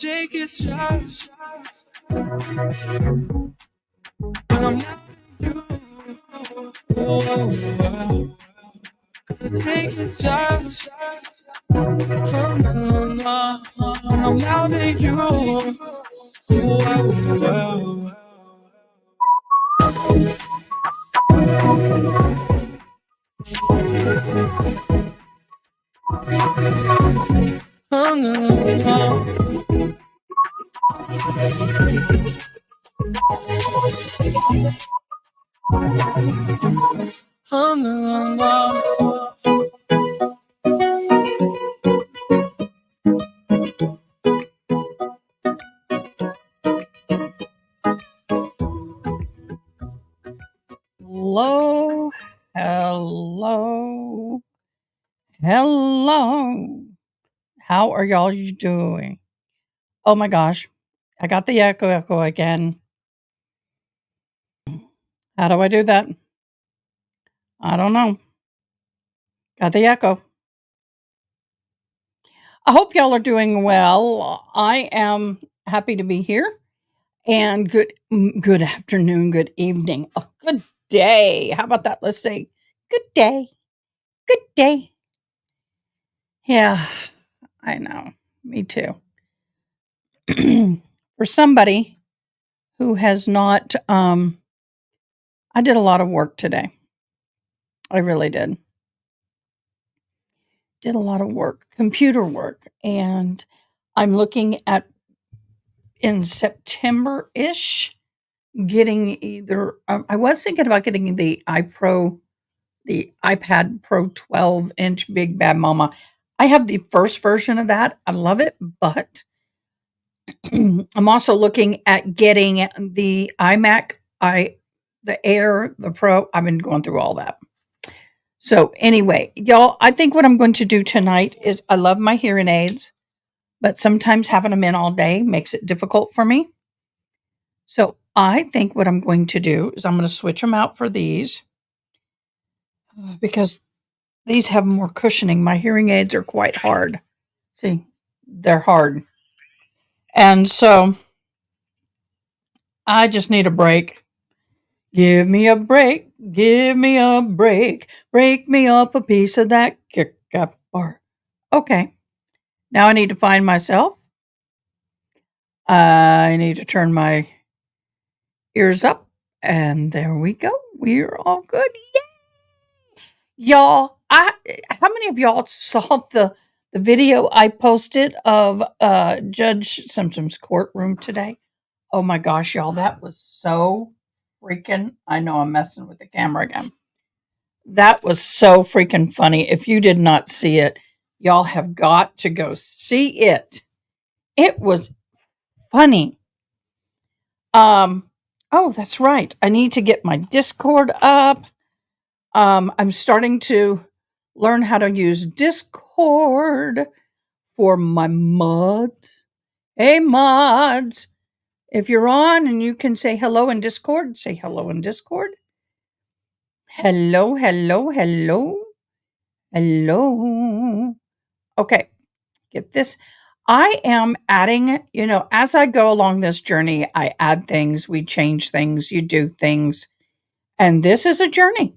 take it serious when I'm not you. Oh, gonna take it serious when I'm loving you. Oh, Hello, hello, hello. How are y'all doing? Oh my gosh, I got the echo again. How do I do that? I don't know. Got the echo. I hope y'all are doing well. I am happy to be here. And good afternoon, good evening, good day. How about that? Let's say good day. Good day. Yeah, I know. Me too. For somebody who has not I did a lot of work today. I really did. Did a lot of work, computer work, and I'm looking at in September-ish getting either I was thinking about getting the iPad Pro 12-inch Big Bad Mama. I have the first version of that. I love it, but I'm also looking at getting the iMac, the Air, the Pro. I've been going through all that. So anyway, y'all, I think what I'm going to do tonight is I love my hearing aids, but sometimes having them in all day makes it difficult for me. So I think what I'm going to do is I'm going to switch them out for these because these have more cushioning. My hearing aids are quite hard. See, they're hard. And so I just need a break. Give me a break. Give me a break. Break me up a piece of that kick up bar. Okay. Now I need to find myself. I need to turn my ears up. And there we go. We're all good. Yay! Y'all, how many of y'all saw the video I posted of Judge Simpson's courtroom today? Oh my gosh, y'all, that was so freaking, I know I'm messing with the camera again. That was so freaking funny. If you did not see it, y'all have got to go see it. It was funny. Oh, that's right. I need to get my Discord up. I'm starting to learn how to use Discord for my mods. Hey, mods. If you're on and you can say hello in Discord, say hello in Discord. Hello, hello, hello, hello. Okay, get this. I am adding, as I go along this journey, I add things, we change things, you do things. And this is a journey.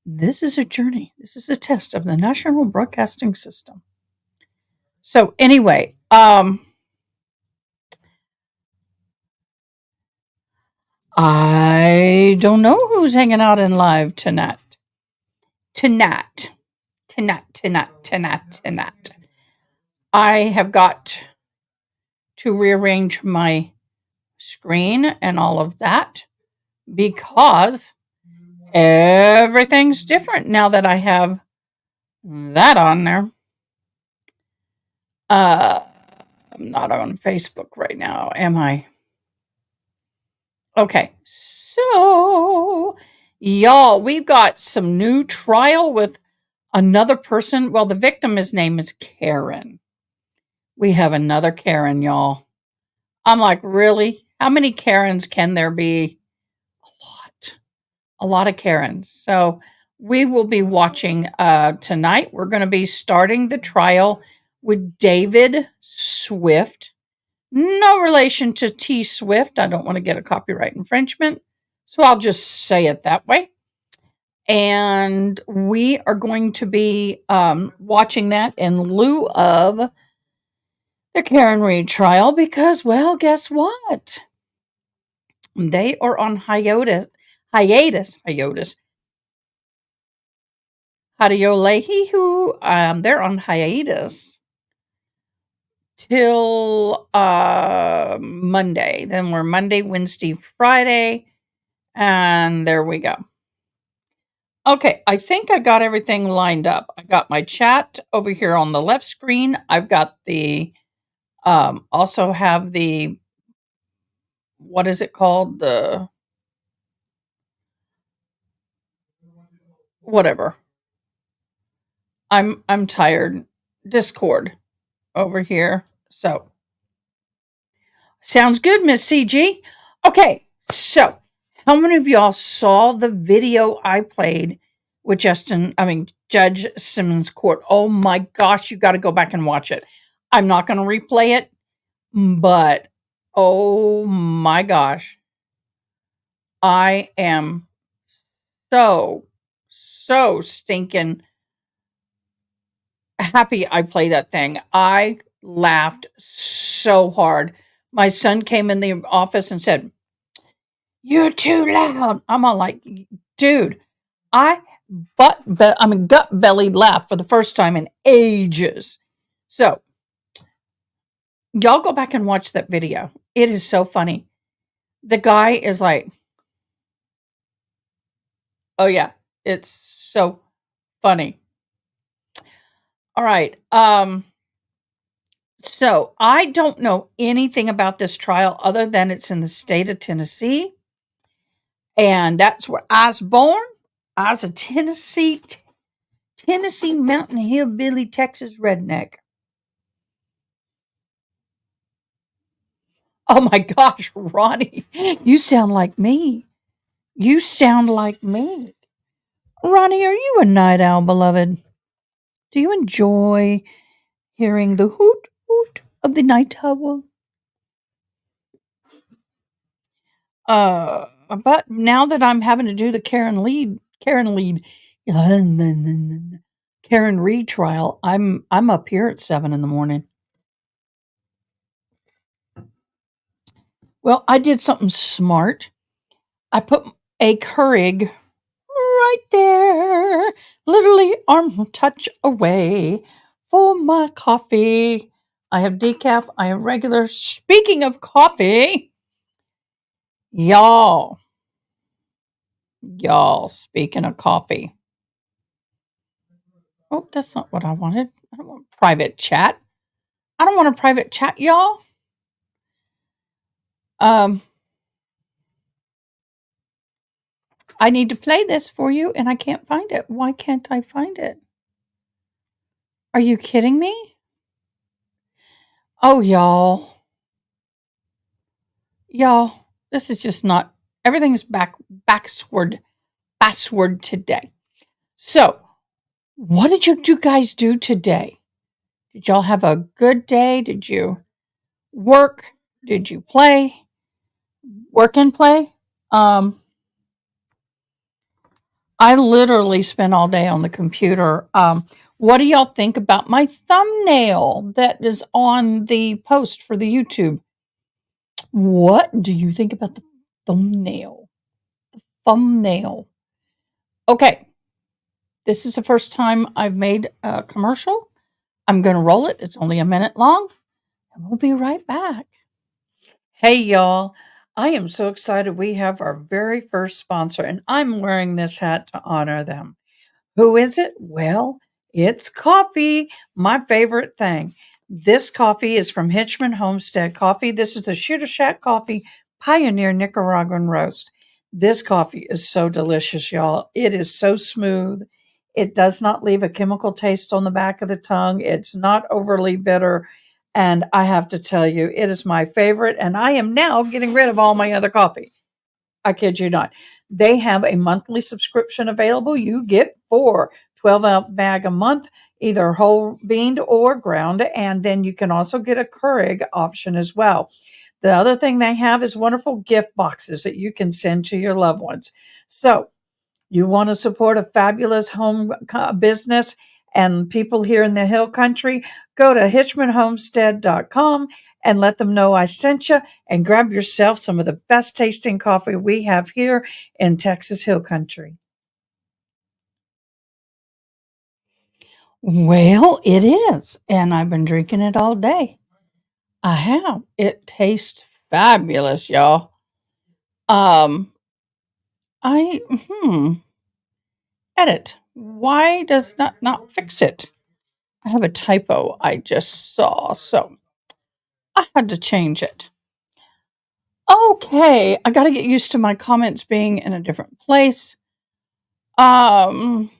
This is a journey. This is a test of the National Broadcasting System. So anyway, I don't know who's hanging out in live tonight. Tonight. I have got to rearrange my screen and all of that because everything's different now that I have that on there. I'm not on Facebook right now, am I? Okay, so y'all, we've got some new trial with another person. Well, the victim, his name is Karen. We have another Karen, y'all. I'm like, really? How many Karens can there be? A lot of Karens. So we will be watching tonight. We're going to be starting the trial with David Swift. No relation to T Swift. I don't want to get a copyright infringement. So I'll just say it that way. And we are going to be watching that in lieu of the Karen Reed trial because, well, guess what? They are on hiatus. Hadiolehihu. They're on hiatus till Monday. Then we're Monday, Wednesday, Friday, and there we go. Okay, I think I got everything lined up. I got my chat over here on the left screen. I've got the also have the what is it called? The whatever. I'm tired. Discord over here. So sounds good, Miss CG. Okay, so how many of y'all saw the video I played with Judge Simmons Court? Oh my gosh, you got to go back and watch it. I'm not going to replay it, but oh my gosh, I am so stinking happy I played that thing. I laughed so hard. My son came in the office and said, "You're too loud." I'm all like, "Dude, I gut bellied laugh for the first time in ages." So y'all go back and watch that video. It is so funny. The guy is like, "Oh yeah, it's so funny." All right. So I don't know anything about this trial other than it's in the state of Tennessee. And that's where I was born. I was a Tennessee Mountain Hillbilly, Texas redneck. Oh my gosh, Ronnie, you sound like me. You sound like me. Ronnie, are you a night owl, beloved? Do you enjoy hearing the hoot hoot of the night owl? But now that I'm having to do the Karen Reed trial, I'm up here at 7 in the morning. Well, I did something smart. I put a Keurig right there, literally arm touch away for my coffee. I have decaf, I have regular. Speaking of coffee, y'all, speaking of coffee. Oh, that's not what I wanted. I don't want private chat. I don't want a private chat, y'all. Um, I need to play this for you and I can't find it. Why can't I find it? Are you kidding me? Oh, y'all. Y'all, this is just not everything's backward today. So, what did you guys do today? Did y'all have a good day? Did you work? Did you play? Work and play? I literally spent all day on the computer. What do y'all think about my thumbnail that is on the post for the YouTube? What do you think about the thumbnail? Thumbnail. Okay, this is the first time I've made a commercial. I'm going to roll it. It's only a minute long, and we'll be right back. Hey, y'all. I am so excited we have our very first sponsor, and I'm wearing this hat to honor them. Who is it? Well, it's coffee, my favorite thing. This coffee is from Hitchman Homestead Coffee. This is the Shooter Shack Coffee Pioneer Nicaraguan Roast. This coffee is so delicious, y'all. It is so smooth. It does not leave a chemical taste on the back of the tongue. It's not overly bitter. And I have to tell you, it is my favorite. And I am now getting rid of all my other coffee. I kid you not. They have a monthly subscription available. You get 4 12-ounce bag a month. either whole beaned or ground. And then you can also get a Keurig option as well. The other thing they have is wonderful gift boxes that you can send to your loved ones. So you want to support a fabulous home business and people here in the Hill Country, go to hitchmanhomestead.com and let them know I sent you, and grab yourself some of the best tasting coffee we have here in Texas Hill Country. Well, it is, and I've been drinking it all day. I have. It tastes fabulous, y'all. Um, I edit. Why does not fix it? I have a typo I just saw, so I had to change it. Okay, I got to get used to my comments being in a different place. Um,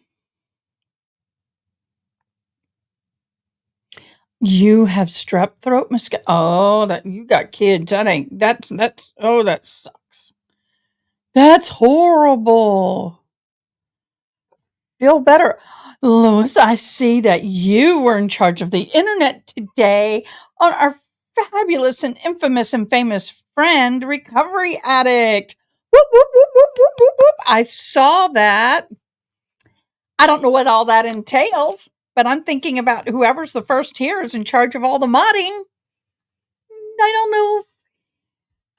you have strep throat, mosquito. Oh, that you got kids. That's oh, that sucks. That's horrible. Feel better. Louis, I see that you were in charge of the internet today on our fabulous and infamous and famous friend, Recovery Addict. Whoop, whoop, whoop, whoop, whoop, whoop, whoop. I saw that. I don't know what all that entails, but I'm thinking about whoever's the first here is in charge of all the modding. I don't know.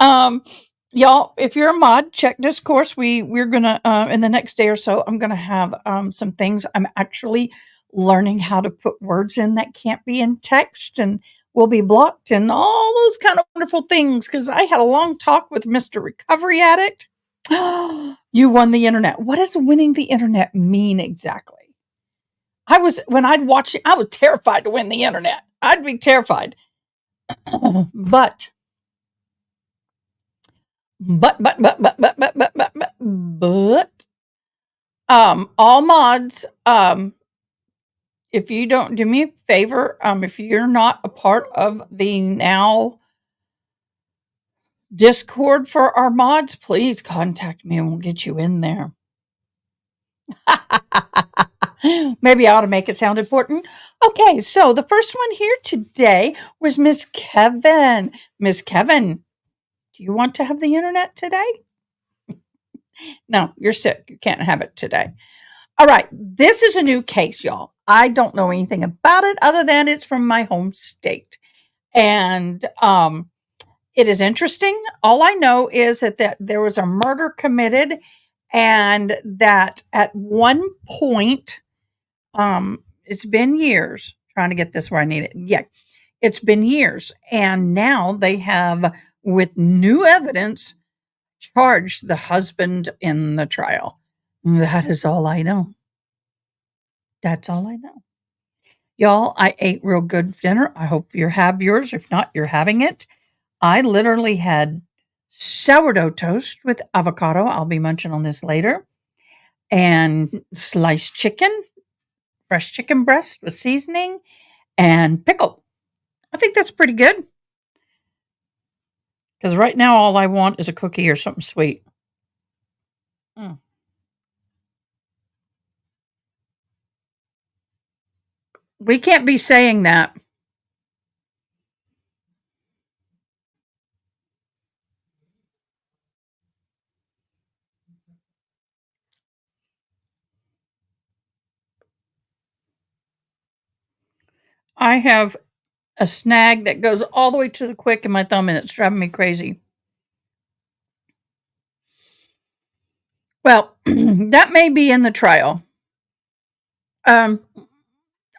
Um, y'all, if you're a mod, check Discourse. We're gonna in the next day or so, I'm gonna have some things. I'm actually learning how to put words in that can't be in text and will be blocked and all those kind of wonderful things. Because I had a long talk with Mr. Recovery Addict. You won the internet. What does winning the internet mean exactly? When I'd watch it, I was terrified to win the internet. I'd be terrified. but but all mods, if you don't do me a favor, if you're not a part of the now Discord for our mods, please contact me and we'll get you in there. Maybe I ought to make it sound important. Okay, so the first one here today was Miss Kevin. Miss Kevin, do you want to have the internet today? No, you're sick. You can't have it today. All right, this is a new case, y'all. I don't know anything about it other than it's from my home state. And it is interesting. All I know is that there was a murder committed and that at one point, it's been years trying to get this where I need it. Yeah, it's been years. And now they have, with new evidence, charged the husband in the trial. That is all I know. That's all I know. Y'all, I ate real good dinner. I hope you have yours. If not, you're having it. I literally had sourdough toast with avocado. I'll be munching on this later. And sliced chicken, fresh chicken breast with seasoning, and pickle. I think that's pretty good. Because right now, all I want is a cookie or something sweet. Mm. We can't be saying that. I have a snag that goes all the way to the quick in my thumb, and it's driving me crazy. Well, that may be in the trial.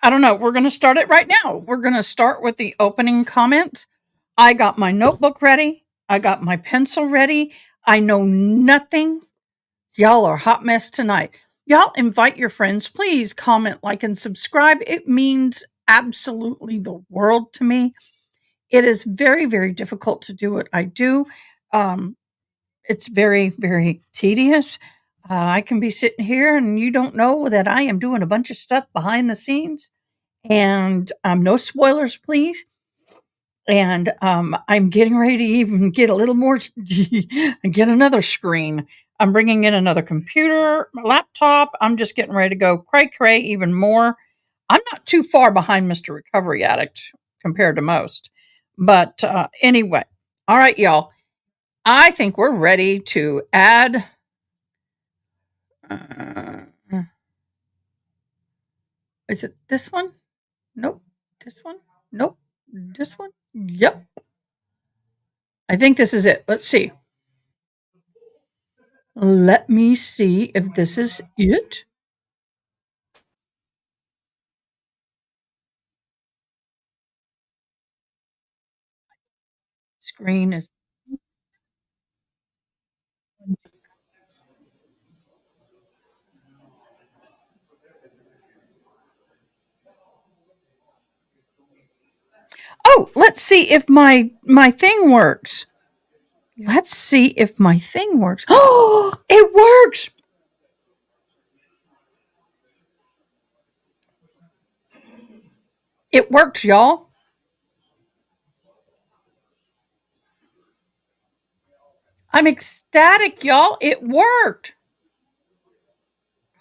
I don't know. We're going to start it right now. We're going to start with the opening comments. I got my notebook ready. I got my pencil ready. I know nothing. Y'all are a hot mess tonight. Y'all invite your friends. Please comment, like, and subscribe. It means absolutely the world to me. It is very, very difficult to do what I do. It's very, very tedious. I can be sitting here and you don't know that I am doing a bunch of stuff behind the scenes. And no spoilers, please. And I'm getting ready to even get a little more, get another screen. I'm bringing in another computer, my laptop. I'm just getting ready to go cray cray even more. I'm not too far behind Mr. Recovery Addict compared to most. But anyway, all right, y'all. I think we're ready to add. Uh, is it this one? Nope. This one? Nope. This one? Yep. I think this is it. Let's see. Let me see if this is it. Screen is. Oh, let's see if my thing works. Let's see if my thing works. Oh, it works. It worked, y'all. I'm ecstatic, y'all. It worked.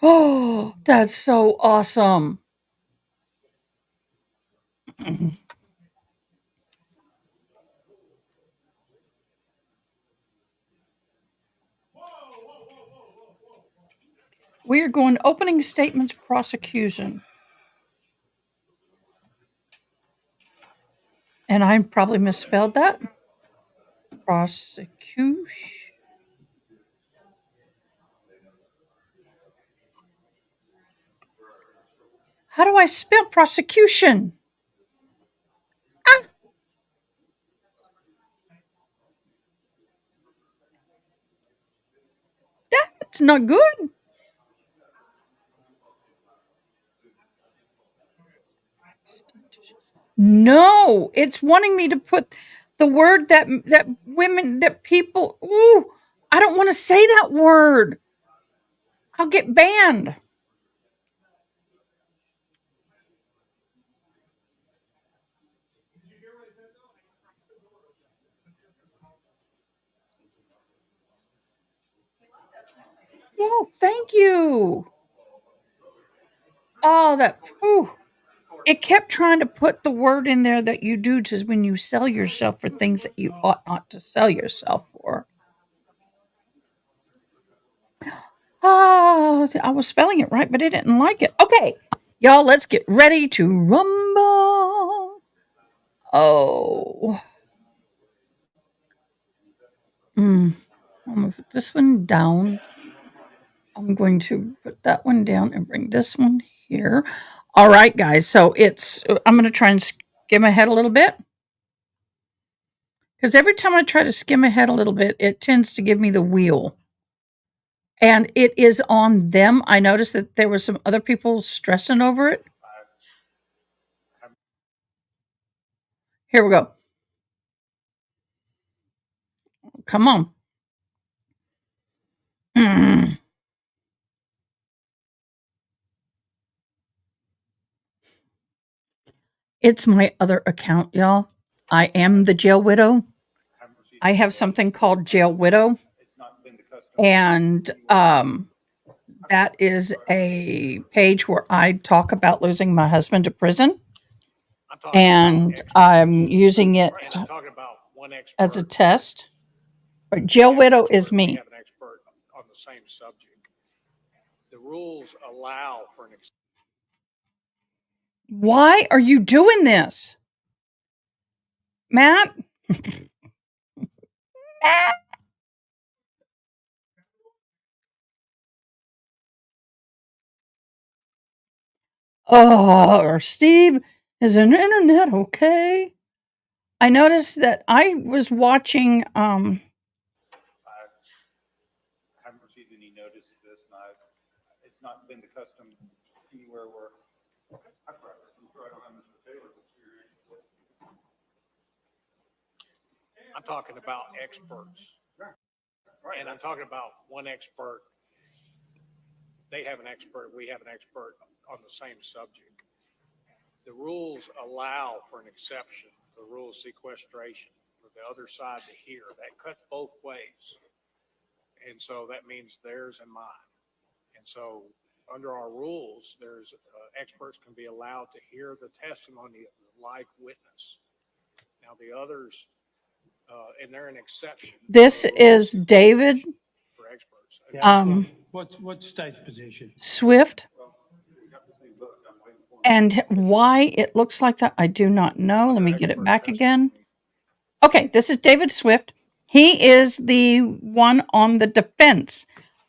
Oh, that's so awesome. We are going opening statements prosecution. And I probably misspelled that. Prosecution. How do I spell prosecution? Ah, that's not good. No, it's wanting me to put the word that women that people. Ooh, I don't want to say that word. I'll get banned. Yes, thank you. Oh, that. Ooh. It kept trying to put the word in there that you do to when you sell yourself for things that you ought not to sell yourself for. Oh, I was spelling it right, but it didn't like it. Okay, y'all, let's get ready to rumble. Oh, I'm gonna put this one down. I'm going to put that one down and bring this one here. All right, guys. So I'm going to try and skim ahead a little bit because every time I try to skim ahead a little bit, it tends to give me the wheel. And it is on them. I noticed that there were some other people stressing over it. Here we go. Come on. Mm. It's my other account, y'all. I am the jail widow. I have something called Jail Widow. And that is a page where I talk about losing my husband to prison. And I'm using it as a test. But Jail Widow is me. Why are you doing this? Matt? Matt? Oh, Steve, is the internet okay? I noticed that I was watching under our rules, there's experts can be allowed to hear the testimony of the like witness. Now the others, and they're an exception. This is David For experts. What's state's position? Swift. And why it looks like that, I do not know. Let me get it back again. Okay, this is David Swift. He is the one on the defense.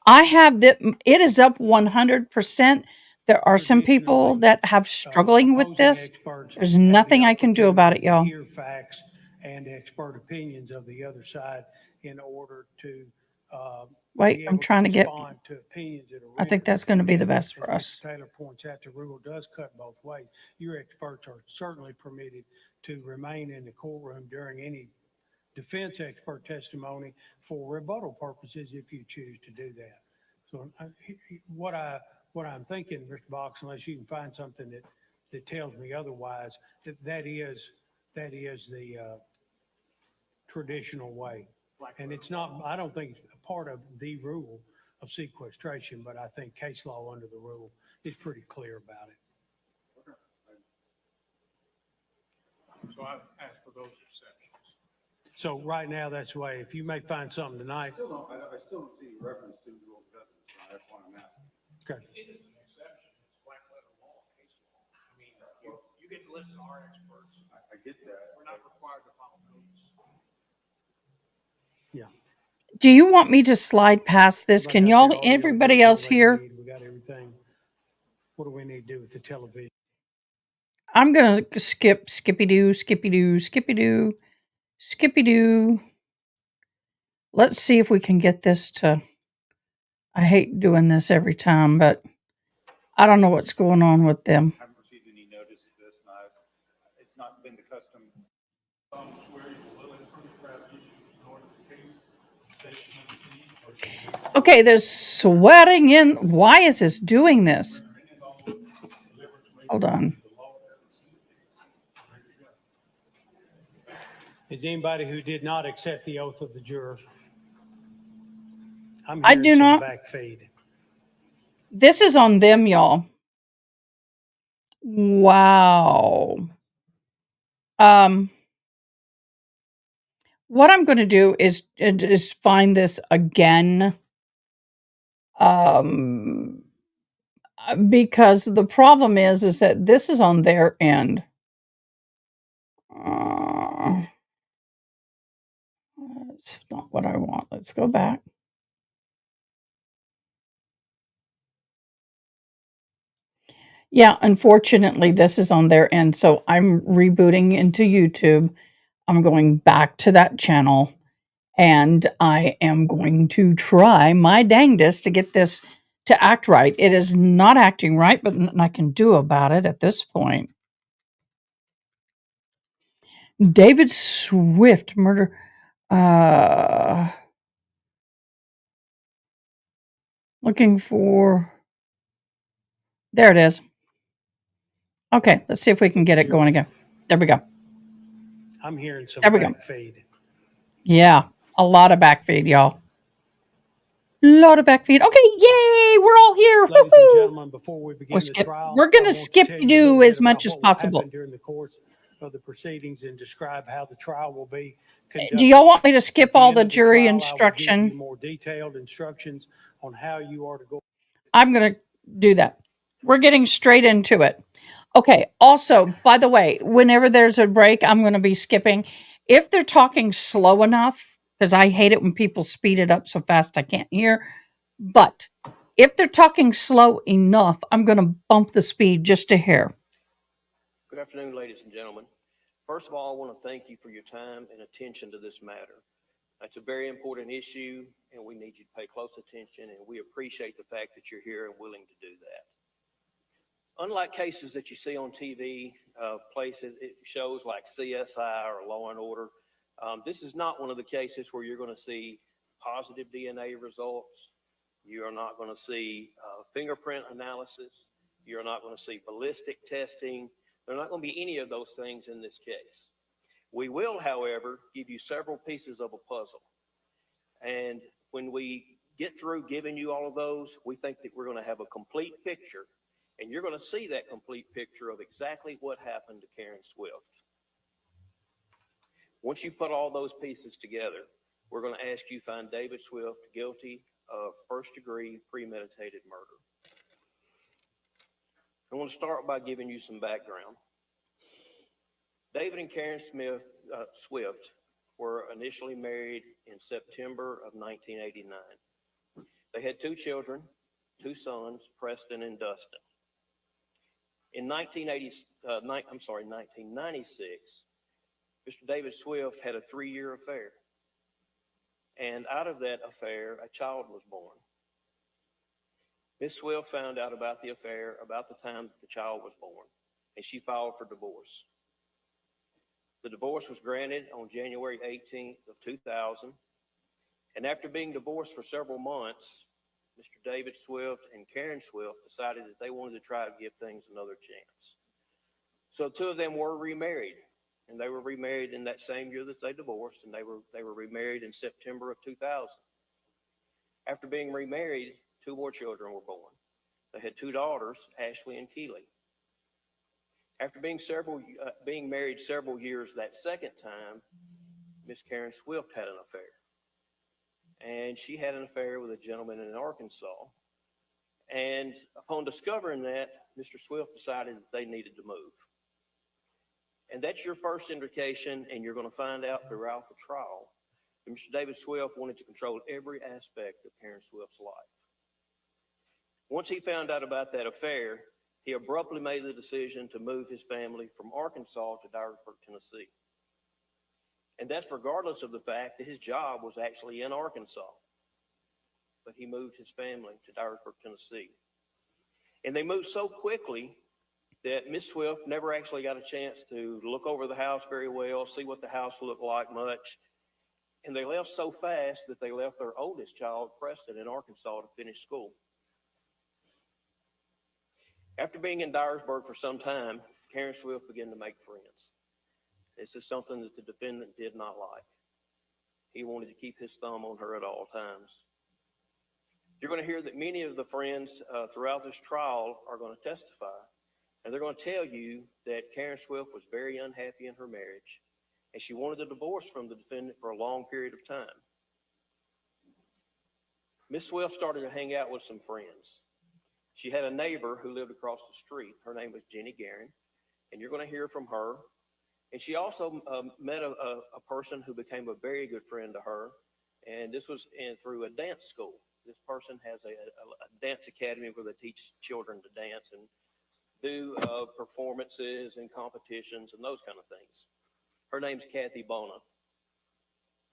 I have that it is up 100%. There are some people that have struggling with this. There's nothing I can do about it, y'all. Hear facts and expert opinions of the other side in order to Wait, I'm trying to get. to opinions that are I think that's going to be the best for us. Taylor points out the rule does cut both ways. Your experts are certainly permitted to remain in the courtroom during any defense expert testimony for rebuttal purposes if you choose to do that. So what I'm thinking, Mr. Box, unless you can find something that tells me otherwise, that is the traditional way. And it's not, I don't think it's a part of the rule of sequestration, but I think case law under the rule is pretty clear about it. So I've asked for those exceptions. So right now, that's the way. If you may find something tonight. I still don't see reference to the rules of evidence. That's why I'm asking. Okay. It is an exception. It's black letter law, case law. I mean, you get to listen to our experts. I get that. We're not required to follow notice. Yeah. Do you want me to slide past this? Can y'all, everybody else here? We got everything. What do we need to do with the television? I'm going to skip skippy-doo, skippy-doo, skippy-doo, skippy-doo. Let's see if we can get this to, I hate doing this every time, but I don't know what's going on with them. I haven't received any notice of this, and it's not been the custom. Okay, there's sweating in. Why is this doing this? Hold on. Is anybody who did not accept the oath of the juror? I do not. Back feed. This is on them, y'all. Wow. What I'm going to do is find this again. Because the problem is that this is on their end. It's not what I want. Let's go back. Yeah, unfortunately, this is on their end. So I'm rebooting into YouTube. I'm going back to that channel. And I am going to try my dangest to get this to act right. It is not acting right, but nothing I can do about it at this point. David Swift murder. Looking for. There it is. Okay, let's see if we can get it going again. There we go. I'm hearing some backfeed. Yeah, a lot of backfeed, y'all. Lot of backfeed. Okay, yay, we're all here. Ladies and gentlemen, before we begin the trial, we're going to skip you as much as possible. During the course of the proceedings and describe how the trial will be conducted. Do y'all want me to skip all the jury instruction? More detailed instructions on how you are to go. I'm going to do that. We're getting straight into it. Okay. Also, by the way, whenever there's a break, I'm going to be skipping. If they're talking slow enough, because I hate it when people speed it up so fast I can't hear. But if they're talking slow enough, I'm going to bump the speed just a hair. Good afternoon, ladies and gentlemen. First of all, I want to thank you for your time and attention to this matter. It's a very important issue, and we need you to pay close attention, and we appreciate the fact that you're here and willing to do that. Unlike cases that you see on TV, shows like CSI or Law and Order, this is not one of the cases where you're going to see positive DNA results. You are not going to see fingerprint analysis. You're not going to see ballistic testing. There's not going to be any of those things in this case. We will, however, give you several pieces of a puzzle. And when we get through giving you all of those, we think that we're going to have a complete picture, and you're going to see that complete picture of exactly what happened to Karen Swift. Once you put all those pieces together, we're going to ask you to find David Swift guilty of first-degree premeditated murder. I want to start by giving you some background. David and Karen Swift were initially married in September of 1989. They had 2 children, 2 sons, Preston and Dustin. In 1996, Mr. David Swift had a 3-year affair. And out of that affair, a child was born. Ms. Swift found out about the affair about the time that the child was born, and she filed for divorce. The divorce was granted on January 18th of 2000. And after being divorced for several months, Mr. David Swift and Karen Swift decided that they wanted to try to give things another chance. So 2 of them were remarried, and they were remarried in that same year that they divorced, and they were remarried in September of 2000. After being remarried, 2 more children were born. They had 2 daughters, Ashley and Keely. After being married several years that second time, Miss Karen Swift had an affair. And she had an affair with a gentleman in Arkansas. And upon discovering that, Mr. Swift decided that they needed to move. And that's your first indication, and you're going to find out throughout the trial that Mr. David Swift wanted to control every aspect of Karen Swift's life. Once he found out about that affair, he abruptly made the decision to move his family from Arkansas to Dyersburg, Tennessee. And that's regardless of the fact that his job was actually in Arkansas. But he moved his family to Dyersburg, Tennessee. And they moved so quickly that Miss Swift never actually got a chance to look over the house very well, see what the house looked like much. And they left so fast that they left their oldest child, Preston, in Arkansas to finish school. After being in Dyersburg for some time, Karen Swift began to make friends. This is something that the defendant did not like. He wanted to keep his thumb on her at all times. You're going to hear that many of the friends throughout this trial are going to testify, and they're going to tell you that Karen Swift was very unhappy in her marriage, and she wanted a divorce from the defendant for a long period of time. Miss Swift started to hang out with some friends. She had a neighbor who lived across the street. Her name was Jenny Guerin, and you're going to hear from her. And she also met a person who became a very good friend to her, and this was through a dance school. This person has a dance academy where they teach children to dance and do performances and competitions and those kind of things. Her name's Kathy Bona,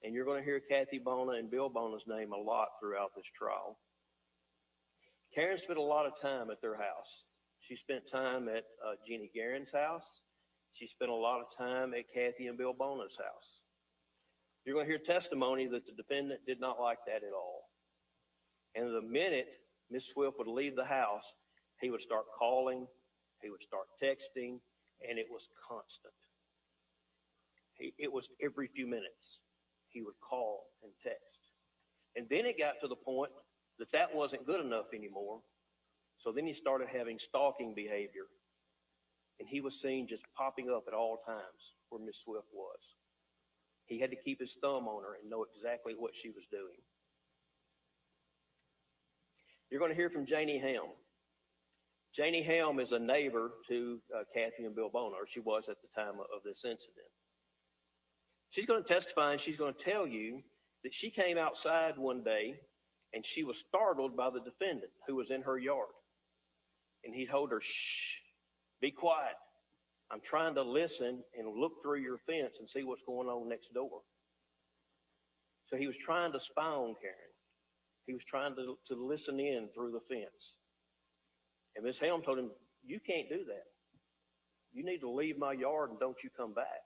and you're going to hear Kathy Bona and Bill Bona's name a lot throughout this trial. Karen spent a lot of time at their house. She spent time at Jenny Guerin's house. She spent a lot of time at Kathy and Bill Bona's house. You're going to hear testimony that the defendant did not like that at all. And the minute Miss Swift would leave the house, he would start calling, he would start texting, and it was constant. It was every few minutes he would call and text. And then it got to the point that wasn't good enough anymore. So then he started having stalking behavior. And he was seen just popping up at all times where Miss Swift was. He had to keep his thumb on her and know exactly what she was doing. You're going to hear from Janie Helm. Janie Helm is a neighbor to Kathy and Bill Bona, or she was at the time of this incident. She's going to testify, and she's going to tell you that she came outside one day and she was startled by the defendant who was in her yard. And he told her, "Shh, be quiet. I'm trying to listen and look through your fence and see what's going on next door." So he was trying to spy on Karen. He was trying to listen in through the fence. And Ms. Helm told him, "You can't do that. You need to leave my yard and don't you come back."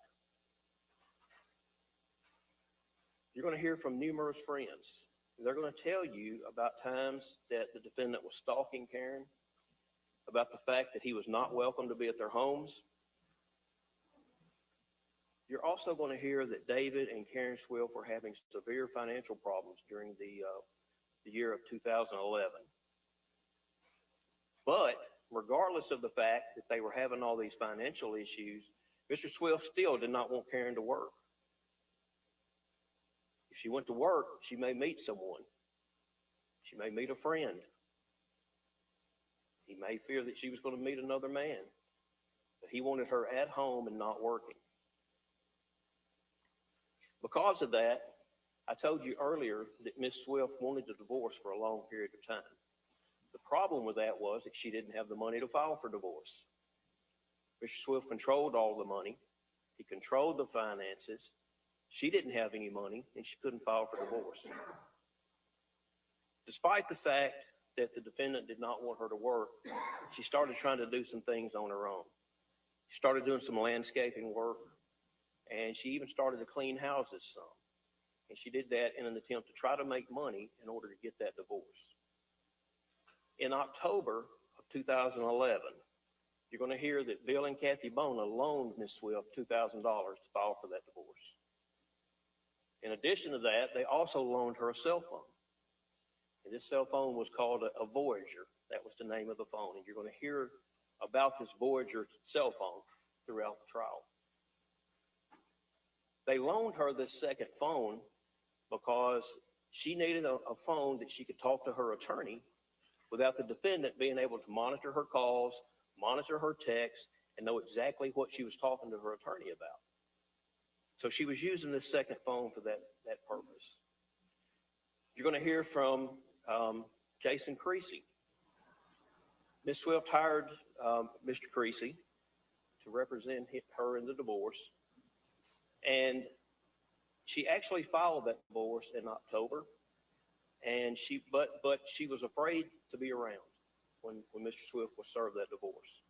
You're going to hear from numerous friends. They're going to tell you about times that the defendant was stalking Karen, about the fact that he was not welcome to be at their homes. You're also going to hear that David and Karen Swift were having severe financial problems during the the year of 2011. But regardless of the fact that they were having all these financial issues, Mr. Swift still did not want Karen to work. If she went to work, she may meet someone. She may meet a friend. He may fear that she was going to meet another man, but he wanted her at home and not working. Because of that, I told you earlier that Miss Swift wanted a divorce for a long period of time. The problem with that was that she didn't have the money to file for divorce. Mr. Swift controlled all the money. He controlled the finances. She didn't have any money, and she couldn't file for divorce. Despite the fact that the defendant did not want her to work, she started trying to do some things on her own. She started doing some landscaping work, and she even started to clean houses some. And she did that in an attempt to try to make money in order to get that divorce. In October of 2011, you're going to hear that Bill and Kathy Bona loaned Ms. Swift $2,000 to file for that divorce. In addition to that, they also loaned her a cell phone. And this cell phone was called a Voyager. That was the name of the phone. And you're going to hear about this Voyager cell phone throughout the trial. They loaned her this second phone because she needed a phone that she could talk to her attorney without the defendant being able to monitor her calls, monitor her texts, and know exactly what she was talking to her attorney about. So she was using this second phone for that purpose. You're going to hear from Jason Creasy. Ms. Swift hired Mr. Creasy to represent her in the divorce, and she actually filed that divorce in October, and but she was afraid to be around when Mr. Swift was served that divorce.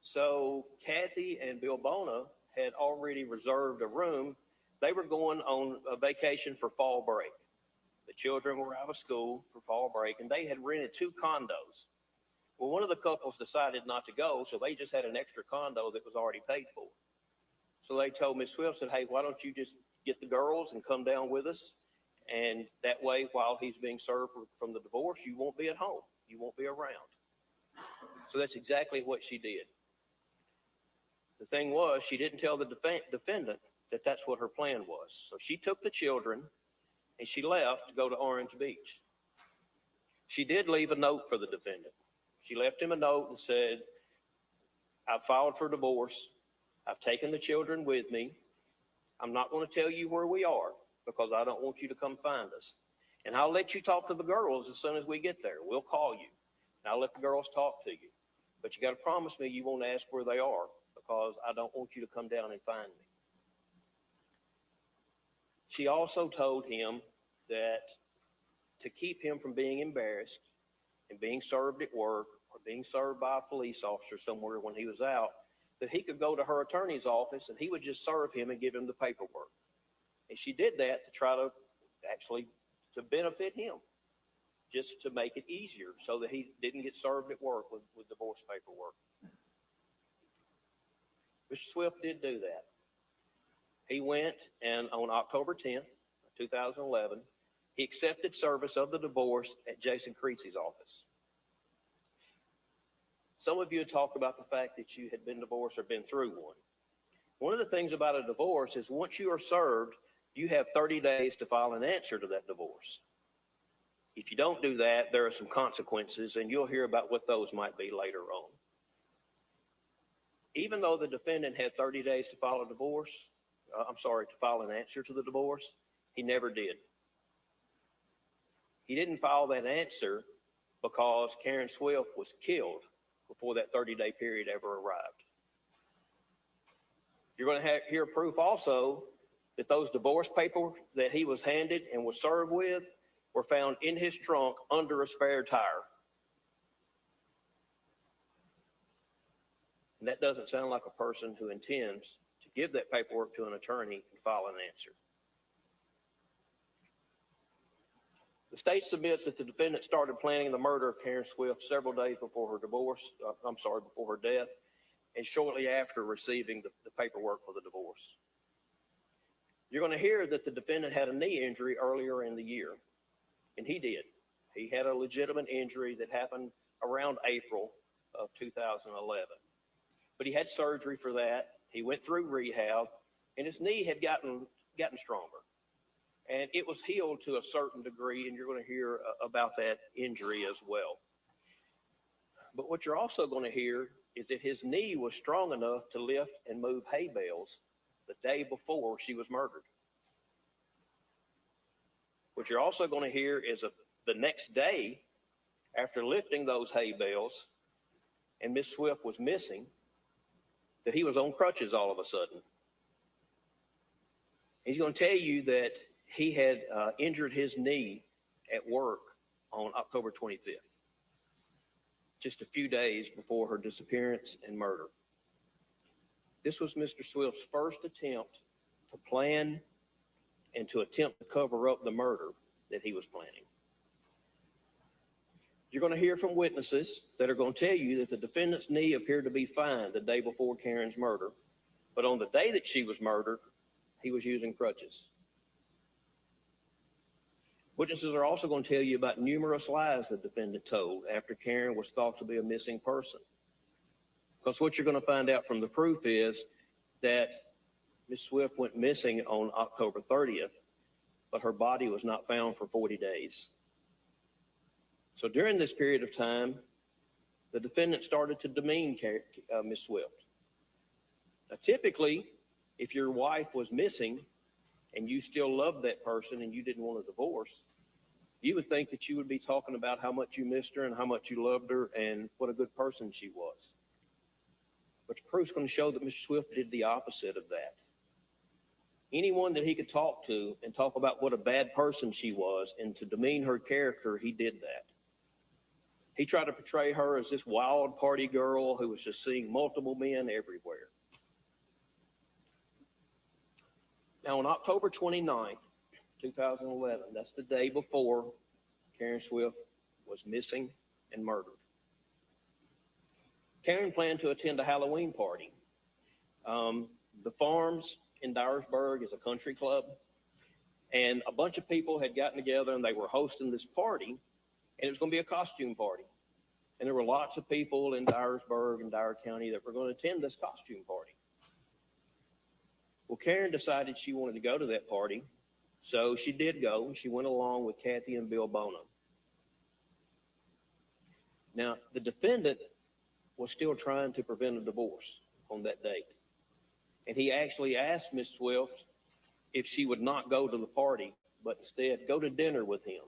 So Kathy and Bill Bona had already reserved a room. They were going on a vacation for fall break. The children were out of school for fall break, and they had rented 2 condos. Well, one of the couples decided not to go, so they just had an extra condo that was already paid for. So they told Ms. Swift, said, hey, why don't you just get the girls and come down with us? And that way, while he's being served from the divorce, you won't be at home. You won't be around. So that's exactly what she did. The thing was, she didn't tell the defendant that that's what her plan was. So she took the children and she left to go to Orange Beach. She did leave a note for the defendant. She left him a note and said, I've filed for divorce. I've taken the children with me. I'm not going to tell you where we are because I don't want you to come find us. And I'll let you talk to the girls as soon as we get there. We'll call you. And I'll let the girls talk to you. But you got to promise me you won't ask where they are because I don't want you to come down and find me. She also told him that to keep him from being embarrassed and being served at work or being served by a police officer somewhere when he was out, that he could go to her attorney's office and he would just serve him and give him the paperwork. And she did that to try to actually to benefit him, just to make it easier so that he didn't get served at work with divorce paperwork. Mr. Swift did do that. He went and on October 10th, 2011, he accepted service of the divorce at Jason Creasy's office. Some of you had talked about the fact that you had been divorced or been through one. One of the things about a divorce is once you are served, you have 30 days to file an answer to that divorce. If you don't do that, there are some consequences, and you'll hear about what those might be later on. Even though the defendant had 30 days to file a divorce, to file an answer to the divorce, he never did. He didn't file that answer because Karen Swift was killed before that 30-day period ever arrived. You're going to hear proof also that those divorce papers that he was handed and was served with were found in his trunk under a spare tire. And that doesn't sound like a person who intends to give that paperwork to an attorney and file an answer. The state submits that the defendant started planning the murder of Karen Swift several days before her before her death, and shortly after receiving the paperwork for the divorce. You're going to hear that the defendant had a knee injury earlier in the year. And he did. He had a legitimate injury that happened around April of 2011. But he had surgery for that. He went through rehab, and his knee had gotten stronger. And it was healed to a certain degree, and you're going to hear about that injury as well. But what you're also going to hear is that his knee was strong enough to lift and move hay bales the day before she was murdered. What you're also going to hear is the next day, after lifting those hay bales, and Miss Swift was missing, that he was on crutches all of a sudden. He's going to tell you that he had injured his knee at work on October 25th, just a few days before her disappearance and murder. This was Mr. Swift's first attempt to plan and to attempt to cover up the murder that he was planning. You're going to hear from witnesses that are going to tell you that the defendant's knee appeared to be fine the day before Karen's murder, but on the day that she was murdered, he was using crutches. Witnesses are also going to tell you about numerous lies the defendant told after Karen was thought to be a missing person. Because what you're going to find out from the proof is that Ms. Swift went missing on October 30th, but her body was not found for 40 days. So during this period of time, the defendant started to demean Ms. Swift. Now, typically, if your wife was missing and you still loved that person and you didn't want a divorce, you would think that you would be talking about how much you missed her and how much you loved her and what a good person she was. But the proof's going to show that Mr. Swift did the opposite of that. Anyone that he could talk to and talk about what a bad person she was and to demean her character, he did that. He tried to portray her as this wild party girl who was just seeing multiple men everywhere. Now, on October 29th, 2011, that's the day before Karen Swift was missing and murdered. Karen planned to attend a Halloween party. The Farms in Dyersburg is a country club, and a bunch of people had gotten together and they were hosting this party, and it was going to be a costume party. And there were lots of people in Dyersburg and Dyer County that were going to attend this costume party. Well, Karen decided she wanted to go to that party, so she did go. She went along with Kathy and Bill Bona. Now, the defendant was still trying to prevent a divorce on that date. And he actually asked Ms. Swift if she would not go to the party, but instead go to dinner with him.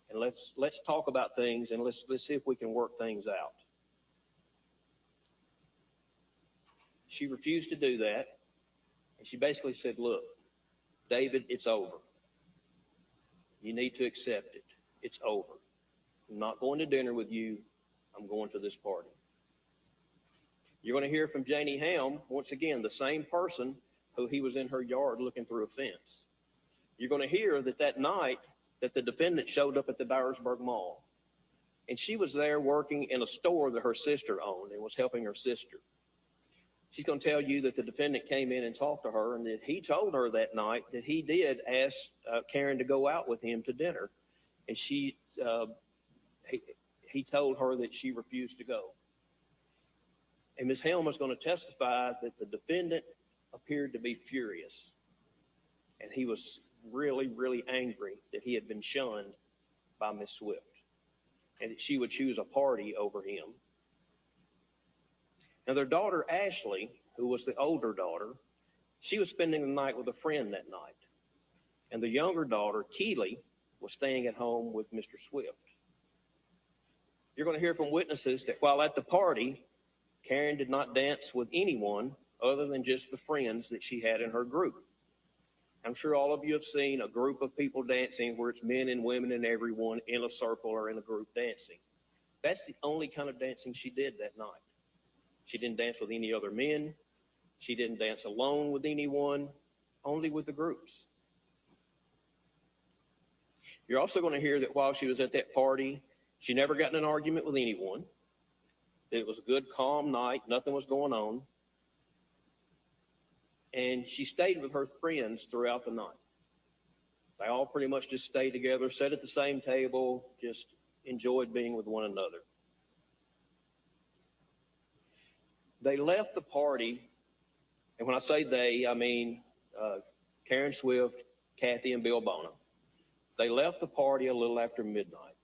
And let's talk about things and let's see if we can work things out. She refused to do that. And she basically said, look, David, it's over. You need to accept it. It's over. I'm not going to dinner with you. I'm going to this party. You're going to hear from Janie Helm, once again, the same person who he was in her yard looking through a fence. You're going to hear that night that the defendant showed up at the Dyersburg Mall. And she was there working in a store that her sister owned and was helping her sister. She's going to tell you that the defendant came in and talked to her and that he told her that night that he did ask Karen to go out with him to dinner. And he told her that she refused to go. And Ms. Helm is going to testify that the defendant appeared to be furious. And he was really, really angry that he had been shunned by Ms. Swift and that she would choose a party over him. Now, their daughter, Ashley, who was the older daughter, she was spending the night with a friend that night. And the younger daughter, Keely, was staying at home with Mr. Swift. You're going to hear from witnesses that while at the party, Karen did not dance with anyone other than just the friends that she had in her group. I'm sure all of you have seen a group of people dancing where it's men and women and everyone in a circle or in a group dancing. That's the only kind of dancing she did that night. She didn't dance with any other men. She didn't dance alone with anyone, only with the groups. You're also going to hear that while she was at that party, she never got in an argument with anyone. That it was a good, calm night. Nothing was going on. And she stayed with her friends throughout the night. They all pretty much just stayed together, sat at the same table, just enjoyed being with one another. They left the party, and when I say they, I mean Karen Swift, Kathy, and Bill Bona. They left the party a little after midnight.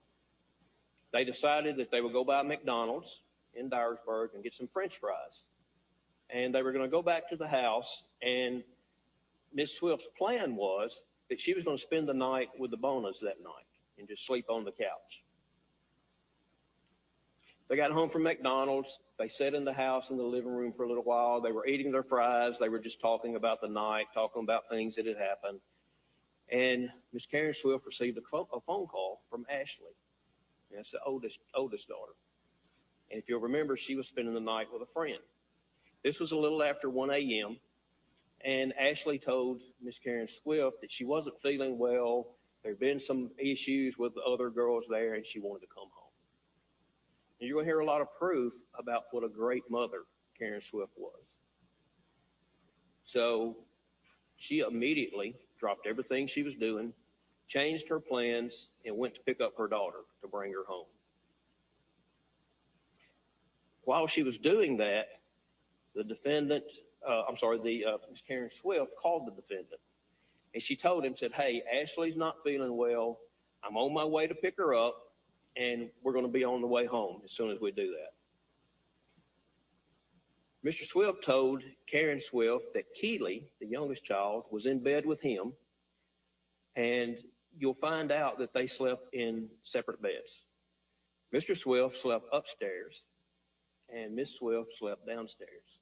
They decided that they would go by McDonald's in Dyersburg and get some French fries. And they were going to go back to the house, and Miss Swift's plan was that she was going to spend the night with the Bonas that night and just sleep on the couch. They got home from McDonald's. They sat in the house in the living room for a little while. They were eating their fries. They were just talking about the night, talking about things that had happened. And Miss Karen Swift received a phone call from Ashley. That's the oldest daughter. And if you'll remember, she was spending the night with a friend. This was a little after 1 a.m. And Ashley told Miss Karen Swift that she wasn't feeling well. There had been some issues with the other girls there, and she wanted to come home. And you're going to hear a lot of proof about what a great mother Karen Swift was. So she immediately dropped everything she was doing, changed her plans, and went to pick up her daughter to bring her home. While she was doing that, Miss Karen Swift called the defendant. And she told him, said, "Hey, Ashley's not feeling well. I'm on my way to pick her up, and we're going to be on the way home as soon as we do that." Mr. Swift told Karen Swift that Keely, the youngest child, was in bed with him, and you'll find out that they slept in separate beds. Mr. Swift slept upstairs, and Miss Swift slept downstairs.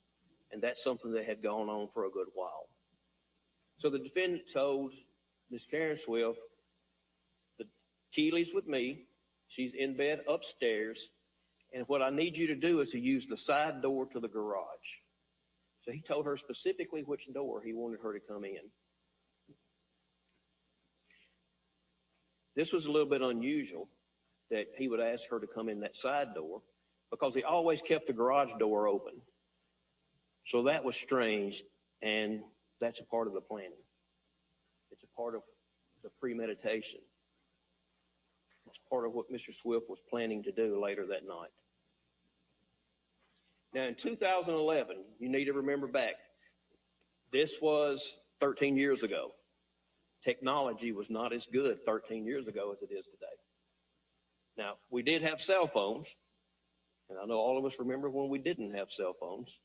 And that's something that had gone on for a good while. So the defendant told Miss Karen Swift, Keely's with me. She's in bed upstairs. And what I need you to do is to use the side door to the garage. So he told her specifically which door he wanted her to come in. This was a little bit unusual that he would ask her to come in that side door because he always kept the garage door open. So that was strange, and that's a part of the planning. It's a part of the premeditation. It's part of what Mr. Swift was planning to do later that night. Now, in 2011, you need to remember back, this was 13 years ago. Technology was not as good 13 years ago as it is today. Now, we did have cell phones, and I know all of us remember when we didn't have cell phones,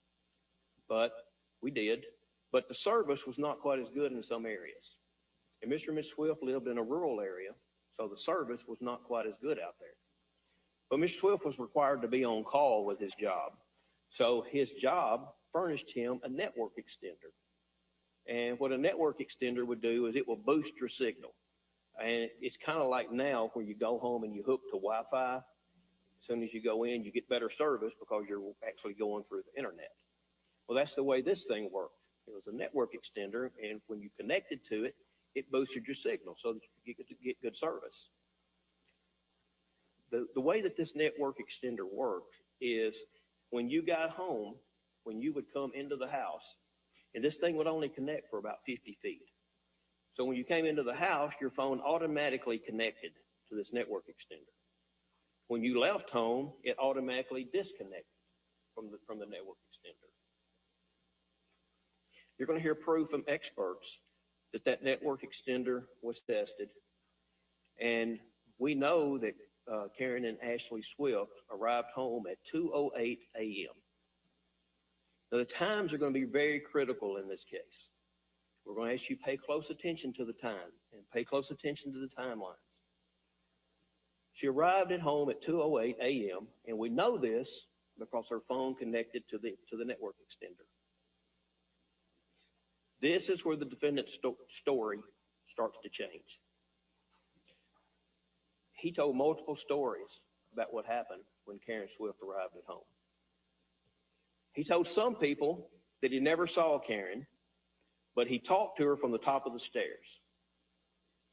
but we did. But the service was not quite as good in some areas. And Mr. and Ms. Swift lived in a rural area, so the service was not quite as good out there. But Mr. Swift was required to be on call with his job. So his job furnished him a network extender. And what a network extender would do is it will boost your signal. And it's kind of like now where you go home and you hook to Wi-Fi. As soon as you go in, you get better service because you're actually going through the internet. Well, that's the way this thing worked. It was a network extender, and when you connected to it, it boosted your signal so that you could get good service. The way that this network extender worked is when you got home, when you would come into the house, and this thing would only connect for about 50 feet. So when you came into the house, your phone automatically connected to this network extender. When you left home, it automatically disconnected from the network extender. You're going to hear proof from experts that that network extender was tested. And we know that Karen and Ashley Swift arrived home at 2:08 a.m. Now, the times are going to be very critical in this case. We're going to ask you to pay close attention to the time and pay close attention to the timelines. She arrived at home at 2:08 a.m., and we know this because her phone connected to the network extender. This is where the defendant's story starts to change. He told multiple stories about what happened when Karen Swift arrived at home. He told some people that he never saw Karen, but he talked to her from the top of the stairs.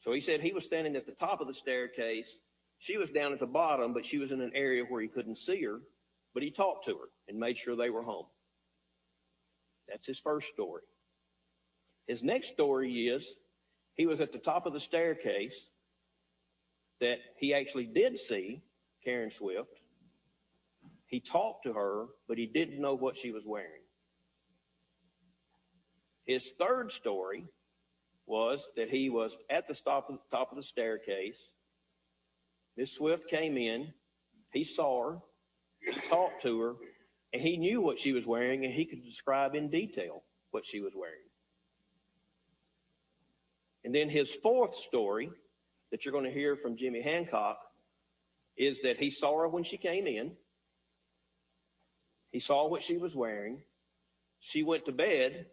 So he said he was standing at the top of the staircase. She was down at the bottom, but she was in an area where he couldn't see her, but he talked to her and made sure they were home. That's his first story. His next story is He was at the top of the staircase that he actually did see Karen Swift. He talked to her, but he didn't know what she was wearing. His third story was that he was at the top of the staircase. Miss Swift came in. He saw her. He talked to her, and he knew what she was wearing, and he could describe in detail what she was wearing. And then his fourth story that you're going to hear from Jimmy Hancock is that he saw her when she came in. He saw what she was wearing. She went to bed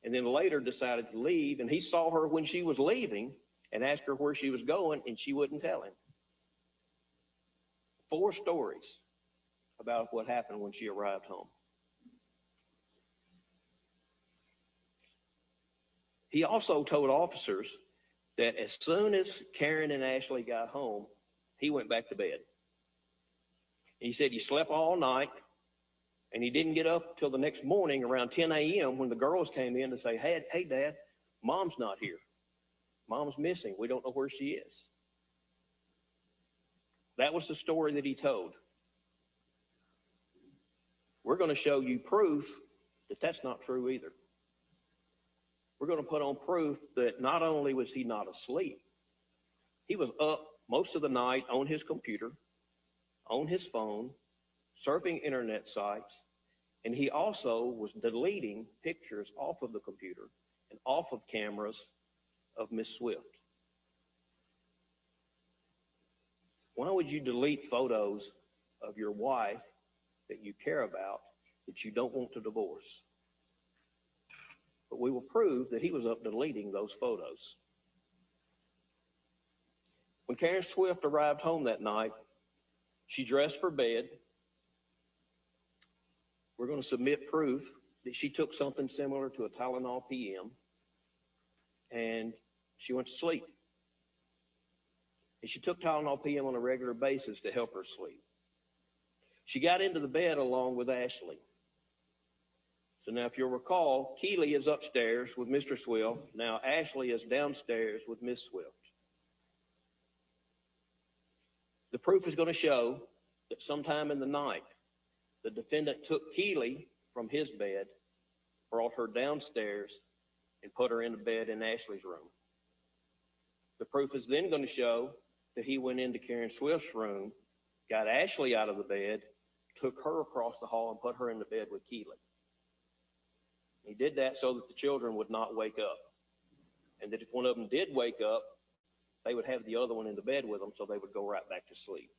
and then later decided to leave. And he saw her when she was leaving and asked her where she was going, and she wouldn't tell him. 4 stories about what happened when she arrived home. He also told officers that as soon as Karen and Ashley got home, he went back to bed. He said he slept all night, and he didn't get up till the next morning around 10 a.m. when the girls came in to say, hey, Dad, Mom's not here. Mom's missing. We don't know where she is. That was the story that he told. We're going to show you proof that that's not true either. We're going to put on proof that not only was he not asleep, he was up most of the night on his computer, on his phone, surfing internet sites, and he also was deleting pictures off of the computer and off of cameras of Miss Swift. Why would you delete photos of your wife that you care about that you don't want to divorce? But we will prove that he was up deleting those photos. When Karen Swift arrived home that night, she dressed for bed. We're going to submit proof that she took something similar to a Tylenol PM, and she went to sleep. And she took Tylenol PM on a regular basis to help her sleep. She got into the bed along with Ashley. So now, if you'll recall, Keely is upstairs with Mr. Swift. Now Ashley is downstairs with Miss Swift. The proof is going to show that sometime in the night, the defendant took Keely from his bed, brought her downstairs, and put her in the bed in Ashley's room. The proof is then going to show that he went into Karen Swift's room, got Ashley out of the bed, took her across the hall, and put her in the bed with Keely. He did that so that the children would not wake up, and that if one of them did wake up, they would have the other one in the bed with them, so they would go right back to sleep.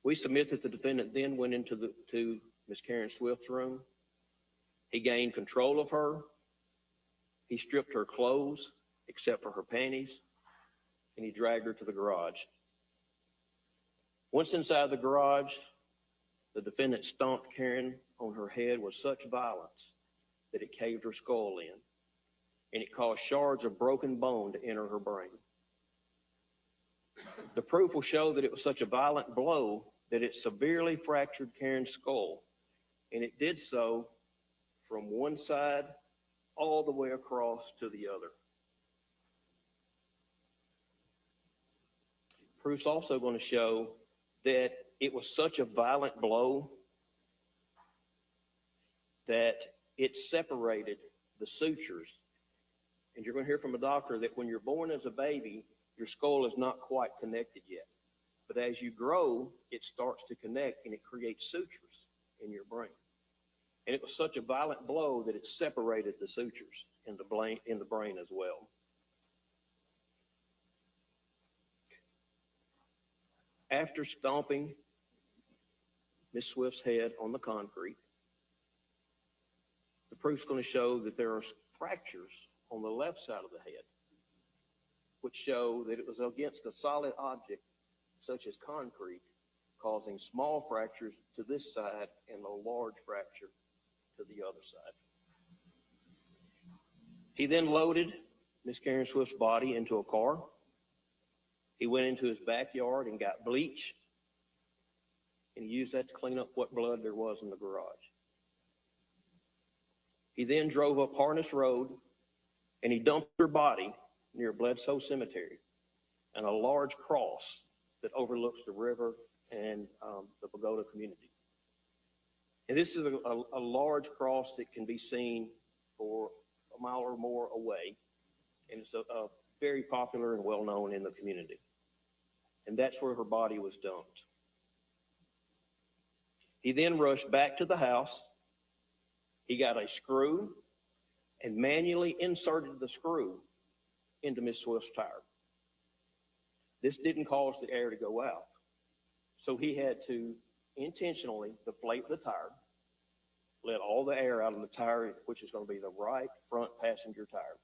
We submit that the defendant then went into Miss Karen Swift's room. He gained control of her. He stripped her clothes, except for her panties, and he dragged her to the garage. Once inside the garage, the defendant stomped Karen on her head with such violence that it caved her skull in, and it caused shards of broken bone to enter her brain. The proof will show that it was such a violent blow that it severely fractured Karen's skull, and it did so from one side all the way across to the other. Proof's also going to show that it was such a violent blow that it separated the sutures. And you're going to hear from a doctor that when you're born as a baby, your skull is not quite connected yet. But as you grow, it starts to connect and it creates sutures in your brain. And it was such a violent blow that it separated the sutures in the brain as well. After stomping Miss Swift's head on the concrete, the proof's going to show that there are fractures on the left side of the head, which show that it was against a solid object such as concrete, causing small fractures to this side and a large fracture to the other side. He then loaded Miss Karen Swift's body into a car. He went into his backyard and got bleach, and he used that to clean up what blood there was in the garage. He then drove up Harness Road and he dumped her body near Bledsoe Cemetery and a large cross that overlooks the river and the Pagoda community. And this is a large cross that can be seen for a mile or more away, and it's a very popular and well-known in the community. And that's where her body was dumped. He then rushed back to the house. He got a screw and manually inserted the screw into Miss Swift's tire. This didn't cause the air to go out, so he had to intentionally deflate the tire, let all the air out of the tire, which is going to be the right front passenger tire.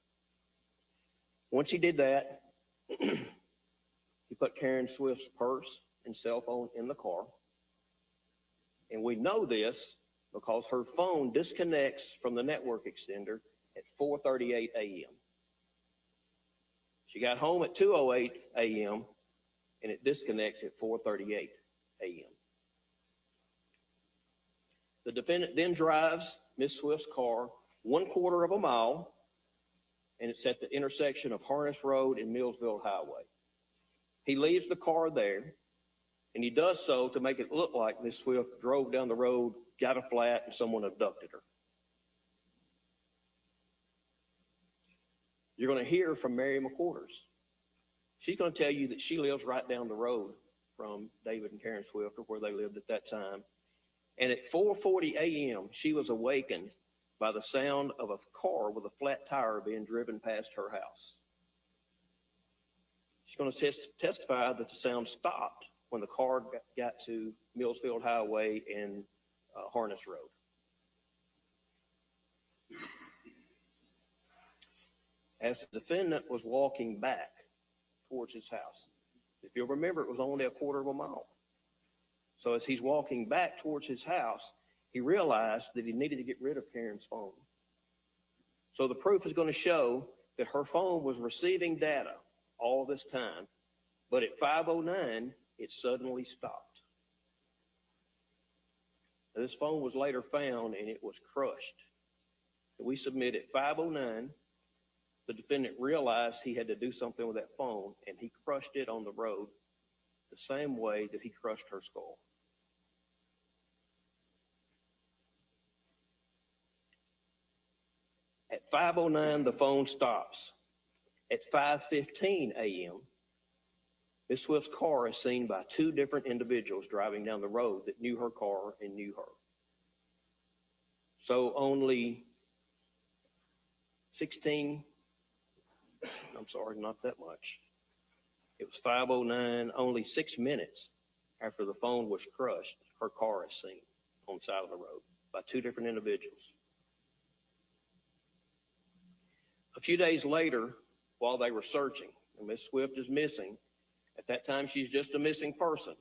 Once he did that, he put Karen Swift's purse and cell phone in the car. And we know this because her phone disconnects from the network extender at 4:38 a.m. She got home at 2:08 a.m. and it disconnects at 4:38 a.m. The defendant then drives Miss Swift's car 1/4 of a mile, and it's at the intersection of Harness Road and Millsville Highway. He leaves the car there, and he does so to make it look like Miss Swift drove down the road, got a flat, and someone abducted her. You're going to hear from Mary McQuarters. She's going to tell you that she lives right down the road from David and Karen Swift, or where they lived at that time. And at 4:40 a.m., she was awakened by the sound of a car with a flat tire being driven past her house. She's going to testify that the sound stopped when the car got to Millsfield Highway and Harness Road. As the defendant was walking back towards his house, if you'll remember, it was only 1/4 of a mile. So as he's walking back towards his house, he realized that he needed to get rid of Karen's phone. So the proof is going to show that her phone was receiving data all this time, but at 5:09, it suddenly stopped. Now, this phone was later found and it was crushed. We submit at 5:09, the defendant realized he had to do something with that phone, and he crushed it on the road the same way that he crushed her skull. At 5:09, the phone stops. At 5:15 a.m., Miss Swift's car is seen by 2 different individuals driving down the road that knew her car and knew her. So only 16, I'm sorry, not that much. It was 5:09, only 6 minutes after the phone was crushed, her car is seen on the side of the road by 2 different individuals. A few days later, while they were searching, and Miss Swift is missing, at that time she's just a missing person.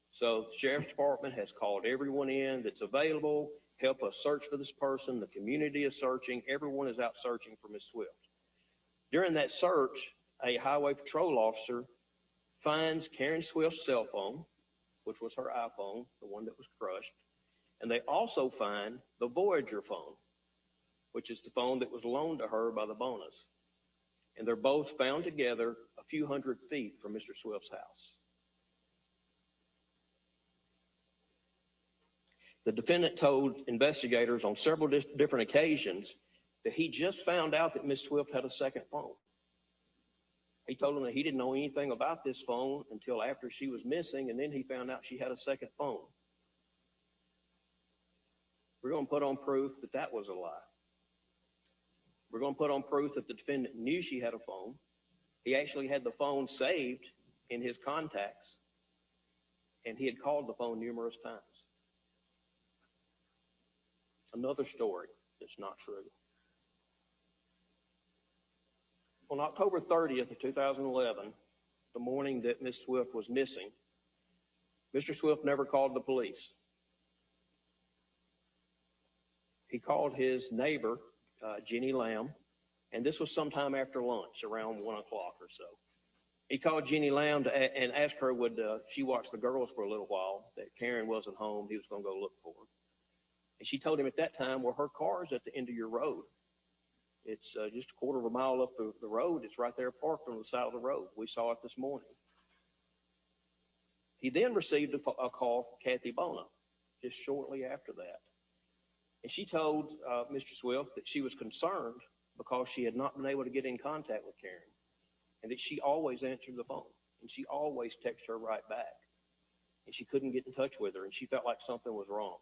So the Sheriff's Department has called everyone in that's available, help us search for this person. The community is searching. Everyone is out searching for Miss Swift. During that search, a highway patrol officer finds Karen Swift's cell phone, which was her iPhone, the one that was crushed, and they also find the Voyager phone, which is the phone that was loaned to her by the bonus. And they're both found together a few hundred feet from Mr. Swift's house. The defendant told investigators on several different occasions that he just found out that Miss Swift had a second phone. He told them that he didn't know anything about this phone until after she was missing, and then he found out she had a second phone. We're going to put on proof that that was a lie. We're going to put on proof that the defendant knew she had a phone. He actually had the phone saved in his contacts, and he had called the phone numerous times. Another story that's not true. On October 30th of 2011, the morning that Miss Swift was missing, Mr. Swift never called the police. He called his neighbor, Jenny Lamb, and this was sometime after lunch, around 1 o'clock or so. He called Jenny Lamb and asked her would she watch the girls for a little while, that Karen wasn't home, he was going to go look for her. And she told him at that time, well, her car is at the end of your road. It's just a quarter of a mile up the road. It's right there parked on the side of the road. We saw it this morning. He then received a call from Kathy Bona just shortly after that. And she told Mr. Swift that she was concerned because she had not been able to get in contact with Karen, and that she always answered the phone, and she always texted her right back, and she couldn't get in touch with her, and she felt like something was wrong.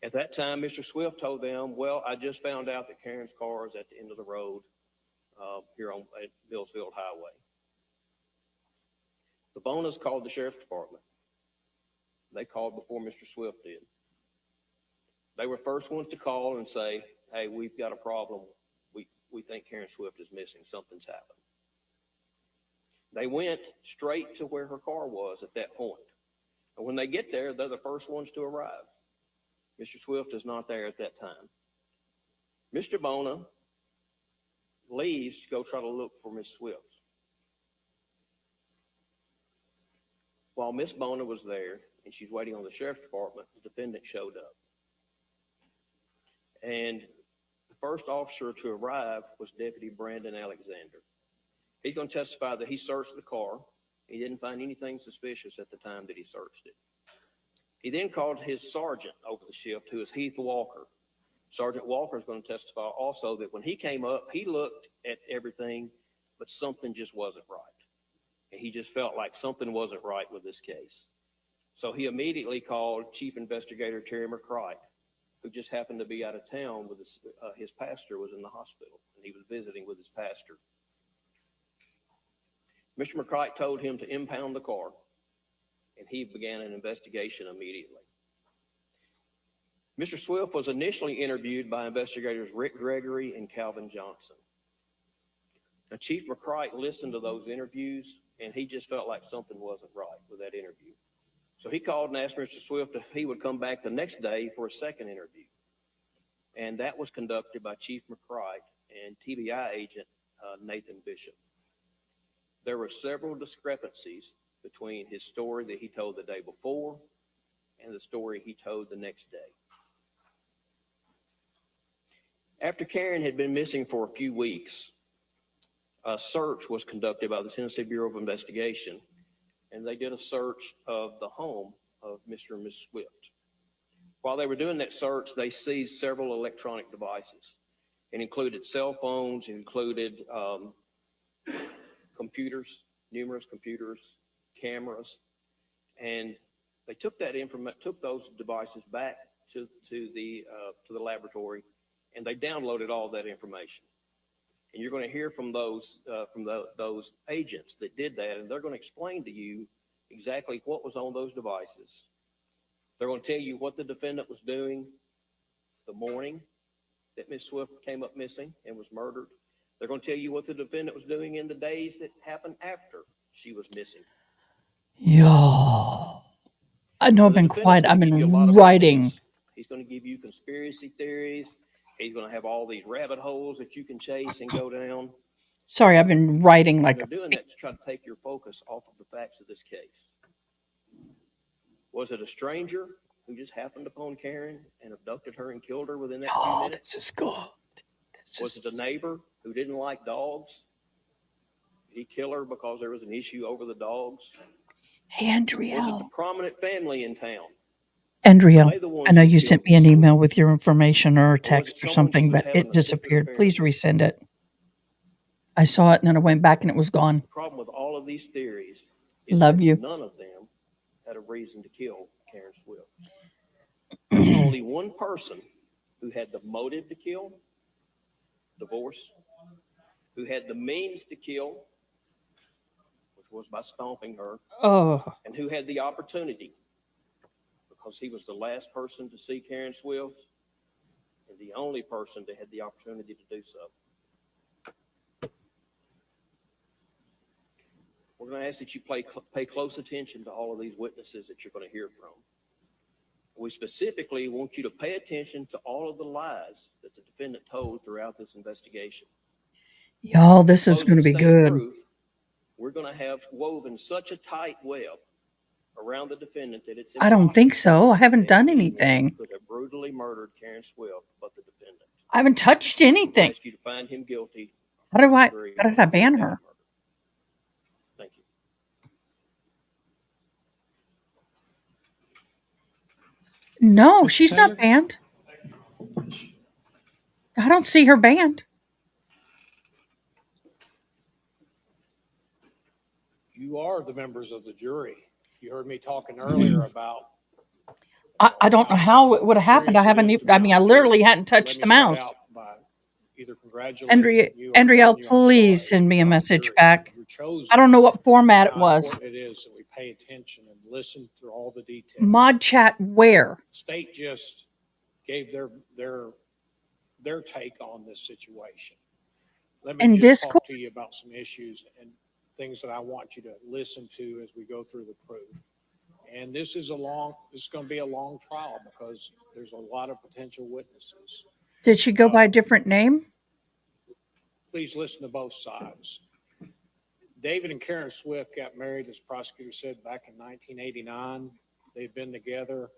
At that time, Mr. Swift told them, well, I just found out that Karen's car is at the end of the road here on at Billsfield Highway. The Bonas called the sheriff's department. They called before Mr. Swift did. They were first ones to call and say, hey, we've got a problem. We think Karen Swift is missing. Something's happened. They went straight to where her car was at that point. And when they get there, they're the first ones to arrive. Mr. Swift is not there at that time. Mr. Bona leaves to go try to look for Miss Swift. While Miss Bona was there and she's waiting on the sheriff's department, the defendant showed up. And the first officer to arrive was Deputy Brandon Alexander. He's going to testify that he searched the car. He didn't find anything suspicious at the time that he searched it. He then called his sergeant over the shift, who is Heath Walker. Sergeant Walker is going to testify also that when he came up, he looked at everything, but something just wasn't right. And he just felt like something wasn't right with this case. So he immediately called Chief Investigator Terry McCright, who just happened to be out of town with his pastor was in the hospital, and he was visiting with his pastor. Mr. McCright told him to impound the car, and he began an investigation immediately. Mr. Swift was initially interviewed by investigators Rick Gregory and Calvin Johnson. Now, Chief McCright listened to those interviews, and he just felt like something wasn't right with that interview. So he called and asked Mr. Swift if he would come back the next day for a second interview. And that was conducted by Chief McCright and TBI agent Nathan Bishop. There were several discrepancies between his story that he told the day before and the story he told the next day. After Karen had been missing for a few weeks, a search was conducted by the Tennessee Bureau of Investigation, and they did a search of the home of Mr. and Ms. Swift. While they were doing that search, they seized several electronic devices. It included cell phones, it included computers, numerous computers, cameras, and they took that took those devices back to the laboratory, and they downloaded all that information. And you're going to hear from those agents that did that, and they're going to explain to you exactly what was on those devices. They're going to tell you what the defendant was doing the morning that Ms. Swift came up missing and was murdered. They're going to tell you what the defendant was doing in the days that happened after she was missing. Y'all, I know I've been quiet. I've been writing. He's going to give you conspiracy theories. He's going to have all these rabbit holes that you can chase and go down. Sorry, I've been writing like they're doing that to try to take your focus off of the facts of this case. Was it a stranger who just happened upon Karen and abducted her and killed her within that few minutes? This is good. Was it a neighbor who didn't like dogs? Did he kill her because there was an issue over the dogs? Hey, Andrea. Was it the prominent family in town? Andrea, I know you sent me an email with your information or a text or something, but it disappeared. Please resend it. I saw it and then I went back and it was gone. The problem with all of these theories is Love that you. none of them had a reason to kill Karen Swift. There's only one person who had the motive to kill, divorce, who had the means to kill, which was by stomping her, and who had the opportunity, because he was the last person to see Karen Swift and the only person that had the opportunity to do so. We're going to ask that you pay close attention to all of these witnesses that you're going to hear from. We specifically want you to pay attention to all of the lies that the defendant told throughout this investigation. Y'all, this is going to be good. Proof, we're going to have woven such a tight web around the defendant that it's I don't think so. I haven't done anything. Could have brutally murdered Karen Swift, but the defendant. I haven't touched I anything. ask you to find him guilty. How did I ban of her? murder. Thank you. No, Mr. she's Taylor? not banned. I don't see her banned. You are the members of the jury. You heard me talking earlier about. I don't know how it would have happened. I haven't. I mean, I literally hadn't touched the mouse. By either congratulating you or Andriel, telling you I'm please sorry send me a about the message jury. back. You're chosen. I don't know what format it How was. important it is that we pay attention and listen through all the details. Mod chat where? State just gave their take on this situation. Let me In just Discord? talk to you about some issues and things that I want you to listen to as we go through the proof. And this is going to be a long trial because there's a lot of potential witnesses. Did she go by a different name? Please listen to both sides. David and Karen Swift got married, as prosecutor said, back in 1989. They've been together.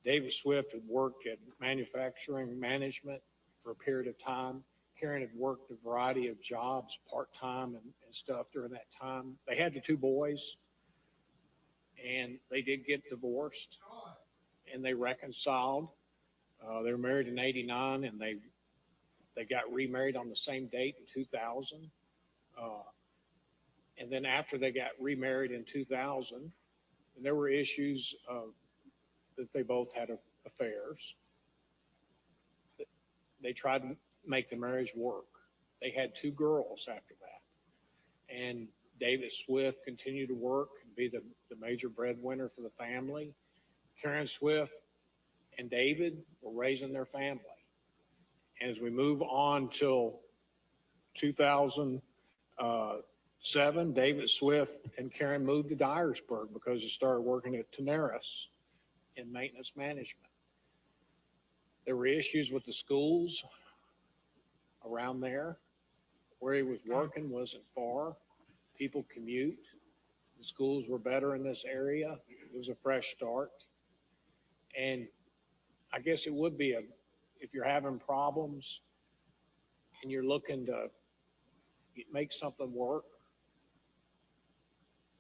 David Swift had worked at manufacturing management for a period of time. Karen had worked a variety of jobs, part-time and stuff during that time. They had the two boys, and they did get divorced, and they reconciled. They were married in 89, and they got remarried on the same date in 2000. And then after they got remarried in 2000, and there were issues that they both had affairs. They tried to make the marriage work. They had two girls after that. And David Swift continued to work and be the major breadwinner for the family. Karen Swift and David were raising their family. And as we move on till 2007, David Swift and Karen moved to Dyersburg because they started working at Tenaris in maintenance management. There were issues with the schools around there. Where he was working wasn't far. People commute. The schools were better in this area. It was a fresh start. And I guess it would be if you're having problems and you're looking to make something work.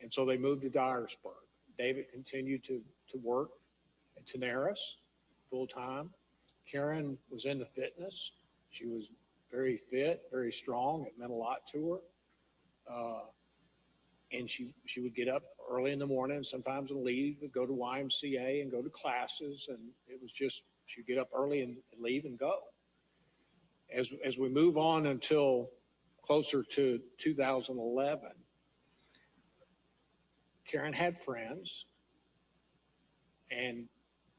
And so they moved to Dyersburg. David continued to work at Tenaris full time. Karen was into fitness. She was very fit, very strong. It meant a lot to her. And she would get up early in the morning, sometimes and leave, go to YMCA and go to classes. And it was just, she'd get up early and leave and go. As we move on until closer to 2011, Karen had friends, and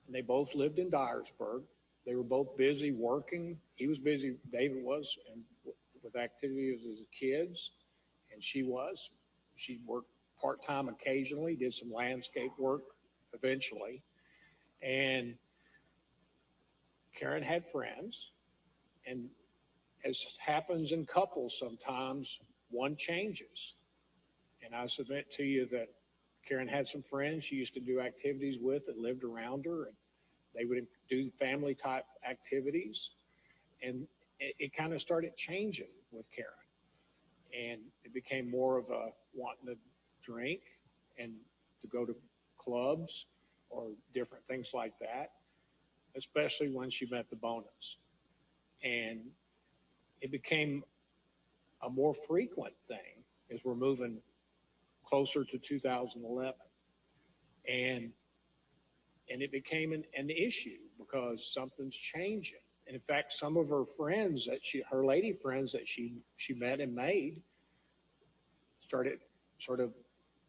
they both lived in Dyersburg. They were both busy working. He was busy, David was, and with activities as kids, and she was. She worked part-time occasionally, did some landscape work eventually. And Karen had friends, and as happens in couples sometimes, one changes. And I submit to you that Karen had some friends she used to do activities with that lived around her, and they would do family type activities. And it kind of started changing with Karen. And it became more of a wanting to drink and to go to clubs or different things like that, especially when she met the bonus. And it became a more frequent thing as we're moving closer to 2011. And it became an issue because something's changing. And in fact, some of her friends her lady friends that she met and made started sort of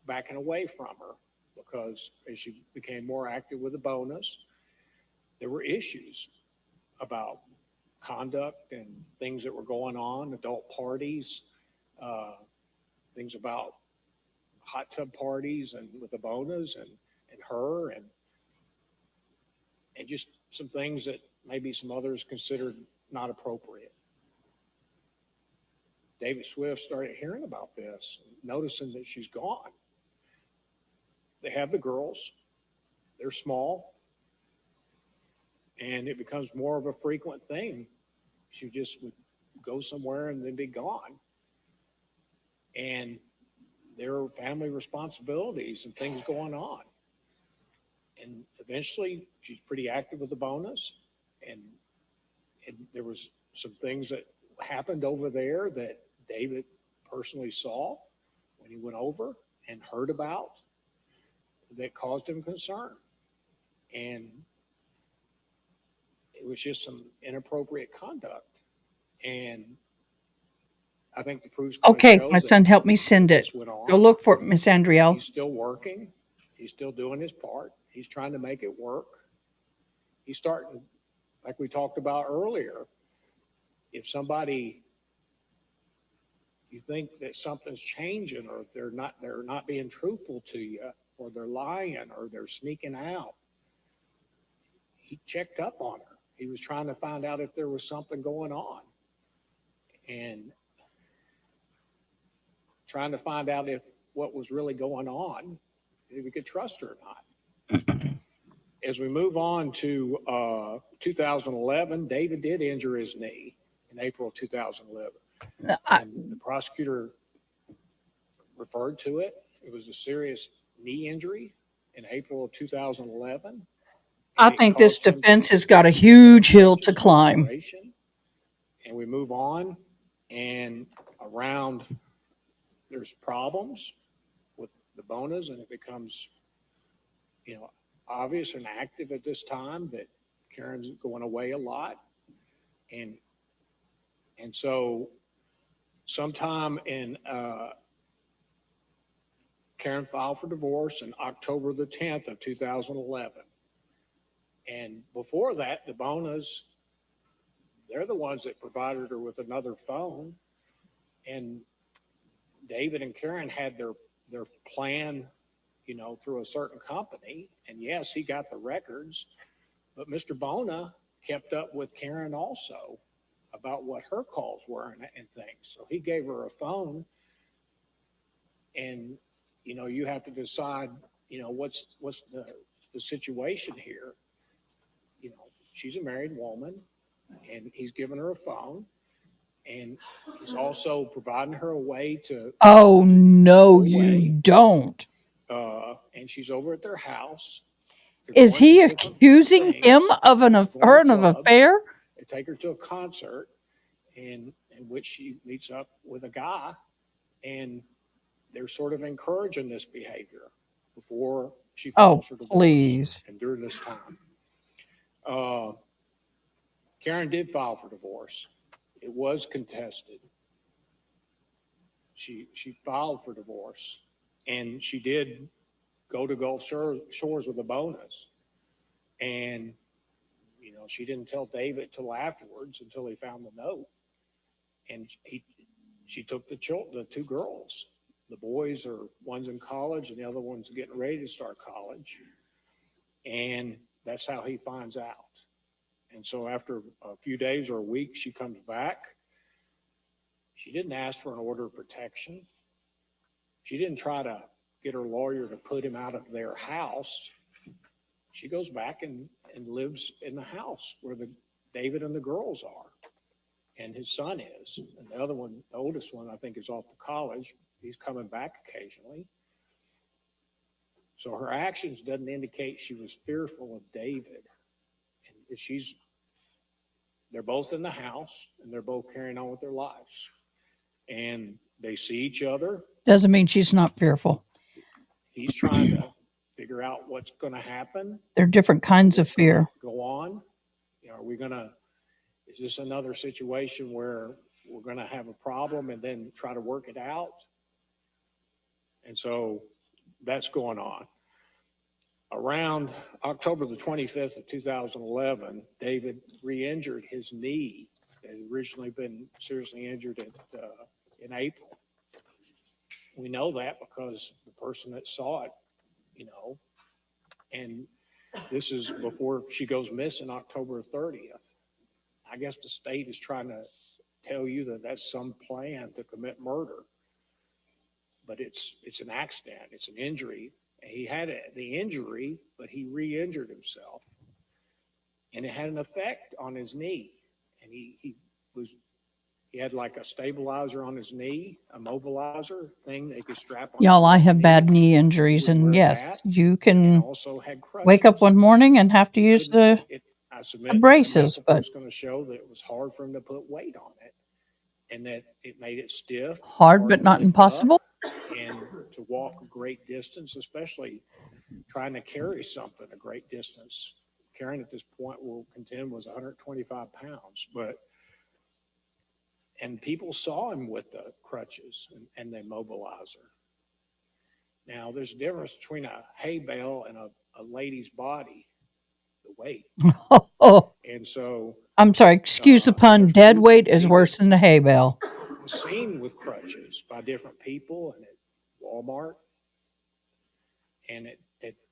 backing away from her because as she became more active with the bonus, there were issues about conduct and things that were going on, adult parties, things about hot tub parties and with the bonus and her and just some things that maybe some others considered not appropriate. David Swift started hearing about this, noticing that she's gone. They have the girls. They're small. And it becomes more of a frequent thing. She just would go somewhere and then be gone. And there are family responsibilities and things going on. And eventually she's pretty active with the bonus. And there was some things that happened over there that David personally saw when he went over and heard about that caused him concern. And it was just some inappropriate conduct. And I think the proof's going to Okay, show my that son helped me send it. this went on. Go look for it, Miss Andriel. He's still working. He's still doing his part. He's trying to make it work. He's starting, like we talked about earlier, if somebody, you think that something's changing, or if they're not being truthful to you, or they're lying, or they're sneaking out, he checked up on her. He was trying to find out if there was something going on, and trying to find out if what was really going on, if we could trust her or not. As we move on to 2011, David did injure his knee in April of 2011. And the prosecutor referred to it. It was a serious knee injury in April of 2011. I think this defense has got a huge hill to climb. And we move on, and around, there's problems with the bonus, and it becomes, obvious and active at this time that Karen's going away a lot. And so sometime in, Karen filed for divorce in October the 10th of 2011. And before that, the bonus, they're the ones that provided her with another phone. And David and Karen had their plan, through a certain company. And yes, he got the records, but Mr. Bona kept up with Karen also about what her calls were and things. So he gave her a phone, and, you have to decide, what's the situation here. She's a married woman, and he's given her a phone, and he's also providing her a way to. Oh, no, you don't. And she's over at their house. Is he accusing him of an affair? They take her to a concert in which she meets up with a guy, and they're sort of encouraging this behavior before she files for divorce. Please. And during this time, Karen did file for divorce. It was contested. She filed for divorce, and she did go to Gulf Shores with a bonus. And, she didn't tell David till afterwards, until he found the note. And she took the two girls. The boys one's in college and the other one's getting ready to start college. And that's how he finds out. And so after a few days or a week, she comes back. She didn't ask for an order of protection. She didn't try to get her lawyer to put him out of their house. She goes back and lives in the house where David and the girls are, and his son is. And the other one, the oldest one, I think, is off to college. He's coming back occasionally. So her actions doesn't indicate she was fearful of David. And they're both in the house, and they're both carrying on with their lives. And they see each other. Doesn't mean she's not fearful. He's trying to figure out what's going to happen. There are different kinds of fear. Go on. Is this another situation where we're going to have a problem and then try to work it out? And so that's going on. Around October the 25th of 2011, David re-injured his knee. It had originally been seriously injured in April. We know that because the person that saw it, and this is before she goes missing October 30th. I guess the state is trying to tell you that that's some plan to commit murder, but it's an accident. It's an injury. He had the injury, but he re-injured himself, and it had an effect on his knee. And he he had like a stabilizer on his knee, a mobilizer thing they could strap on. Y'all, I his have knee. bad knee injuries, He would and wear yes, that, you and can also had crutches. wake up one morning and have to use Couldn't- the I submit braces, medical but folks going to show that it was hard for him to put weight on it, and that it made it stiff, hard but to not lift impossible. up, and to walk a great distance, especially trying to carry something a great distance. Karen at this point will contend was 125 pounds, and people saw him with the crutches and the mobilizer. Now, there's a difference between a hay bale and a lady's body, the weight. Oh, And so I'm sorry. Excuse the pun. there's Dead proof weight that is David worse than the hay bale. was seen with crutches by different people and at Walmart and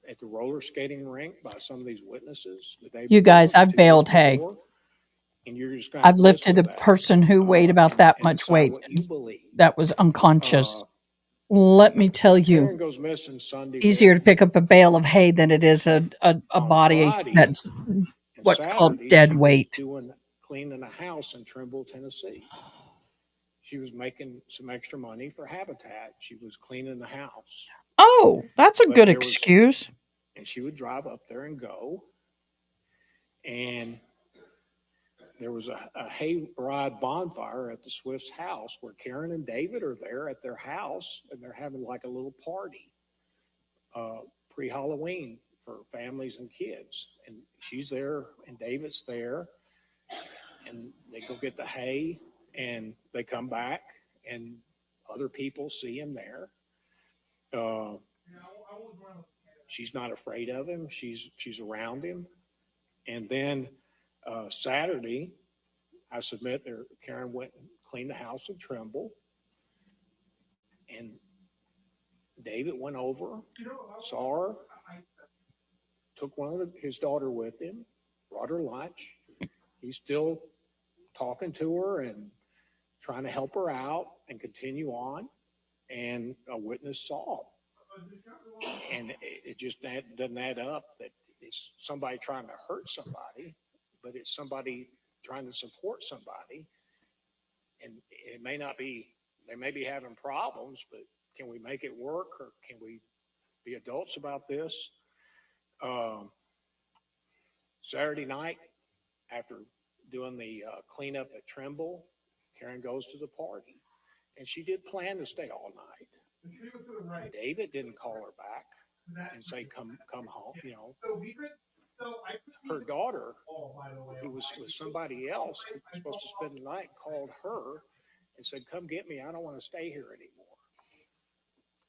at the roller skating rink by some of these witnesses that they You guys, I've to get baled to the hay. door. And you're just going to I've lifted a person who weighed about that and much decide weight what you believe. that was unconscious. Uh, Let me tell Karen you, goes missing Sunday easier to morning. pick up a bale of hay than it is a On body Friday that's and what's called Saturday, dead she was weight. cleaning a house in Trimble, Tennessee. She was making some extra money for Habitat. She was cleaning the house. Oh, that's a But good there was- excuse. And she would drive up there and go. And there was a hayride bonfire at the Swift's house where Karen and David are there at their house, and they're having like a little party pre-Halloween for families and kids. And she's there and David's there, and they go get the hay and they come back and other people see him there. She's not afraid of him. She's around him. And then Saturday, I submit there, Karen went and cleaned the house in Trimble. And David went over, saw her, took his daughter with him, brought her lunch. He's still talking to her and trying to help her out and continue on. And a witness saw him. And it just doesn't add up that it's somebody trying to hurt somebody, but it's somebody trying to support somebody. And it may not be, they may be having problems, but can we make it work, or can we be adults about this? Saturday night, after doing the cleanup at Trimble, Karen goes to the party, and she did plan to stay all night. David didn't call her back and say, come home, Her daughter, who was with somebody else who was supposed to spend the night, called her and said, come get me. I don't want to stay here anymore.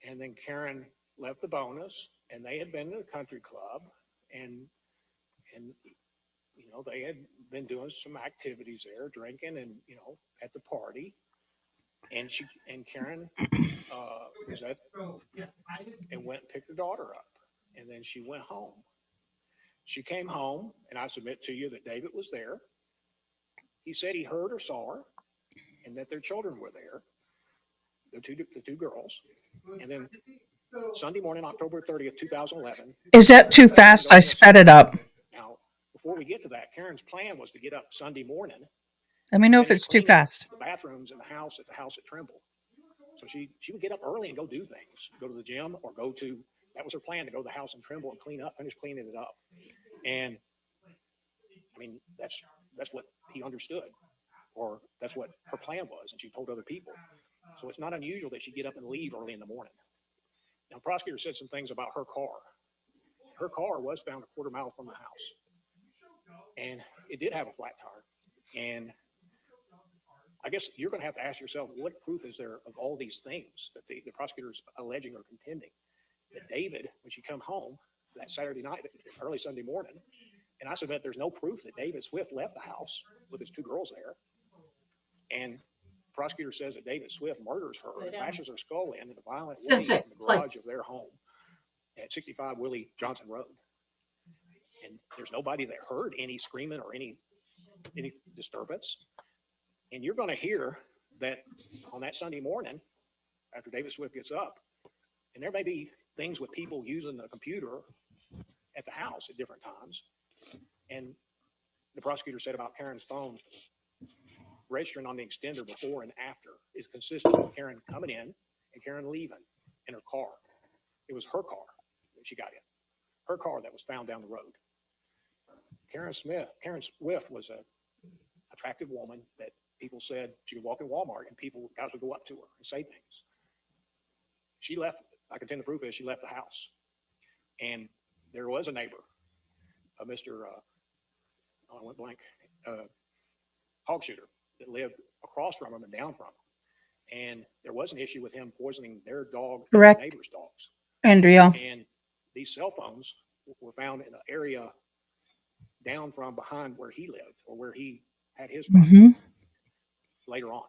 And then Karen left the bonus, and they had been to the country club, and they had been doing some activities there, drinking and, at the party. And Karen was at and went and picked her daughter up. And then she went home. She came home, and I submit to you that David was there. He said he heard or saw her, and that their children were there, the two girls. And then Sunday morning, October 30th, 2011. Is that too fast? I sped it up. Now, before we get to that, Karen's plan was to get up Sunday morning. Let me know if it's too fast. The bathrooms in the house at Trimble. So she would get up early and go do things, go to the gym, or that was her plan, to go to the house in Trimble and finish cleaning it up. And I mean, that's what he understood, or that's what her plan was, and she told other people. So it's not unusual that she'd get up and leave early in the morning. Now, the prosecutor said some things about her car. Her car was found a quarter mile from the house, and it did have a flat tire. And I guess you're going to have to ask yourself, what proof is there of all these things that the prosecutor's alleging or contending? That David, when she come home that Saturday night, early Sunday morning, and I submit there's no proof that David Swift left the house with his two girls there. And the prosecutor says that David Swift murders her and bashes her skull in a violent way in the garage of their home at 65 Willie Johnson Road. And there's nobody that heard any screaming or any disturbance. And you're going to hear that on that Sunday morning, after David Swift gets up, and there may be things with people using the computer at the house at different times. And the prosecutor said about Karen's phone, registering on the extender before and after is consistent with Karen coming in and Karen leaving in her car. It was her car that she got in, her car that was found down the road. Karen Swift was a attractive woman that people said she could walk in Walmart and guys would go up to her and say things. She left. I contend the proof is she left the house. And there was a neighbor, a Mr. I went blank, hog shooter that lived across from him and down from him. And there was an issue with him poisoning their dog and Correct. the neighbor's dogs. Andrea. And these cell phones were found in an area down from behind where he lived or where he had his property later on.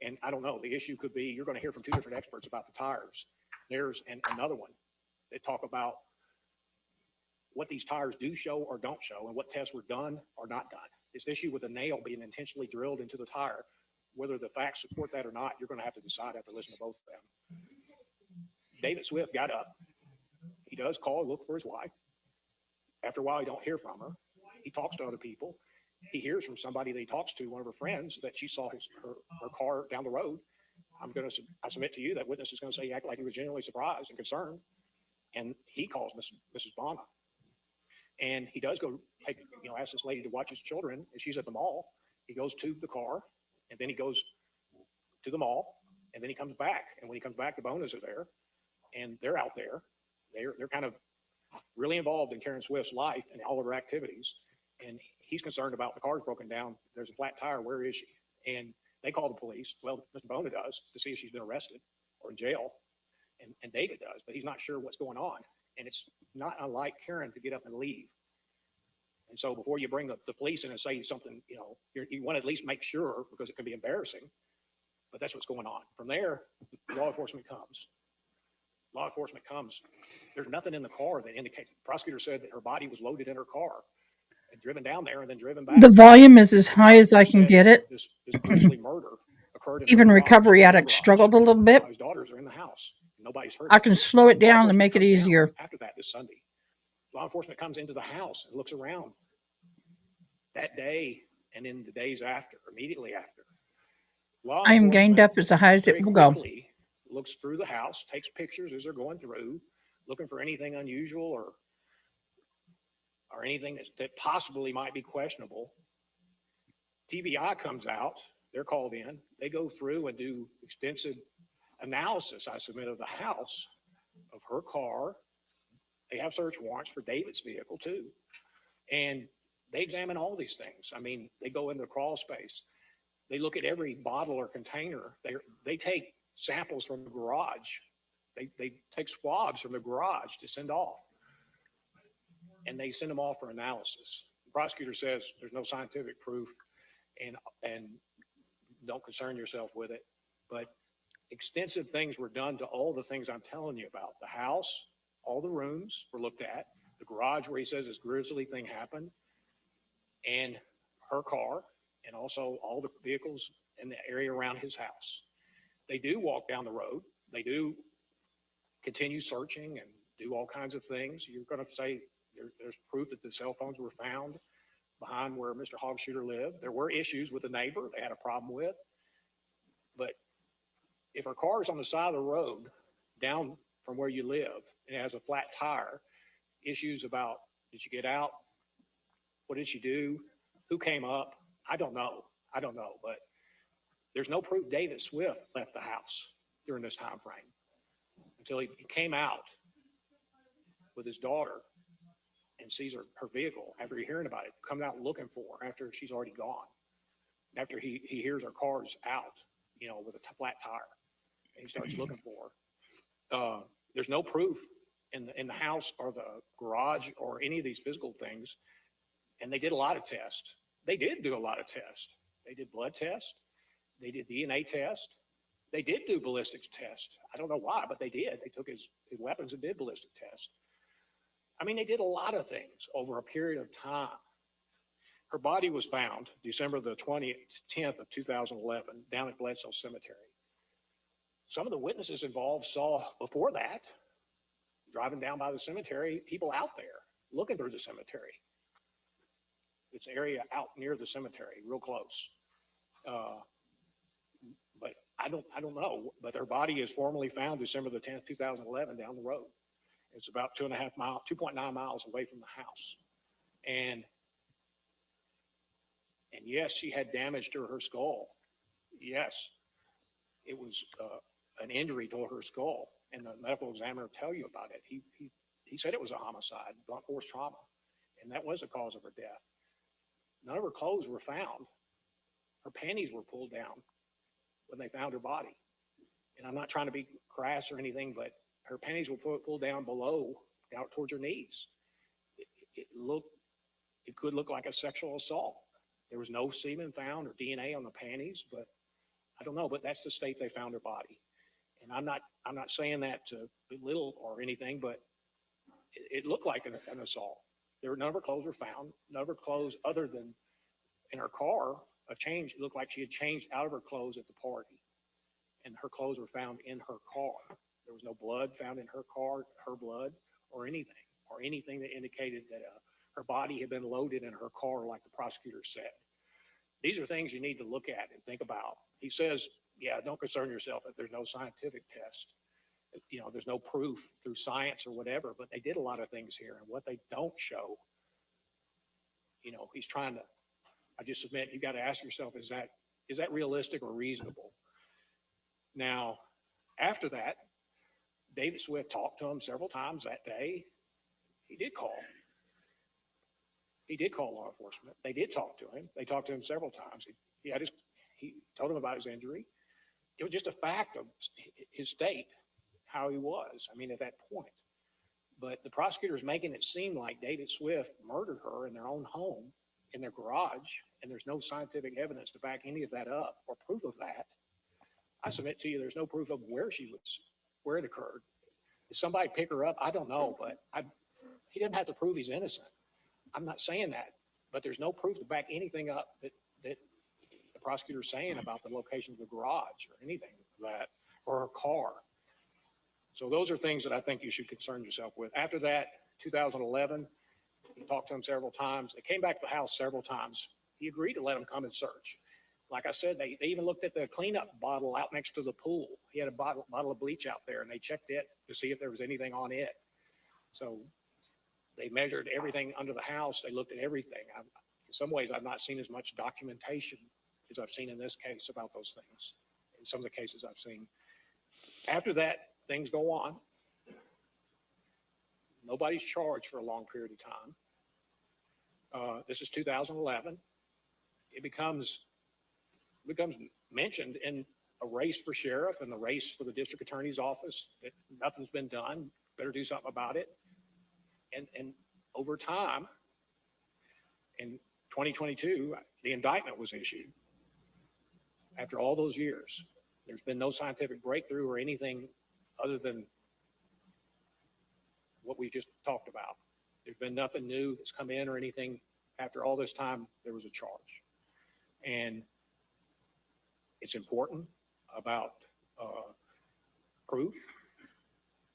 And I don't know, the issue could be, you're going to hear from two different experts about the tires. There's another one that talk about what these tires do show or don't show and what tests were done or not done. This issue with a nail being intentionally drilled into the tire, whether the facts support that or not, you're going to have to decide after listening to both of them. David Swift got up. He does call and look for his wife. After a while, he don't hear from her. He talks to other people. He hears from somebody that he talks to, one of her friends, that she saw her car down the road. I submit to you that witness is going to say he acted like he was genuinely surprised and concerned. And he calls Mrs. Bonner. And he does go ask this lady to watch his children, and she's at the mall. He goes to the car, and then he goes to the mall, and then he comes back. And when he comes back, the Bonas are there, and they're out there. They're kind of really involved in Karen Swift's life and all of her activities. And he's concerned about the car's broken down. There's a flat tire. Where is she? And they call the police. Well, Mr. Bona does to see if she's been arrested or in jail. And David does, but he's not sure what's going on. And it's not unlike Karen to get up and leave. And so before you bring the police in and say something, you want to at least make sure, because it can be embarrassing. But that's what's going on. From there, law enforcement comes. There's nothing in the car that indicates. The prosecutor said that her body was loaded in her car and driven down there and then driven back. The volume is as high as I can get it. This grisly murder occurred in Even her recovery garage, addicts struggled a little bit. while his daughters are in the house. Nobody's hurt. I can slow it down and make it easier. After that, this Sunday, law enforcement comes into the house and looks around that day and in the days after, immediately after. I am gained up as high as it will go. Looks through the house, takes pictures as they're going through, looking for anything unusual or anything that possibly might be questionable. TBI comes out, they're called in, they go through and do extensive analysis, I submit, of the house, of her car. They have search warrants for David's vehicle too. And they examine all these things. I mean, they go into the crawl space. They look at every bottle or container. They take samples from the garage. They take swabs from the garage to send off. And they send them off for analysis. The prosecutor says there's no scientific proof and don't concern yourself with it. But extensive things were done to all the things I'm telling you about. The house, all the rooms were looked at. The garage where he says this grisly thing happened, and her car, and also all the vehicles in the area around his house. They do walk down the road. They do continue searching and do all kinds of things. You're going to say there's proof that the cell phones were found behind where Mr. Hogshooter lived. There were issues with the neighbor they had a problem with. But if her car is on the side of the road down from where you live and it has a flat tire, issues about, did she get out? What did she do? Who came up? I don't know, but there's no proof David Swift left the house during this time frame until he came out with his daughter and sees her vehicle after hearing about it, coming out looking for her after she's already gone, after he hears her car's out, with a flat tire, and he starts looking for her. There's no proof in the house or the garage or any of these physical things, and they did a lot of tests. They did do a lot of tests. They did blood tests. They did DNA tests. They did do ballistics tests. I don't know why, but they did. They took his weapons and did ballistic tests. I mean, they did a lot of things over a period of time. Her body was found December the 10th of 2011 down at Bledsoe Cemetery. Some of the witnesses involved saw before that, driving down by the cemetery, people out there looking through the cemetery. It's an area out near the cemetery, real close. But I don't know. But her body is formally found December the 10th, 2011, down the road. It's about 2.9 miles away from the house. And yes, she had damage to her skull. Yes, it was an injury to her skull, and the medical examiner tell you about it. He said it was a homicide, blunt force trauma, and that was the cause of her death. None of her clothes were found. Her panties were pulled down when they found her body. And I'm not trying to be crass or anything, but her panties were pulled down below, down towards her knees. It could look like a sexual assault. There was no semen found or DNA on the panties, but I don't know. But that's the state they found her body. And I'm not saying that to belittle or anything, but it looked like an assault. None of her clothes were found. None of her clothes, other than in her car, it looked like she had changed out of her clothes at the party, and her clothes were found in her car. There was no blood found in her car, her blood, or anything that indicated that her body had been loaded in her car, like the prosecutor said. These are things you need to look at and think about. He says, yeah, don't concern yourself if there's no scientific test. There's no proof through science or whatever, but they did a lot of things here. And what they don't show, he's trying to, I just submit, you got to ask yourself, is that realistic or reasonable? Now, after that, David Swift talked to him several times that day. He did call law enforcement. They did talk to him. They talked to him several times. He told him about his injury. It was just a fact of his state, how he was. I mean, at that point. But the prosecutor's making it seem like David Swift murdered her in their own home, in their garage, and there's no scientific evidence to back any of that up or proof of that. I submit to you, there's no proof of where it occurred. Did somebody pick her up? I don't know, but he doesn't have to prove he's innocent. I'm not saying that, but there's no proof to back anything up that the prosecutor's saying about the location of the garage or anything like that, or her car. So those are things that I think you should concern yourself with. After that, 2011, he talked to him several times. They came back to the house several times. He agreed to let him come and search. Like I said, they even looked at the cleanup bottle out next to the pool. He had a bottle of bleach out there, and they checked it to see if there was anything on it. So they measured everything under the house. They looked at everything. In some ways, I've not seen as much documentation as I've seen in this case about those things, in some of the cases I've seen. After that, things go on. Nobody's charged for a long period of time. This is 2011. It becomes mentioned in a race for sheriff and the race for the district attorney's office that nothing's been done. Better do something about it. And over time, in 2022, the indictment was issued. After all those years, there's been no scientific breakthrough or anything other than what we just talked about. There's been nothing new that's come in or anything. After all this time, there was a charge. And it's important about proof,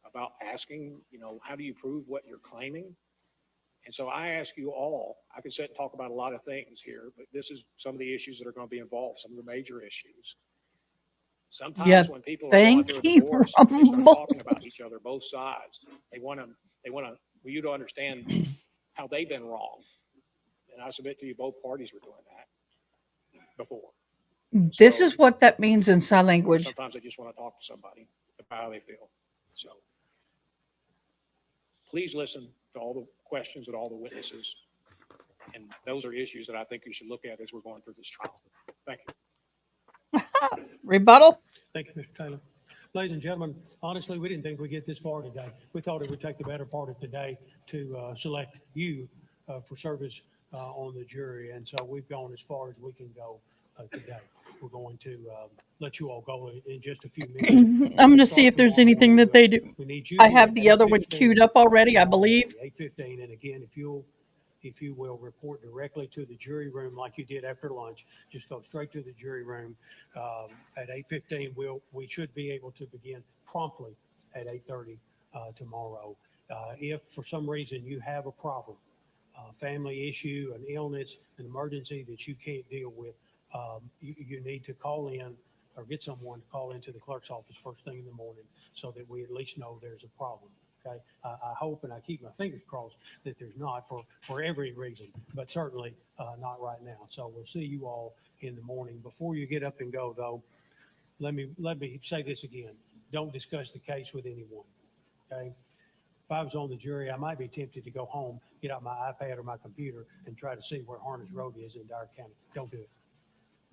about asking, how do you prove what you're claiming? And so I ask you all, I could sit and talk about a lot of things here, but this is some of the issues that are going to be involved, some of the major issues. Sometimes when people are going through a divorce, they start talking about each other, both sides. They want you to understand how they've been wrong. And I submit to you, both parties were doing that before. This is what that means in sign language. Sometimes they just want to talk to somebody about how they feel. So please listen to all the questions and all the witnesses. And those are issues that I think you should look at as we're going through this trial. Thank you. Rebuttal? Thank you, Mr. Taylor. Ladies and gentlemen, honestly, we didn't think we'd get this far today. We thought it would take the better part of today to select you for service on the jury. And so we've gone as far as we can go today. We're going to let you all go in just a few minutes. I'm going to see if there's anything that they do. We need you. I have the other one queued up already, I believe. 8:15, and again, if you will report directly to the jury room like you did after lunch, just go straight to the jury room. At 8:15, we should be able to begin promptly at 8:30 tomorrow. If for some reason you have a problem, family issue, an illness, an emergency that you can't deal with you need to call in or get someone to call into the clerk's office first thing in the morning so that we at least know there's a problem. Okay, I hope and I keep my fingers crossed that there's not for every reason, but certainly not right now. So we'll see you all in the morning. Before you get up and go, though, let me say this again. Don't discuss the case with anyone. Okay. If I was on the jury, I might be tempted to go home, get out my iPad or my computer, and try to see where Harness Road is in Dyer County. Don't do it.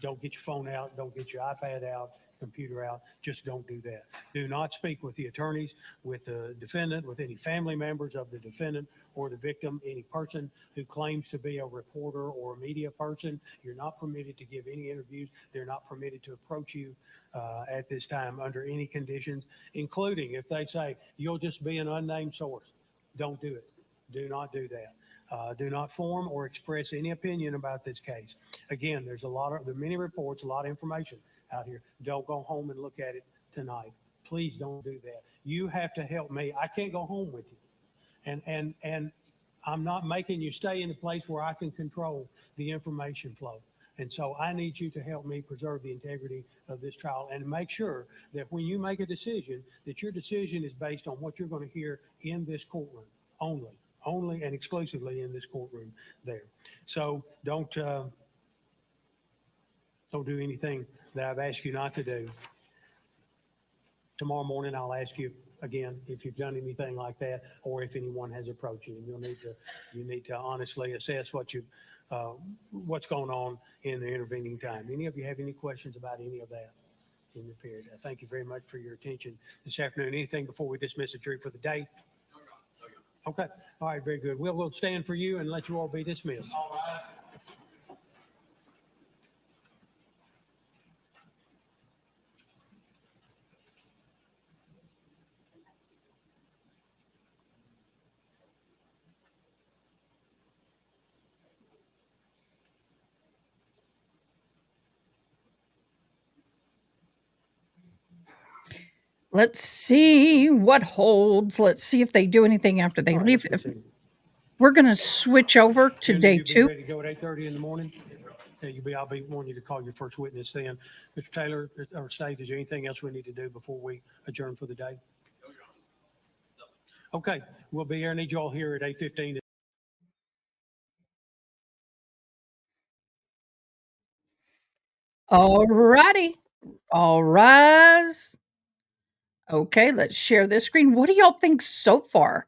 Don't get your phone out. Don't get your iPad out, computer out. Just don't do that. Do not speak with the attorneys, with the defendant, with any family members of the defendant or the victim, any person who claims to be a reporter or a media person. You're not permitted to give any interviews. They're not permitted to approach you at this time under any conditions, including if they say you'll just be an unnamed source. Don't do it. Do not do that. Do not form or express any opinion about this case. Again, there are many reports, a lot of information out here. Don't go home and look at it tonight. Please don't do that. You have to help me. I can't go home with you. And I'm not making you stay in a place where I can control the information flow. And so I need you to help me preserve the integrity of this trial and make sure that when you make a decision, that your decision is based on what you're going to hear in this courtroom only and exclusively in this courtroom there. So don't do anything that I've asked you not to do. Tomorrow morning, I'll ask you again if you've done anything like that, or if anyone has approached you. And you need to honestly assess what's going on in the intervening time. Any of you have any questions about any of that in the period? I thank you very much for your attention this afternoon. Anything before we dismiss the jury for the day? Okay. All right. Very good. We'll stand for you and let you all be dismissed. All right. Let's see what holds. Let's see if they do anything after they All right, leave. let's continue. We're going to switch over to Junior, day you be 2. ready to go at 8:30 in the morning? Yeah, I'll be wanting you to call your first witness then. Mr. Taylor or State, is there anything else we need to do before we adjourn for the day? Okay, we'll be here. I need you all here at 8:15. All righty. All rise. Okay, let's share this screen. What do y'all think so far?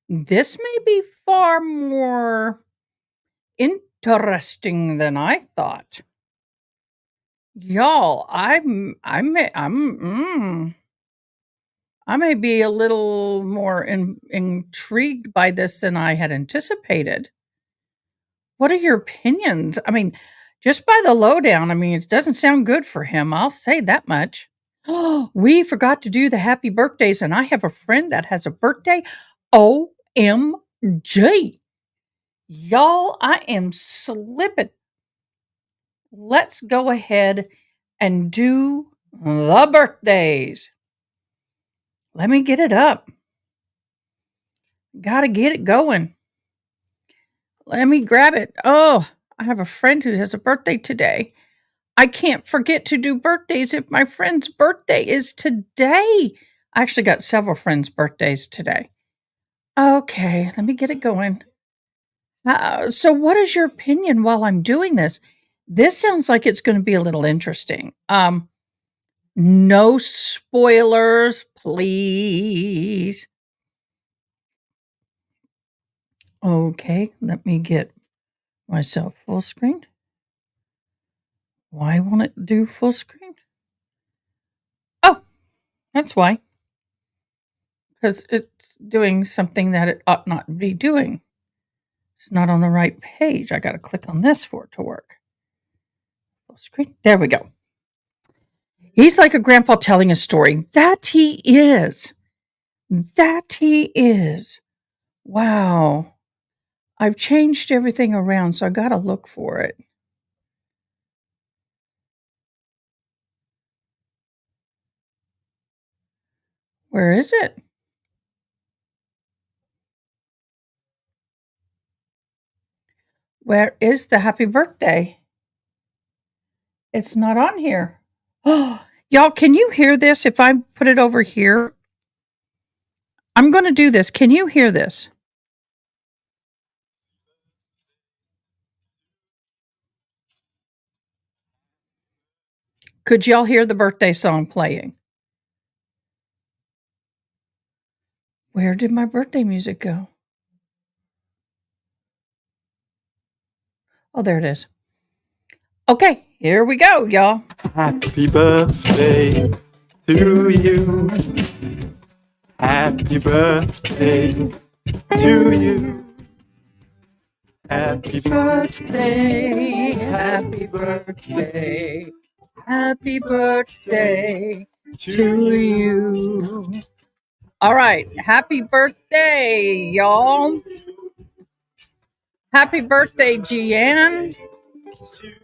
This may be far more interesting than I thought. Y'all, I may be a little more intrigued by this than I had anticipated. What are your opinions? I mean, just by the lowdown, I mean, it doesn't sound good for him. I'll say that much. We forgot to do the happy birthdays, and I have a friend that has a birthday. OMG. Y'all, I am slipping. Let's go ahead and do the birthdays. Let me get it up. Gotta get it going. Let me grab it. Oh, I have a friend who has a birthday today. I can't forget to do birthdays if my friend's birthday is today. I actually got several friends' birthdays today. Okay, let me get it going. So, what is your opinion while I'm doing this? This sounds like it's going to be a little interesting. No spoilers, please. Okay, let me get myself full screen. Why won't it do full screen? Oh, that's why. Because it's doing something that it ought not be doing. It's not on the right page. I got to click on this for it to work. Full screen. There we go. He's like a grandpa telling a story. That he is. That he is. Wow. I've changed everything around, so I got to look for it. Where is it? Where is the happy birthday? It's not on here. Y'all, can you hear this if I put it over here? I'm going to do this. Can you hear this? Could y'all hear the birthday song playing? Where did my birthday music go? Oh, there it is. Okay, here we go, y'all. Happy birthday to you. Happy birthday to you. Happy birthday, happy birthday, happy birthday to you. All right, happy birthday, y'all. Happy birthday, Jeanne.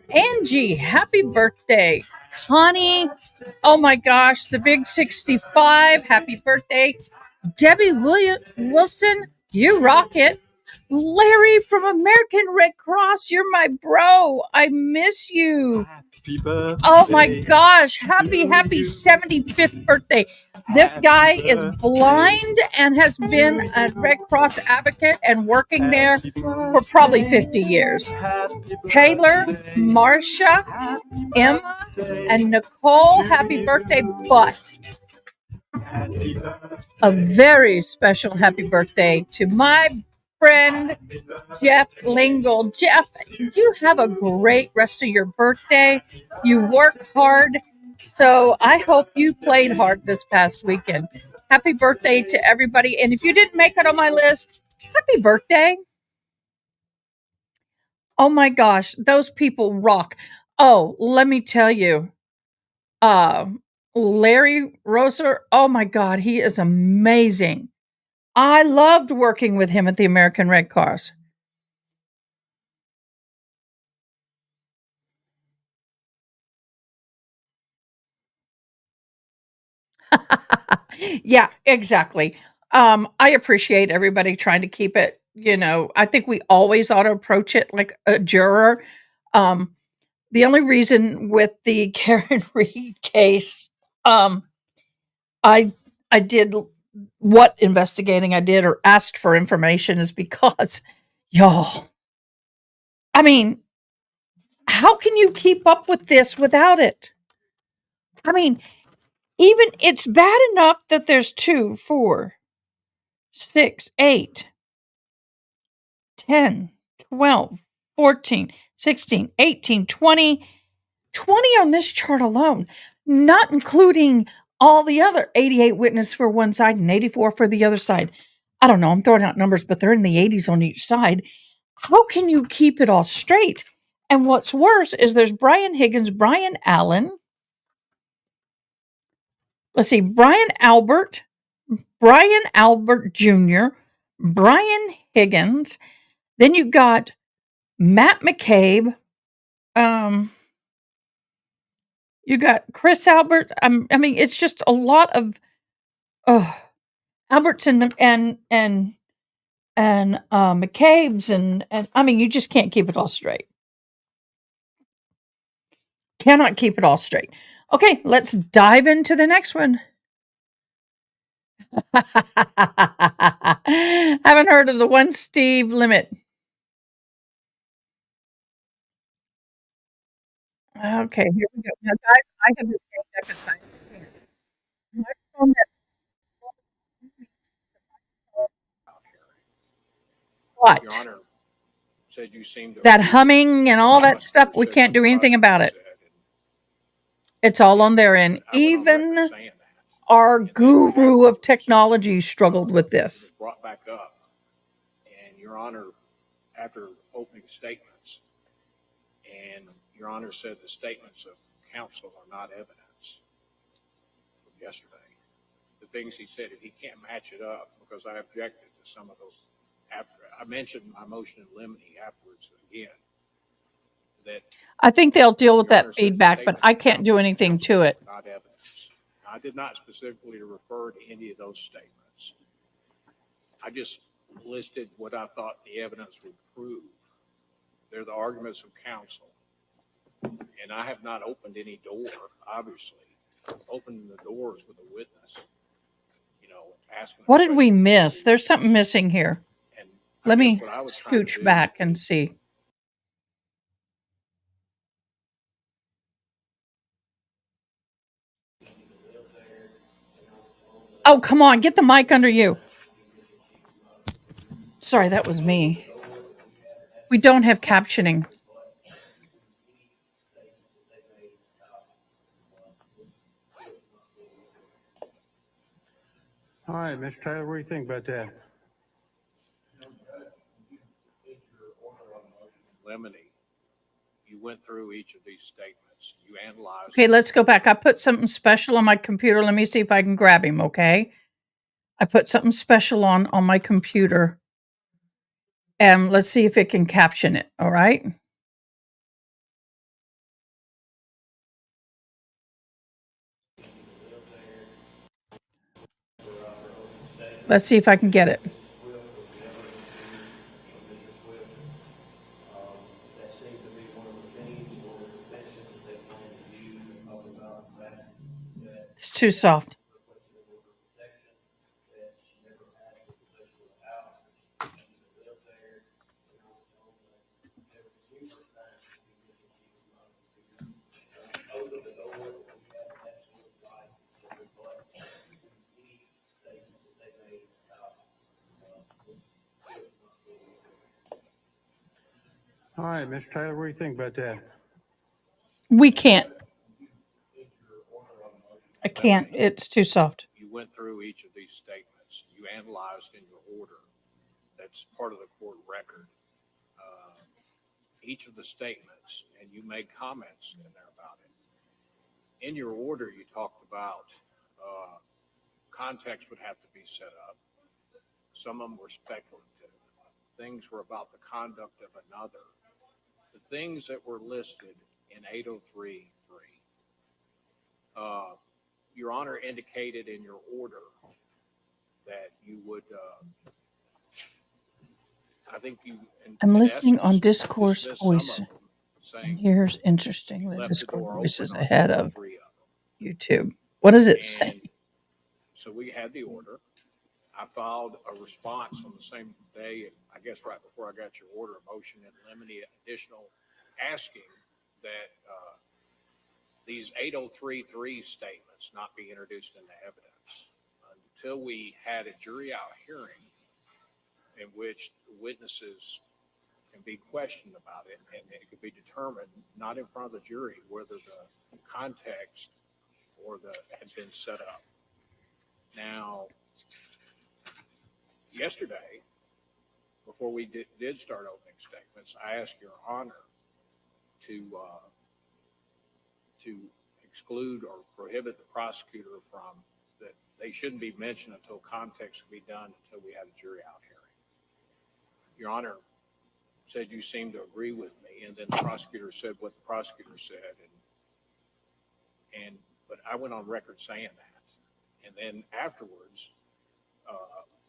Angie, happy birthday. Connie, oh my gosh, the big 65, happy birthday. Debbie Wilson, you rock it. Larry from American Red Cross, you're my bro. I miss you. Oh my gosh, happy 75th birthday. This guy is blind and has been a Red Cross advocate and working there for probably 50 years. Taylor, Marcia, Emma, and Nicole, happy birthday, but a very special happy birthday to my friend Jeff Lingle. Jeff, you have a great rest of your birthday. You work hard, so I hope you played hard this past weekend. Happy birthday to everybody. And if you didn't make it on my list, happy birthday. Oh my gosh, those people rock. Oh, let me tell you, uh, Larry Roser, oh my God, he is amazing. I loved working with him at the American Red Cross. Yeah, exactly. I appreciate everybody trying to keep it, I think we always ought to approach it like a juror. Um, the only reason with the Karen Reed case, I I did what investigating I did or asked for information is because y'all, I mean, how can you keep up with this without it? I mean, even it's bad enough that there's 2, 4, 6, 8, 10, 12, 14, 16, 18, 20, 20 on this chart alone, not including all the other 88 witnesses for one side and 84 for the other side. I don't know, I'm throwing out numbers, but they're in the 80s on each side. How can you keep it all straight? And what's worse is there's Brian Higgins, Brian Allen. Let's see, Brian Albert Jr., Brian Higgins. Then you got Matt McCabe. You got Chris Albert. I mean, it's just a lot of Alberts and McCabe's and I mean, you just can't keep it all straight. Cannot keep it all straight. Okay, let's dive into the next one. Haven't heard of the one Steve limit. Okay, here we go. Now, guys, I have this game deck aside. Microphone Your what? Honor said you seemed to. That humming and all that stuff, we can't do anything about it. It's all on their end. Even our guru of technology struggled with this. Brought back up, and Your Honor, after opening statements, and Your Honor said the statements of counsel are not evidence from yesterday. The things he said, if he can't match it up, because I objected to some of those after I mentioned my motion in limine afterwards again. That I think they'll deal with that feedback, but I can't do anything to it. Not evidence. I did not specifically refer to any of those statements. I just listed what I thought the evidence would prove. They're the arguments of counsel. And I have not opened any door, obviously. Opening the doors with a witness, asking. What did we miss? There's something missing here. And Let me what I was trying to scooch do back and see. Oh, come on, get the mic under you. Sorry, that was me. We don't have captioning. All right, Mr. Taylor, what do you think about that? Lemony, you went through each of these statements. You analyzed. Okay, let's go back. I put something special on my computer. Let me see if I can grab him, okay? I put something special on my computer. And let's see if it can caption it, all right? Let's see if I can get it. It's too soft. All right, Mr. Taylor, what do you think about that? We can't. I can't. It's too soft. You went through each of these statements. You analyzed in your order. That's part of the court record. Each of the statements, and you made comments in there about it. In your order, you talked about context would have to be set up. Some of them were speculative. Things were about the conduct of another. The things that were listed in 803.3. Your Honor indicated in your order that you would, I think you. I'm listening on Discourse dismissed Voice. some of them, saying And here's interesting. The left the Discourse door Voice is open on ahead of 3 of them. YouTube. What does it say? And so we had the order. I filed a response on the same day, I guess right before I got your order, a motion in limine additional asking that these 803.3 statements not be introduced into evidence until we had a jury out hearing in which the witnesses can be questioned about it and it could be determined, not in front of the jury, whether the context or had been set up. Now, yesterday, before we did start opening statements, I asked Your Honor to exclude or prohibit the prosecutor from that they shouldn't be mentioned until context can be done until we had a jury out hearing. Your Honor said you seemed to agree with me, and then the prosecutor said what the prosecutor said, but I went on record saying that, and then afterwards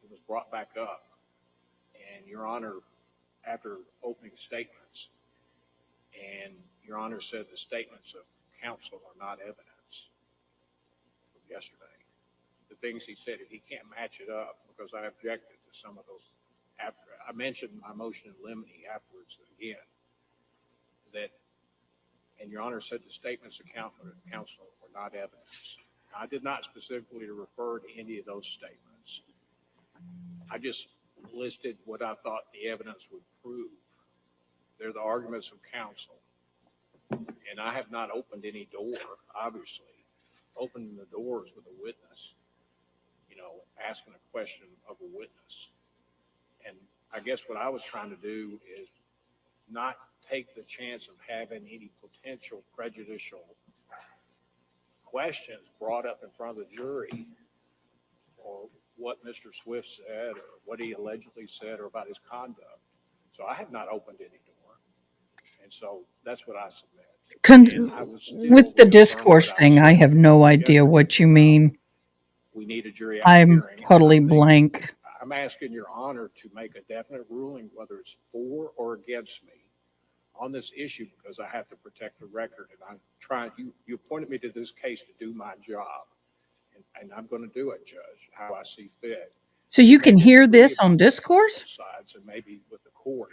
it was brought back up, and Your Honor, after opening statements, and Your Honor said the statements of counsel are not evidence from yesterday. The things he said, he can't match it up because I objected to some of those. After I mentioned my motion in limine afterwards again, and Your Honor said the statements of counsel were not evidence. I did not specifically refer to any of those statements. I just listed what I thought the evidence would prove. They're the arguments of counsel. And I have not opened any door, obviously. Opening the doors with a witness, asking a question of a witness. And I guess what I was trying to do is not take the chance of having any potential prejudicial questions brought up in front of the jury, or what Mr. Swift said, or what he allegedly said, or about his conduct. So I have not opened any door. And so that's what I submit. With the discourse thing, I have no idea what you mean. We need a jury. I'm totally blank. I'm asking Your Honor to make a definite ruling, whether it's for or against me, on this issue because I have to protect the record, and I'm trying, you appointed me to this case to do my job, and I'm going to do it, Judge, how I see fit. So you can Maybe hear disagree this on about discourse? both sides and maybe with the court.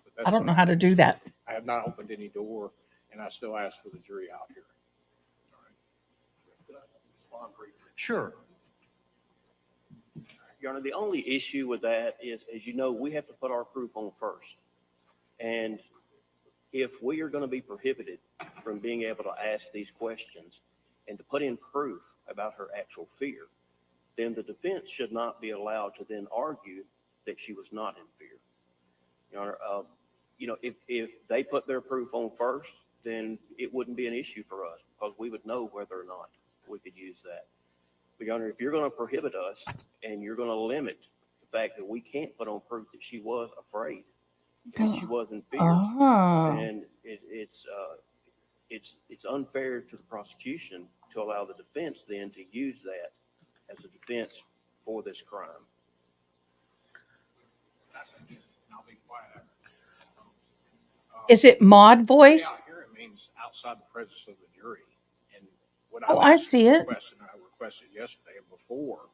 But that's I don't what know how to do that. I have not opened any door, and I still ask for the jury out here. All right. Could I respond briefly? Sure. Your Honor, the only issue with that is, as you know, we have to put our proof on first. And if we are going to be prohibited from being able to ask these questions and to put in proof about her actual fear, then the defense should not be allowed to then argue that she was not in fear. Your Honor, if they put their proof on first, then it wouldn't be an issue for us because we would know whether or not we could use that. But Your Honor, if you're going to prohibit us and you're going to limit the fact that we can't put on proof that she was afraid, that she was in fear, then it's unfair to the prosecution to allow the defense then to use that as a defense for this crime. I'll be quiet. Is it mod voice? Out here, it means outside the presence of the jury. And what Oh, I see it. Question I requested yesterday and before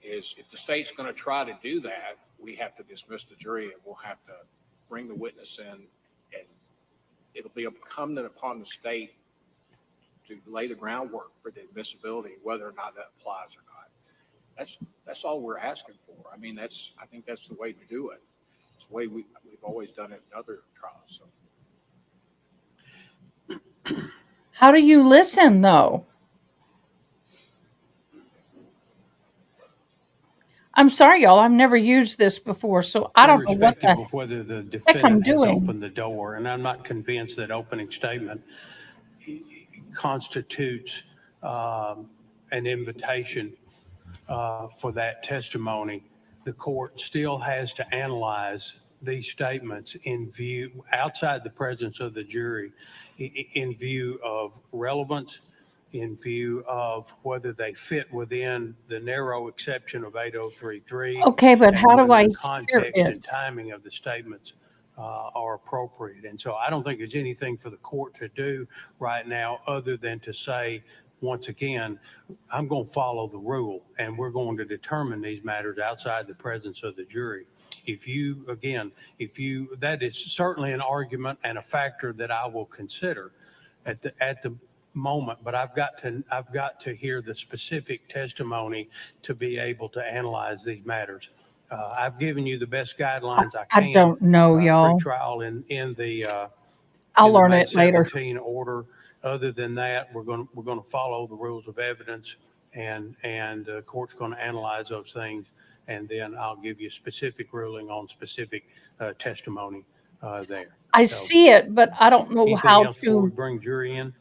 is if the state's going to try to do that, we have to dismiss the jury and we'll have to bring the witness in, and it'll be incumbent upon the state to lay the groundwork for the admissibility, whether or not that applies or not. That's all we're asking for. I mean, I think that's the way to do it. It's the way we've always done it in other trials. So. How do you listen, though? I'm sorry, y'all. I've never used this before, so I don't know what Irrespective of whether the defendant has doing. opened the door, and I'm not convinced that opening statement constitutes an invitation for that testimony. The court still has to analyze these statements in view, outside the presence of the jury, in view of relevance, in view of whether they fit within the narrow exception of 8033. Okay, but how do I the hear context and it? timing of the statements are appropriate. And so I don't think there's anything for the court to do right now other than to say, once again, I'm going to follow the rule and we're going to determine these matters outside the presence of the jury. That is certainly an argument and a factor that I will consider at the moment, but I've got to hear the specific testimony to be able to analyze these matters. I've given you the best guidelines I can. I don't know, y'all. Pre-trial in the I'll in the learn May it later. 17 order. Other than that, we're going to follow the rules of evidence, and the court's going to analyze those things, and then I'll give you a specific ruling on specific testimony there. I see it, but I don't know Anything how else before we to. bring jury in?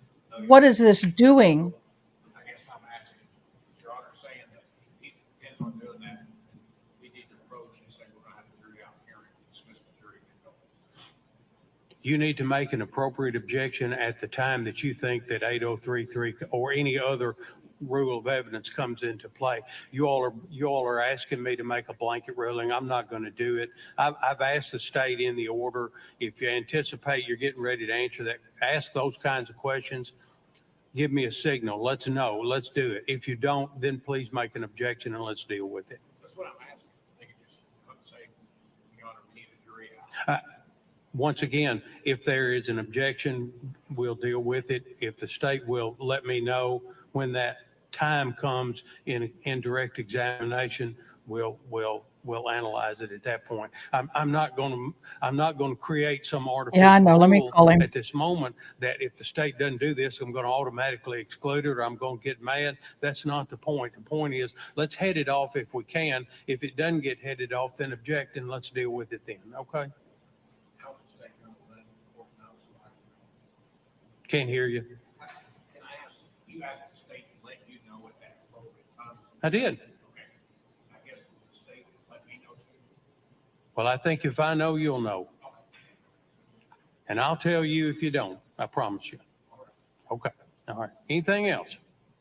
What is this doing? I guess I'm asking, Your Honor, saying that he intends on doing that, we need to approach and say we're going to have the jury out here and dismiss the jury. You need to make an appropriate objection at the time that you think that 8033 or any other rule of evidence comes into play. You all are asking me to make a blanket ruling. I'm not going to do it. I've asked the state in the order, if you anticipate you're getting ready to answer that, ask those kinds of questions. Give me a signal. Let's know. Let's do it. If you don't, then please make an objection and let's deal with it. That's what I'm asking. I think it just say, Your Honor, we need a jury out. Once again, if there is an objection, we'll deal with it. If the state will let me know when that time comes in direct examination, we'll analyze it at that point. I'm not going to create some artificial Yeah, I know. Let me rule call him. at this moment that if the state doesn't do this, I'm going to automatically exclude it or I'm going to get mad. That's not the point. The point is, let's head it off if we can. If it doesn't get headed off, then object and let's deal with it then. Okay? Can't hear you. Can I ask, you asked the state to let you know at that appropriate time? I did. Okay. I guess the state let me know too. Well, I think if I know, you'll know. And I'll tell you if you don't. I promise you. Okay. All right. Anything else?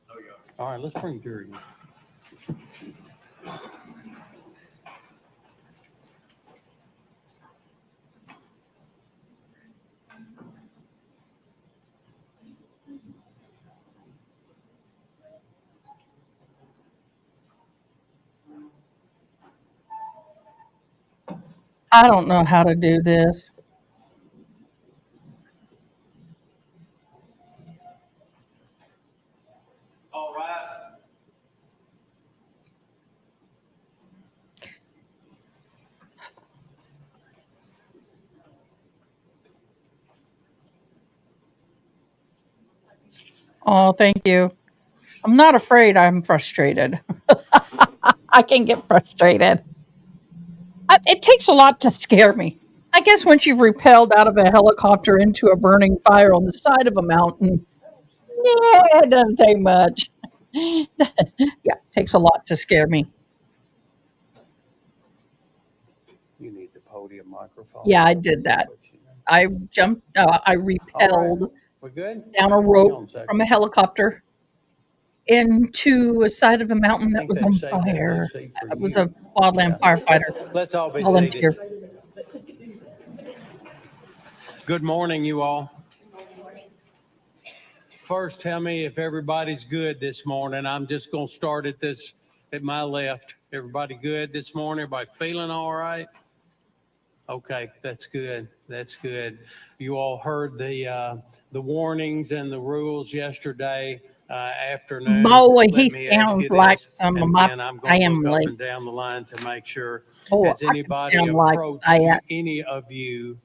No, Your Honor. All right. Let's bring jury in. I don't know how to do this. All right. Oh, thank you. I'm not afraid. I'm frustrated. I can get frustrated. It takes a lot to scare me. I guess once you've repelled out of a helicopter into a burning fire on the side of a mountain, yeah, it doesn't take much. Yeah, it takes a lot to scare me. You need the podium microphone. Yeah, I did that. I jumped, I repelled We're good? down a Hang on rope a second. from a helicopter into a side of a mountain I that think was they've on saved that blue fire. seat for It was you. a wildland Yeah. firefighter Let's all be volunteer. seated. Good morning, you all. First, tell me if everybody's good this morning. I'm just going to start at my left. Everybody good this morning? Everybody feeling all right? Okay, that's good. That's good. You all heard the warnings and the rules yesterday afternoon. Boy, he Let me ask sounds you like this, some of and my then I'm going to look up family. and down the line to make sure. Oh, Has I can anybody sound like approached that. any of you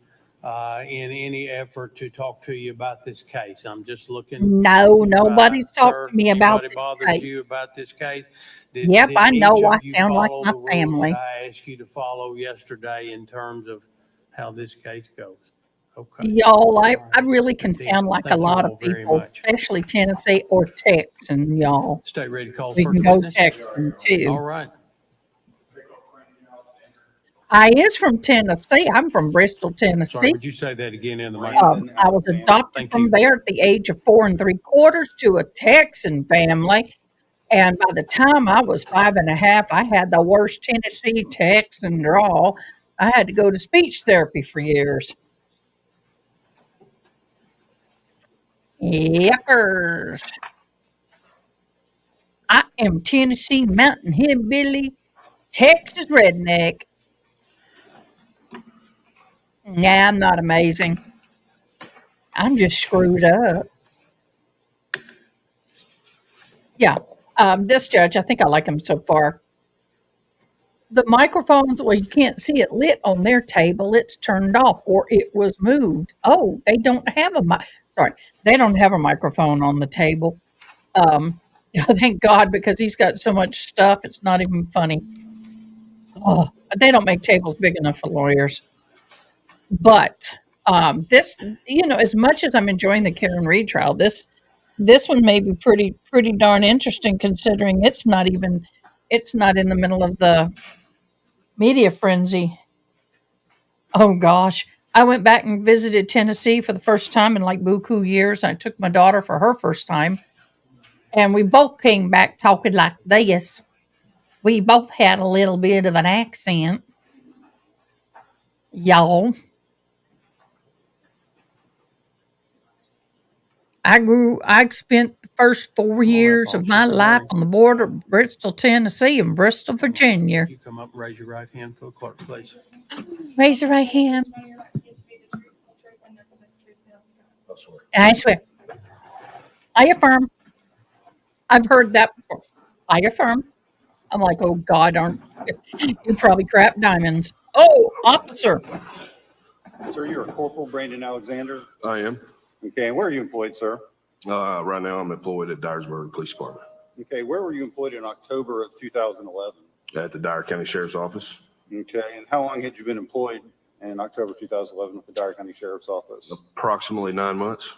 in any effort to talk to you about this case? I'm just looking. No, nobody's talked Sir, to me about anybody this bothered you case. about this case? Yep, Did I know each I of you sound like follow my the rules that family. I asked you to follow yesterday in terms of how this case goes? Okay. Y'all, I All right. really can Good deal. sound like a Thank you lot of all very people, much. especially Tennessee or Texan, y'all. Stay ready to call We can first go witness. Texan All too. right. I is from Tennessee. I'm from Bristol, Sorry, Tennessee. would you say that again in the microphone? I was adopted Thank from you. there at the age of 4 3/4 to a Texan family. And by the time I was 5 1/2, I had the worst Tennessee Texan drawl. I had to go to speech therapy for years. Yuckers. I am Tennessee Mountain Hillbilly, Texas Redneck. Nah, I'm not amazing. I'm just screwed up. Yeah. This judge, I think I like him so far. The microphones, well, you can't see it lit on their table. It's turned off or it was moved. Oh, they don't have a sorry, they don't have a microphone on the table. Thank God, because he's got so much stuff. It's not even funny. Oh, they don't make tables big enough for lawyers. But this, as much as I'm enjoying the Karen Reed trial, this one may be pretty darn interesting considering it's not in the middle of the media frenzy. Oh gosh. I went back and visited Tennessee for the first time in like buku years. I took my daughter for her first time, and we both came back talking like this. We both had a little bit of an accent, y'all. I spent the first 4 years of my officer. Good life morning. on the border of Bristol, Tennessee and Bristol, Virginia. You come up and raise your right hand for the clerk, please. Raise your right hand. I swear. I swear. I affirm. I've heard that before. I affirm. I'm like, oh God, aren't you probably crap diamonds? Oh, officer. Sir, you're a Corporal Brandon Alexander. I am. Okay, and where are you employed, sir? Right now, I'm employed at Dyersburg Police Department Okay, where were you employed in October of 2011? at the Dyer County Sheriff's Office. Okay, and how long had you been employed in October 2011 with the Dyer County Sheriff's Office? Approximately 9 months.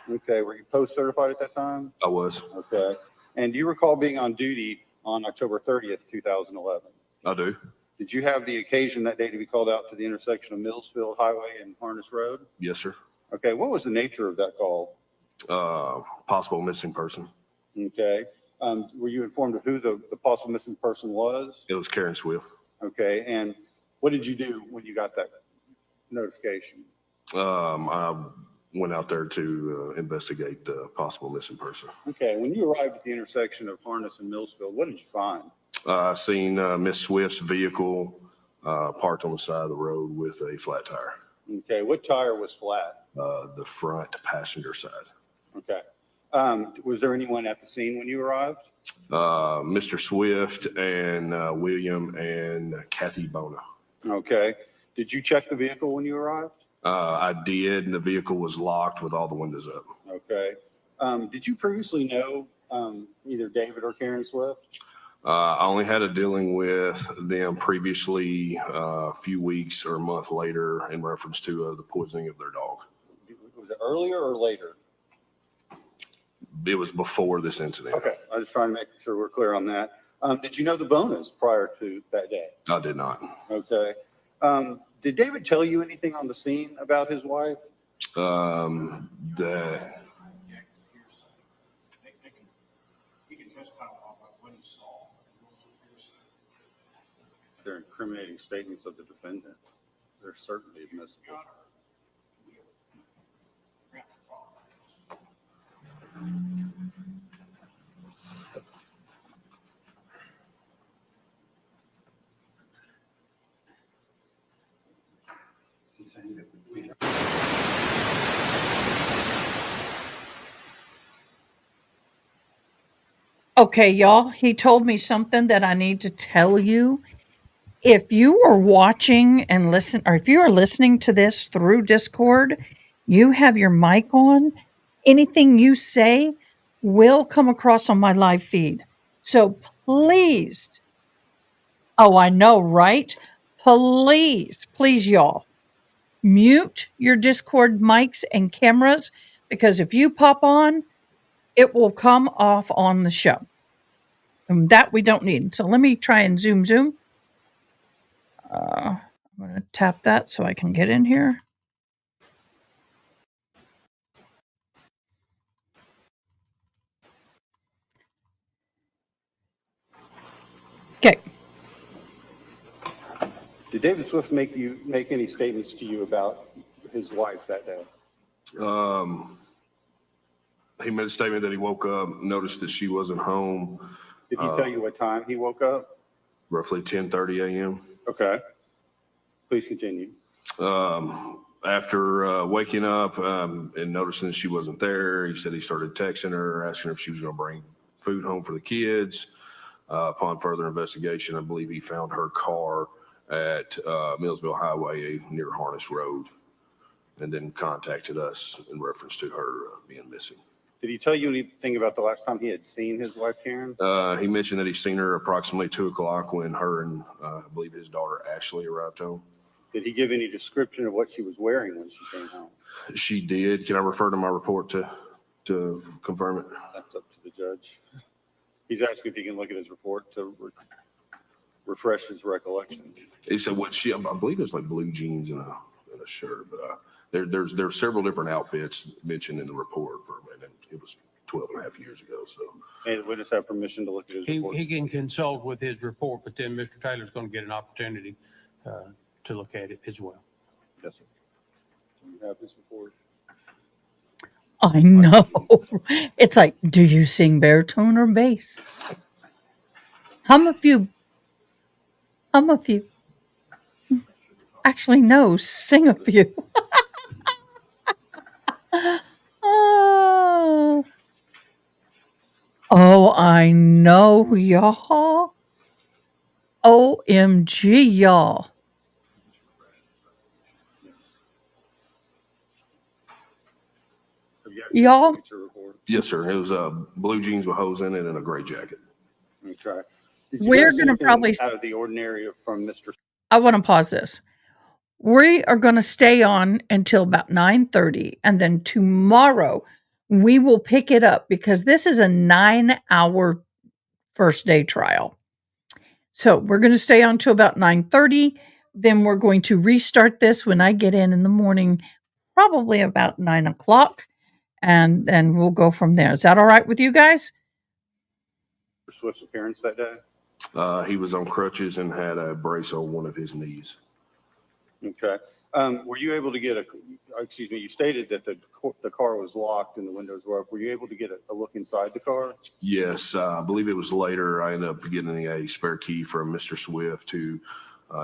Okay, were you post-certified at that time? I was. Okay, and do you recall being on duty on October 30th, 2011? I do. Did you have the occasion that day to be called out to the intersection of Millsfield Highway and Harness Road? Yes, sir. Okay, what was the nature of that call? Possible missing person. Okay, were you informed of who the possible missing person was? It was Karen Swift. Okay, and what did you do when you got that notification? I went out there to investigate the possible missing person. Okay, when you arrived at the intersection of Harness and Millsfield, what did you find? I seen Miss Swift's vehicle parked on the side of the road with a flat tire, Okay, what tire was flat? the front passenger side. Okay. Was there anyone at the scene when you arrived? Mr. Swift and William and Kathy Bona. Okay. Did you check the vehicle when you arrived? I did, and the vehicle was locked with all the windows up. Okay. Did you previously know either David or Karen Swift? I only had a dealing with them previously, a few weeks or a month later, in reference to the poisoning of their dog. Was it earlier or later? It was before this incident. Okay, I was trying to make sure we're clear on that. Did you know the Bonas prior to that day? I did not. Okay. Did David tell you anything on the scene about his wife? That They're incriminating statements of the defendant. They're certainly admissible. Okay, y'all, he told me something that I need to tell you. If you are watching and listen, or if you are listening to this through Discord, you have your mic on. Anything you say will come across on my live feed. So please, oh, I know, right? Please, y'all, mute your Discord mics and cameras, because if you pop on, it will come off on the show. And that we don't need. So let me try and zoom. I'm going to tap that so I can get in here. Okay. Did David Swift make any statements to you about his wife that day? he made a statement that he woke up, noticed that she wasn't home, Did he tell you what time he woke up? roughly 10:30 a.m. Okay. Please continue. After waking up and noticing that she wasn't there, he said he started texting her, asking her if she was going to bring food home for the kids. Upon further investigation, I believe he found her car at Millsville Highway near Harness Road, and then contacted us in reference to her being missing. Did he tell you anything about the last time he had seen his wife, Karen? He mentioned that he's seen her approximately 2 o'clock when her and I believe his daughter Ashley arrived home. Did he give any description of what she was wearing when she came home? She did. Can I refer to my report to confirm it? That's up to the judge. He's asking if he can look at his report to refresh his recollection. He said what I believe it's like blue jeans and a shirt, but there's several different outfits mentioned in the report for a minute. It was 12 and a half years ago. So, Hey, the witness have permission to look at his report? He can consult with his report, but then Mr. Taylor's going to get an opportunity to look at it as well. Yes, sir. Do you have his report? I know. It's like, do you sing baritone or bass? Hum a few. Actually, no, sing a few. Oh, I know, y'all. OMG, y'all. Have you got Y'all? his report? yes, sir. It was blue jeans with hose in it and a gray jacket. Okay. Did you We're notice gonna anything probably- out of the ordinary from Mr. I want to pause this. We are going to stay on until about 9:30, and then tomorrow we will pick it up because this is a 9-hour first day trial. So we're going to stay on to about 9:30. Then we're going to restart this when I get in the morning, probably about 9 o'clock, and then we'll go from there. Is that all right with you guys? Swift's appearance that day? He was on crutches and had a brace on one of his knees. Okay. Were you able to get you stated that the car was locked and the windows were up. Were you able to get a look inside the car? Yes, I believe it was later. I ended up getting a spare key from Mr. Swift to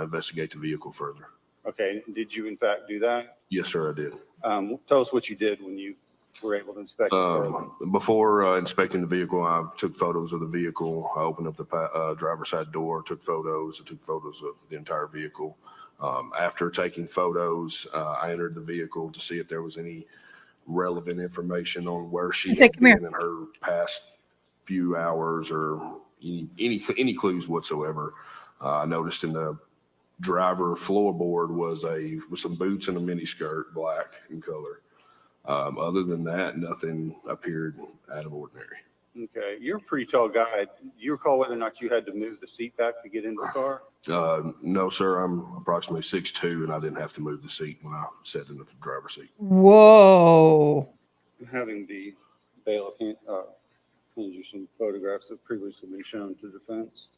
investigate the vehicle further. Okay, did you in fact do that? Yes, sir, I did. Tell us what you did when you were able to inspect it further. Before inspecting the vehicle, I took photos of the vehicle. I opened up the driver's side door, took photos. I took photos of the entire vehicle. After taking photos, I entered the vehicle to see if there was any relevant information on where she Hey, had come here. been in her past few hours or any clues whatsoever. I noticed in the driver floorboard was some boots and a mini skirt, black in color. Other than that, nothing appeared out of ordinary. Okay, you're a pretty tall guy. Do you recall whether or not you had to move the seat back to get into the car? No, sir. I'm approximately 6'2", and I didn't have to move the seat when I sat in the driver's seat. Whoa. Having the bailiff hand you some photographs that previously been shown to defense.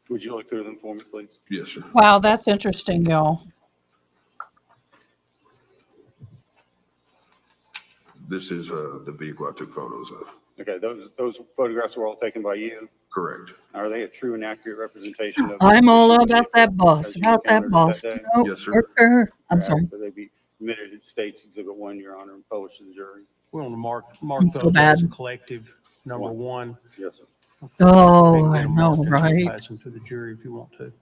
Would you look through them for me, please? Yes, sir. Wow, that's interesting, y'all. This is the vehicle I took photos of. Okay, those photographs were all taken by you. Correct. Are they a true and accurate representation of? I'm all the about that boss, as you about that encountered it boss. day? No, Yes, sir. worker. I'm Asked sorry. that they be admitted to States Exhibit 1, Your Honor, and published to the jury. We want to mark So those bad. as a collective, number one. Yes, sir. Oh, And get I them know, marked and right? Pass them to the jury if you want to.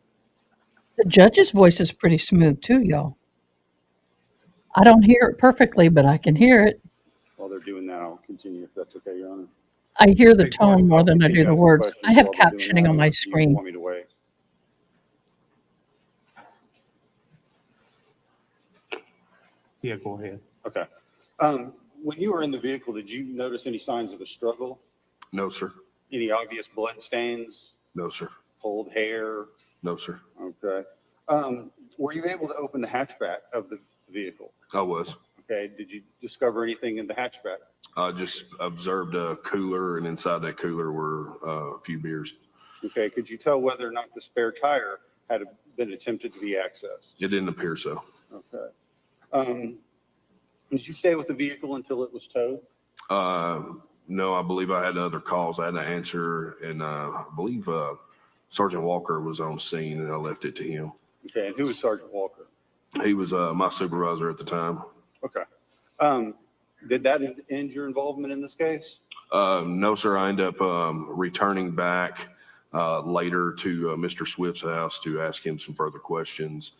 The judge's voice is pretty smooth too, y'all. I don't hear it perfectly, but I can hear it. While they're doing that, I'll continue if that's okay, Your Honor. I hear the Big part. tone more than I do Continue the asking words. questions I have while they're doing captioning that, on or my do you screen. want me to wait? Yeah, go ahead. Okay. When you were in the vehicle, did you notice any signs of a struggle? No, sir. Any obvious blood stains, No, sir. pulled hair? No, sir. Okay. Were you able to open the hatchback of the vehicle? I was. Okay. Did you discover anything in the hatchback? I just observed a cooler, and inside that cooler were a few beers. Okay. Could you tell whether or not the spare tire had been attempted to be accessed? It didn't appear so. Okay. Did you stay with the vehicle until it was towed? No, I believe I had other calls I had to answer, and I believe Sergeant Walker was on scene, and I left it to him. Okay. And who was Sergeant Walker? He was my supervisor at the time. Okay. Did that end your involvement in this case? No, sir. I ended up returning back later to Mr. Swift's house to ask him some further questions.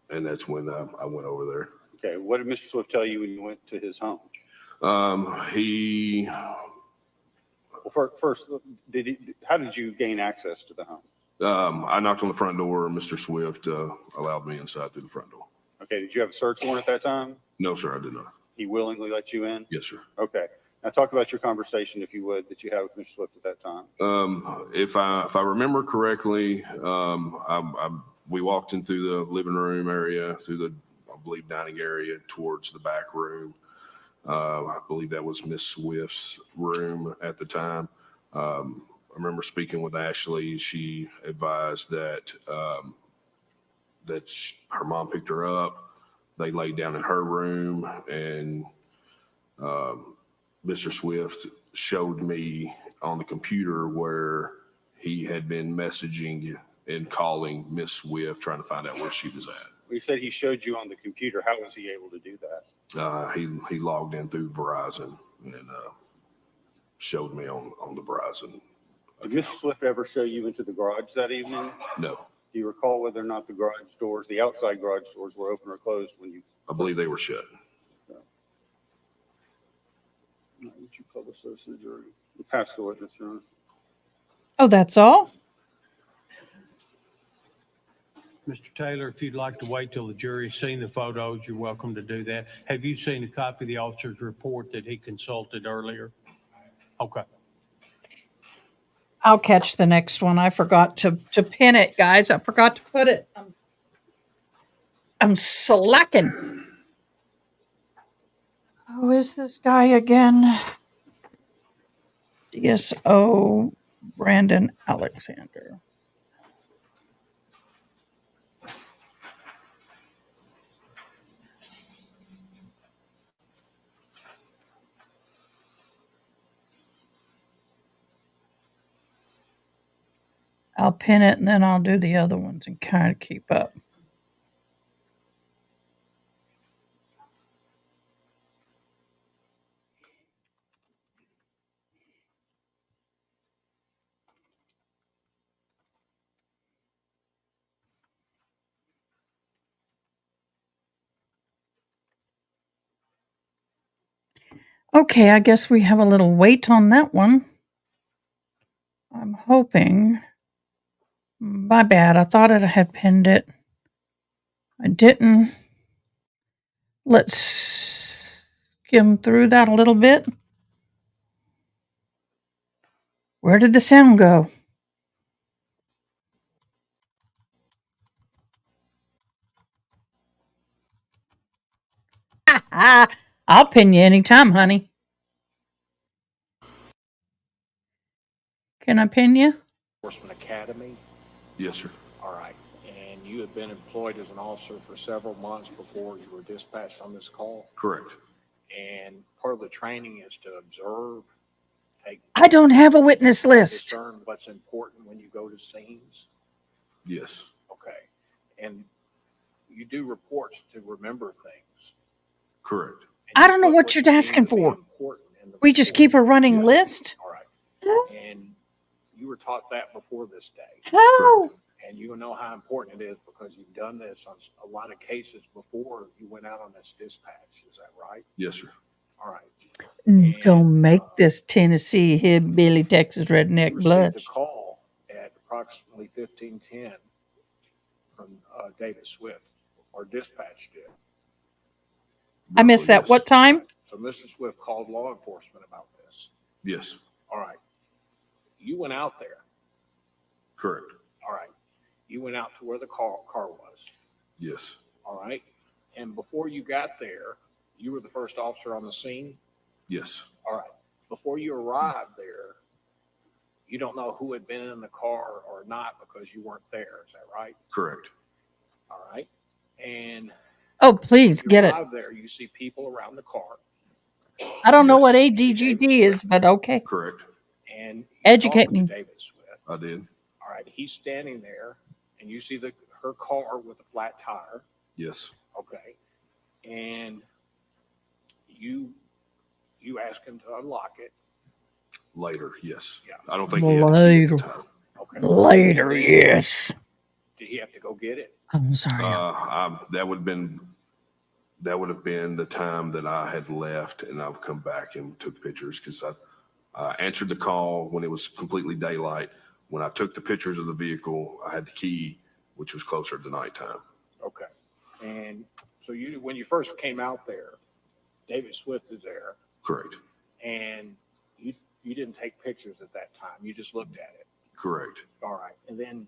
And that's when I went over there. Okay. What did Mr. Swift tell you when you went to his home? Well, first, how did you gain access to the home? I knocked on the front door, and Mr. Swift allowed me inside through the front door. Okay. Did you have a search warrant at that time? No, sir, I did not. He willingly let you in? Yes, sir. Okay. Now talk about your conversation, if you would, that you had with Mr. Swift at that time. If I remember correctly, we walked in through the living room area, through the, I believe, dining area towards the back room. I believe that was Miss Swift's room at the time. I remember speaking with Ashley. She advised that her mom picked her up. They laid down in her room, and Mr. Swift showed me on the computer where he had been messaging and calling Miss Swift, trying to find out where she was at. You said he showed you on the computer. How was he able to do that? He logged in through Verizon and showed me on the Verizon Did account. Mr. Swift ever show you into the garage that evening? No, Do you recall whether or not the garage doors, the outside garage doors, were open or closed when you? I believe they were shut. Would you publish those to the jury? You pass the witness, Your Honor. Oh, that's all? Mr. Taylor, if you'd like to wait till the jury's seen the photos, you're welcome to do that. Have you seen a copy of the officer's report that he consulted earlier? Okay. I'll catch the next one. I forgot to pin it, guys. I forgot to put it. I'm slacking. Who is this guy again? DSO Brandon Alexander. I'll pin it and then I'll do the other ones and kind of keep up. Okay, I guess we have a little wait on that one. I'm hoping. My bad. I thought I had pinned it. I didn't. Let's skim through that a little bit. Where did the sound go? I'll pin you anytime, honey. Can I pin you? Enforcement Academy. Yes, sir. All right. And you had been employed as an officer for several months before you were dispatched on this call. Correct. And part of the training is to observe, take. I don't have a witness list. Discern what's important when you go to scenes. Yes. Okay. And you do reports to remember things. Correct. And I don't know put what you you're deem asking to be for. important in the We just report. keep a running Yeah. list? All right. And you were taught that before this day. Oh, And you know how important it is because you've done this on a lot of cases before you went out on this dispatch. Is that right? Yes, sir. All right. don't make this Tennessee hillbilly Texas redneck You received a blush. call at approximately 15:10 from David Swift, or dispatch did. I missed that. Yes. What time? So Mr. Swift called law enforcement about this. Yes. All right. You went out there. Correct. All right. You went out to where the car was. Yes. All right. And before you got there, you were the first officer on the scene. Yes. All right. Before you arrived there, you don't know who had been in the car or not because you weren't there. Is that right? Correct. All right. And Oh, please you get it. arrive there, you see people around the car. I don't know Yes. what You see David ADGD is, Swift, but okay. Correct. and you Educate talk to me. David Swift. I did. All right. He's standing there, and you see her car with a flat tire. Yes. Okay. And you ask him to unlock it. Later. Yes. Yeah. I don't think he had a key at the Later. time. Okay. Later, yes. Did he have to go get it? I'm sorry. That would have been the time that I had left, and I've come back and took pictures because I answered the call when it was completely daylight. When I took the pictures of the vehicle, I had the key, which was closer to nighttime. Okay. And so when you first came out there, David Swift is there, Correct. and you didn't take pictures at that time. You just looked at it. Correct. All right. And then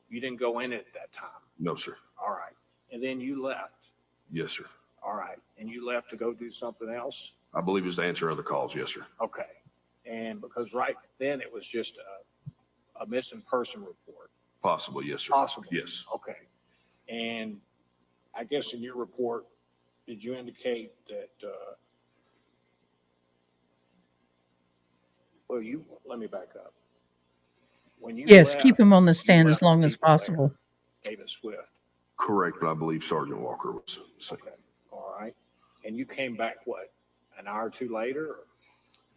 you didn't go in at that time. No, sir. All right. And then you left. Yes, sir. All right. And you left to go do something else? I believe it was to answer other calls. Yes, sir. Okay. And because right then it was just a missing person report. Possibly. Yes, sir. Possible. Yes. Okay. And I guess in your report, did you indicate that, let me back up. When you Yes, left, keep him on the you stand left as long as people there, possible. David Swift. Correct, but I believe Sergeant Walker was saying. Okay. All right. And you came back, what, an hour or two later, or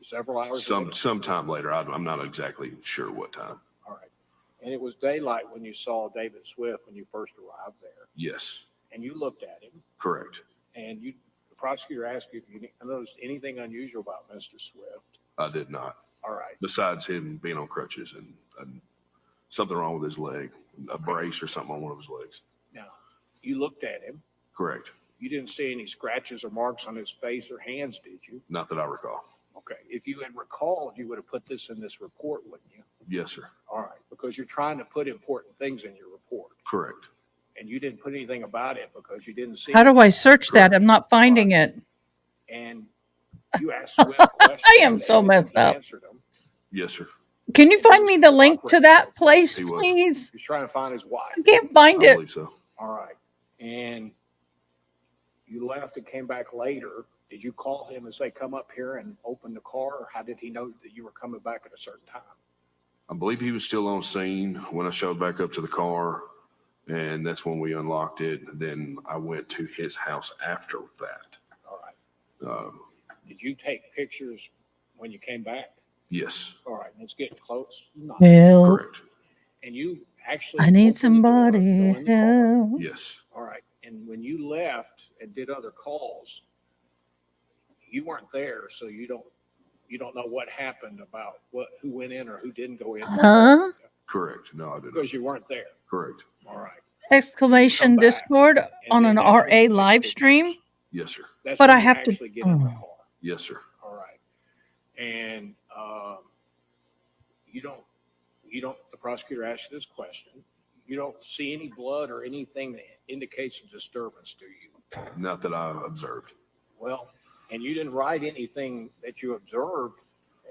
several hours later? Sometime later. I'm not exactly sure what time. All right. And it was daylight when you saw David Swift when you first arrived there. Yes. And you looked at him, Correct. and the prosecutor asked you if you noticed anything unusual about Mr. Swift. I did not. All right. Besides him being on crutches and something wrong with his leg, a brace or something on one of his legs. Now, you looked at him. Correct. You didn't see any scratches or marks on his face or hands, did you? Not that I recall. Okay. If you had recalled, you would have put this in this report, wouldn't you? Yes, sir. All right. Because you're trying to put important things in your report. Correct. And you didn't put anything about it because you didn't see How do it. I search that? I'm not finding it. And you asked Swift questions. I am so and messed he up. answered them. Yes, sir. Can you find me the link to that place, He was. please? He's trying to find his wife. I can't find I it. believe so. All right. And you left and came back later. Did you call him and say, come up here and open the car? Or how did he know that you were coming back at a certain time? I believe he was still on scene when I showed back up to the car, and that's when we unlocked it. Then I went to his house after that. All right. Did you take pictures when you came back? Yes, All right, and it's getting close. Not. Help. correct. And you actually. I need opened the door, somebody go in the car. help. Yes, All right, and when you left and did other calls, you weren't there, so you don't know what happened about who went in or who didn't go in. Huh? correct. No, I did not. Because you weren't there. Correct. All right. Exclamation Come back, Discord on then an that's when RA you take live pictures. stream. Yes, sir. That's But when I you have to- actually get in the oh. car. Yes, sir. All right. And you don't, the prosecutor asked you this question. You don't see any blood or anything that indicates a disturbance, do you? Not that I observed. Well, and you didn't write anything that you observed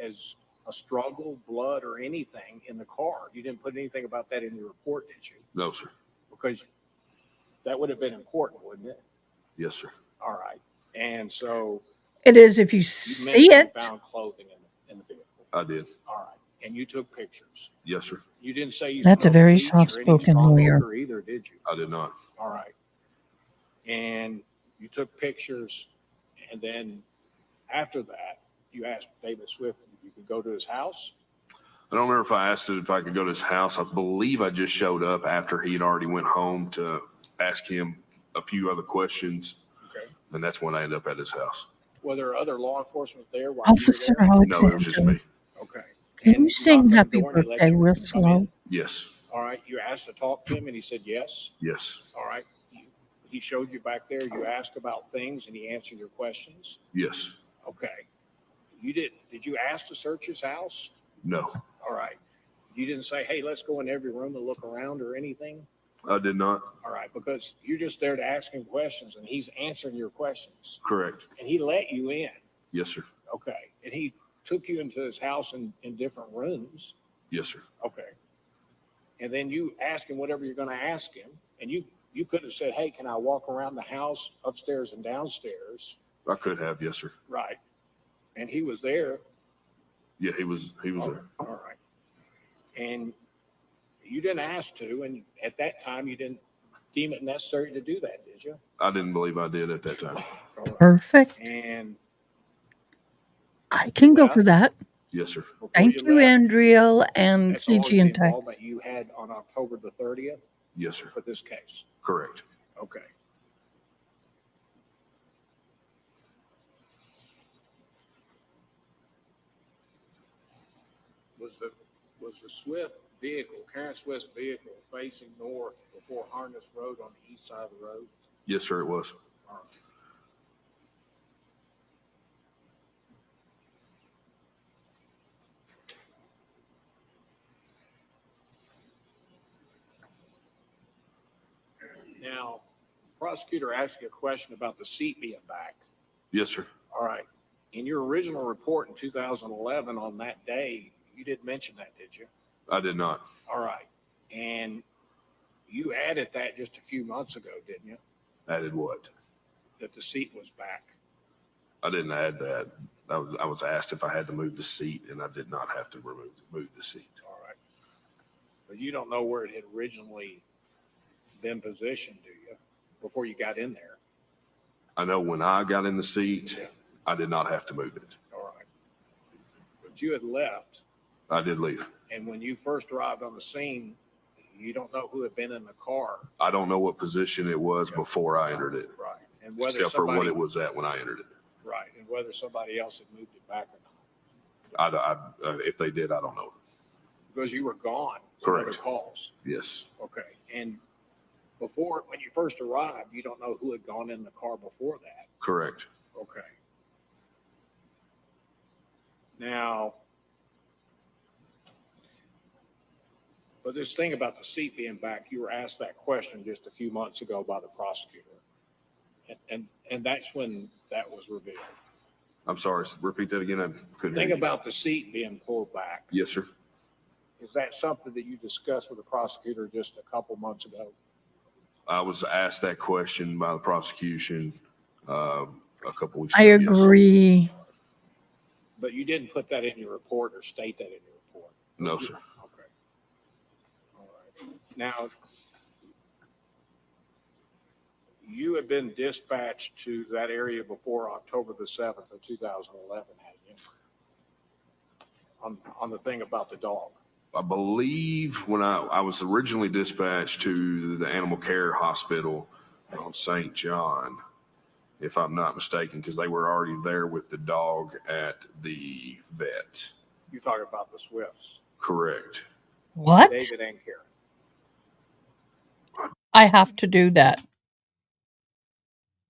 as a struggle, blood, or anything in the car. You didn't put anything about that in your report, did you? No, sir. Because that would have been important, wouldn't it? Yes, sir. All right. And so It is if you you see mentioned it. found clothing in the vehicle. I did. All right. And you took pictures. Yes, sir. You didn't say you That's a smelled very bleach or any soft-spoken strong lawyer. odor either, did you? I did not. All right. And you took pictures, and then after that, you asked David Swift if you could go to his house. I don't remember if I asked it if I could go to his house. I believe I just showed up after he had already went home to ask him a few other questions, Okay. and that's when I ended up at his house. Were there other law enforcement there while Officer you were there? No, it was just Alexander, me. Okay. can And you sing knocked on the Happy door and he let Birthday you real come slow? in? Yes. All right. You asked to talk to him, and he said yes. Yes. All right. He showed you back there. You asked about things, and he answered your questions. Yes. Okay. Did you ask to search his house? No, All right. You didn't say, hey, let's go in every room and look around or anything? I did not. All right, because you're just there to ask him questions, and he's answering your questions. Correct. And he let you in. Yes, sir. Okay. And he took you into his house in different rooms. Yes, sir. Okay. And then you ask him whatever you're going to ask him. And you could have said, hey, can I walk around the house upstairs and downstairs? I could have. Yes, sir. Right. And he was there. Yeah, he was there. All right. And you didn't ask to, and at that time, you didn't deem it necessary to do that, did you? I didn't believe I did at that time. All right. Perfect. And I can go for that. Yes, sir. before Thank you, left, Andrea and that's all CG the and Tex. involvement you had on October the 30th Yes, sir. for this case. Correct. Okay. Was the Swift vehicle, Karen Swift's vehicle, facing north before Harness Road on the east side of the road? Yes, sir. It was. All right. Now, prosecutor asked you a question about the seat being back. Yes, sir. All right. In your original report in 2011 on that day, you didn't mention that, did you? I did not. All right. And you added that just a few months ago, didn't you? Added what? That the seat was back. I didn't add that. I was asked if I had to move the seat, and I did not have to move the seat. All right. But you don't know where it had originally been positioned, do you, before you got in there? I know when I got in the seat, I did not have to move it. All right. But you had left, I did leave. and when you first arrived on the scene, you don't know who had been in the car. I don't know what position it was before I entered it, Right. And whether except for what somebody, it was at when I entered it. right, and whether somebody else had moved it back or not. If they did, I don't know. Because you were gone for other Correct. calls. Yes. Okay. And before, when you first arrived, you don't know who had gone in the car before that. Correct. Okay. Now, but this thing about the seat being back, you were asked that question just a few months ago by the prosecutor. And that's when that was revealed. I'm sorry. Repeat that again. I couldn't hear Think you. about the seat being pulled back. Yes, sir. Is that something that you discussed with the prosecutor just a couple months ago? I was asked that question by the prosecution a couple weeks I ago. yes. agree. But you didn't put that in your report or state that in your report? No, sir. Okay. Now, you had been dispatched to that area before October the 7th of 2011, hadn't you? On the thing about the dog. I believe when I was originally dispatched to the animal care hospital on St. John, if I'm not mistaken, because they were already there with the dog at the vet. You're talking about the Swifts. Correct. What? David and Karen. I have to do that.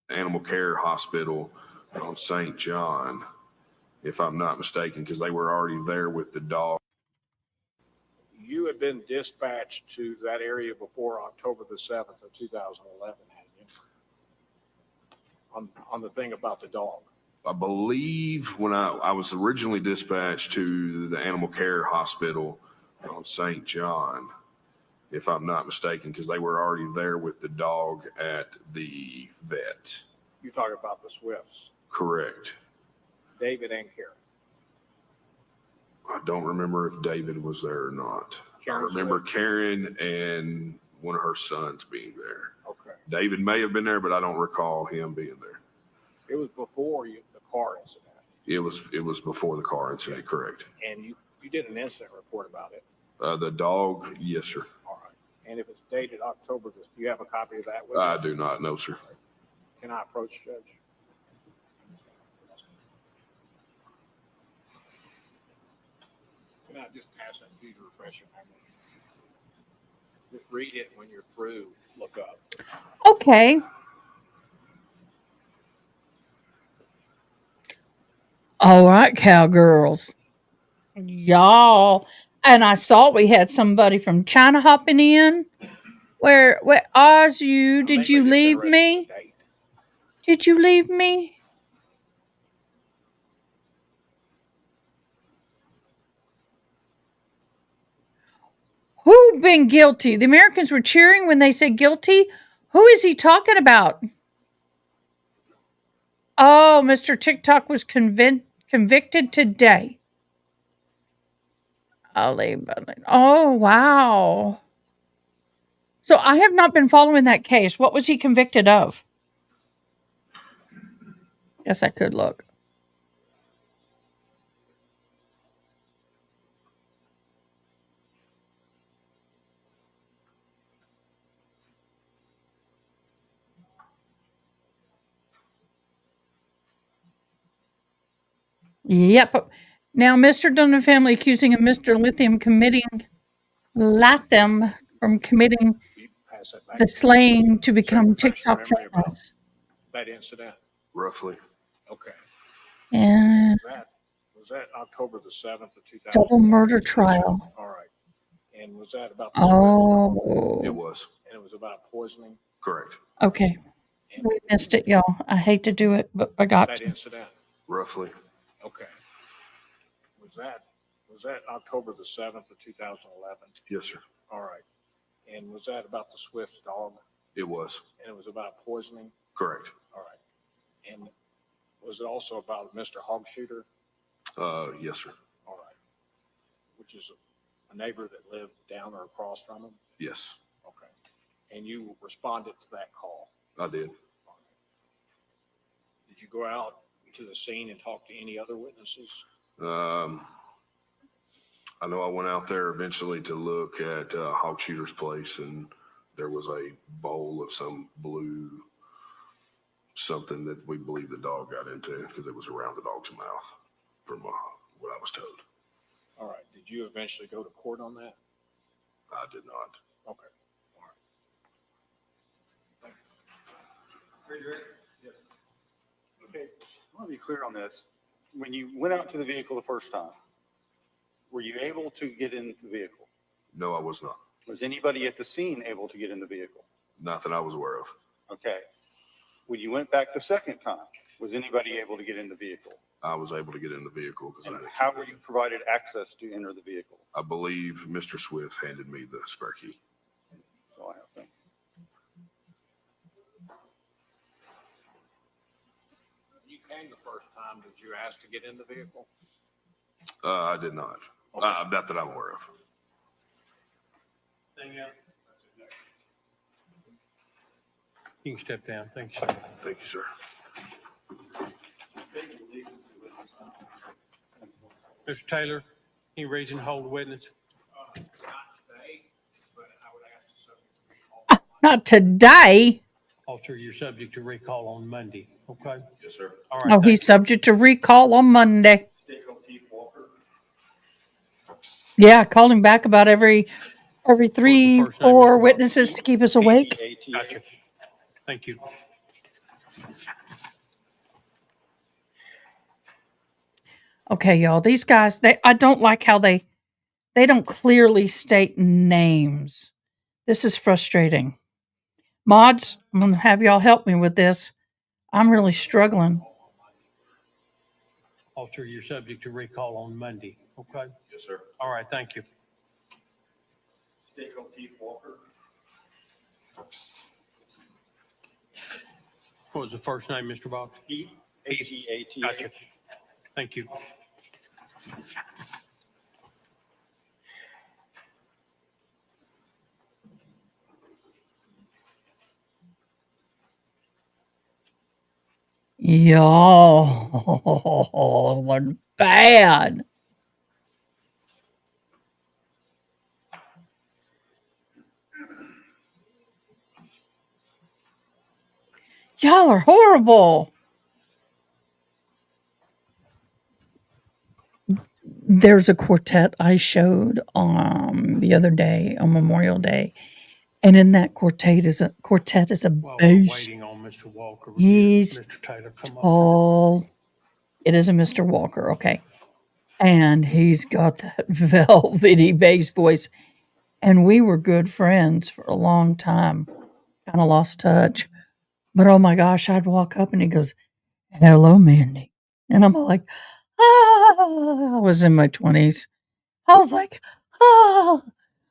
Animal care hospital on St. John, if I'm not mistaken, because they were already there with the dog. You had been dispatched to that area before October the 7th of 2011, hadn't you? On the thing about the dog. I believe when I was originally dispatched to the animal care hospital on St. John, if I'm not mistaken, because they were already there with the dog at the vet. You're talking about the Swifts. Correct. David and Karen. I don't remember if David was there or not. Karen's I remember there. Karen and one of her sons being there. Okay. David may have been there, but I don't recall him being there. It was before the car incident. It was before the car incident, correct. And you did an incident report about it. The dog, yes, sir. All right. And if it's dated October, do you have a copy of that with you? I do not know, sir. Can I approach Judge? Can I just pass that to you to refresh your memory? Just read it when you're through. Look up. Okay. All right, cowgirls. Y'all. And I saw we had somebody from China hopping in. Where Oz, did you leave me? Did you leave me? Who been guilty? The Americans were cheering when they said guilty. Who is he talking about? Oh, Mr. TikTok was convicted today. Oh, wow. So I have not been following that case. What was he convicted of? Guess I could look. Yep. Now, Mr. Dunn family accusing of Mr. Latham from committing You pass that back. the slaying to become refresh your TikTok memory about famous. that incident. Roughly. Okay. And Was that October the 7th of 2000? double murder trial. All right. And was that about the Oh, It was. And it was about poisoning? Correct. okay. And We missed it, y'all. I hate to do it, but I got that to. incident? Roughly. Okay. Was that October the 7th of 2011? Yes, sir. All right. And was that about the Swift's dog? It was. And it was about poisoning? Correct. All right. And was it also about Mr. Hogshooter? Yes, sir. All right. Which is a neighbor that lived down or across from him? Yes, Okay. And you responded to that call? I did. Did you go out to the scene and talk to any other witnesses? I know I went out there eventually to look at Hogshooter's place, and there was a bowl of some blue something that we believe the dog got into because it was around the dog's mouth, from what I was told. All right. Did you eventually go to court on that? I did not. Okay. All right. Thank you. Yes. Okay, I want to be clear on this. When you went out to the vehicle the first time, were you able to get in the vehicle? No, I was not. Was anybody at the scene able to get in the vehicle? Not that I was aware of. Okay. When you went back the second time, was anybody able to get in the vehicle? I was able to get in the vehicle because And how were you provided access to enter the vehicle? I believe Mr. Swift handed me the spare key. That's all I have. Thank you. You came the first time. Did you ask to get in the vehicle? I did not. Okay. Not that I'm aware of. Anything else? That's You can step down. Thank you, sir. Thank you, sir. Mr. Taylor, can you raise and hold the witness? Not today. Officer, you're subject to recall on Monday, okay? Yes, sir. All right. Oh, he's subject to recall on Monday. Yeah, I called him back about every What was the 3, first name, 4 Mr. witnesses to keep us awake. Gotcha. Thank you. Okay, y'all, these guys, I don't like how they don't clearly state names. This is frustrating. Mods, I'm going to have y'all help me with this. I'm really struggling. Officer, you're subject to recall on Monday, okay? Yes, sir. All right, thank you. What was the first name, Mr. Box? Heath, Gotcha. Thank you. Y'all are bad. Y'all are horrible. There's a quartet I showed the other day on Memorial Day, and in that quartet is a While we're bass. waiting on Mr. Walker, would you, He's Mr. Taylor, come up? tall. It is a Mr. Walker, okay, and he's got that velvety bass voice. And we were good friends for a long time. Kind of lost touch, but oh my gosh, I'd walk up and he goes, "Hello, Mandy," and I'm like, "Ah!" I was in my 20s. I was like, "Ah!"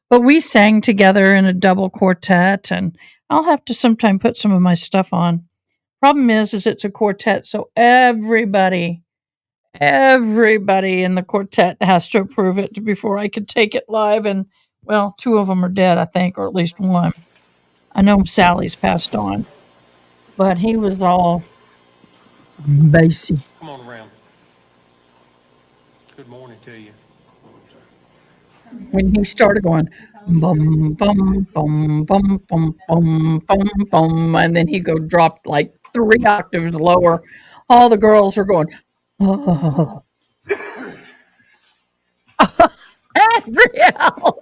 But we sang together in a double quartet, and I'll have to sometime put some of my stuff on. Problem is it's a quartet, so everybody in the quartet has to approve it before I could take it live. And well, 2 of them are dead, I think, or at least 1. I know Sally's passed on, but he was all bassy. Come on around. Good morning to you. When he started going bum bum bum bum bum bum bum bum, and then he go dropped like 3 octaves lower. All the girls were going, "Oh." Adriel.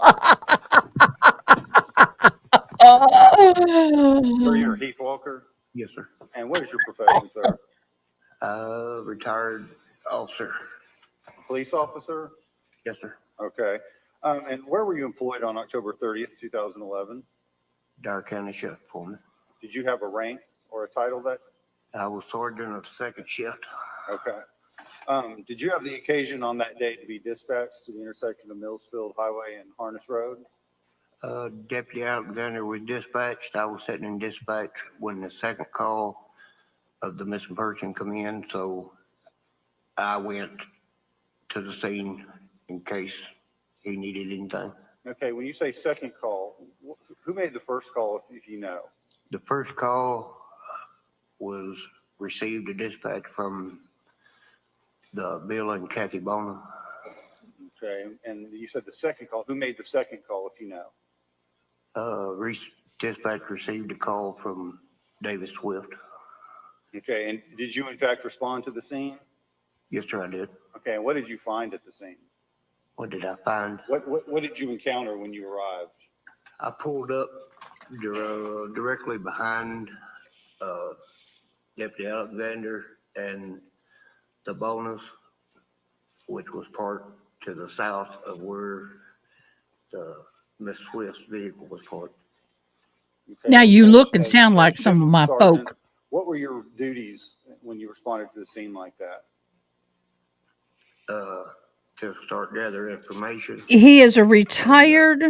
Sir, you're Heath Walker, Yes, sir. and what is your profession, sir? Retired officer. Police officer? Yes, sir. Okay. And where were you employed on October 30th, 2011? Dyer County Sheriff Department. Did you have a rank or a title that? I was sergeant of second shift. Okay. Did you have the occasion on that day to be dispatched to the intersection of Millsfield Highway and Harness Road? Deputy Alexander was dispatched. I was sitting in dispatch when the second call of the missing person come in, so I went to the scene in case he needed anything. Okay, when you say second call, who made the first call, if you know? The first call was received a dispatch from the Bill and Kathy Bonner. Okay, and you said the second call, who made the second call, if you know? Dispatch received a call from David Swift. Okay, and did you in fact respond to the scene? Yes, sir, I did. Okay, and what did you find at the scene? What did I find? What did you encounter when you arrived? I pulled up directly behind Deputy Alexander and the bonus, which was parked to the south of where the Miss Swift's vehicle was parked. Okay, Now you as- look and as- sound as like some of shift my sergeant, folk. What were your duties when you responded to the scene like that? To start gathering information, He is a retired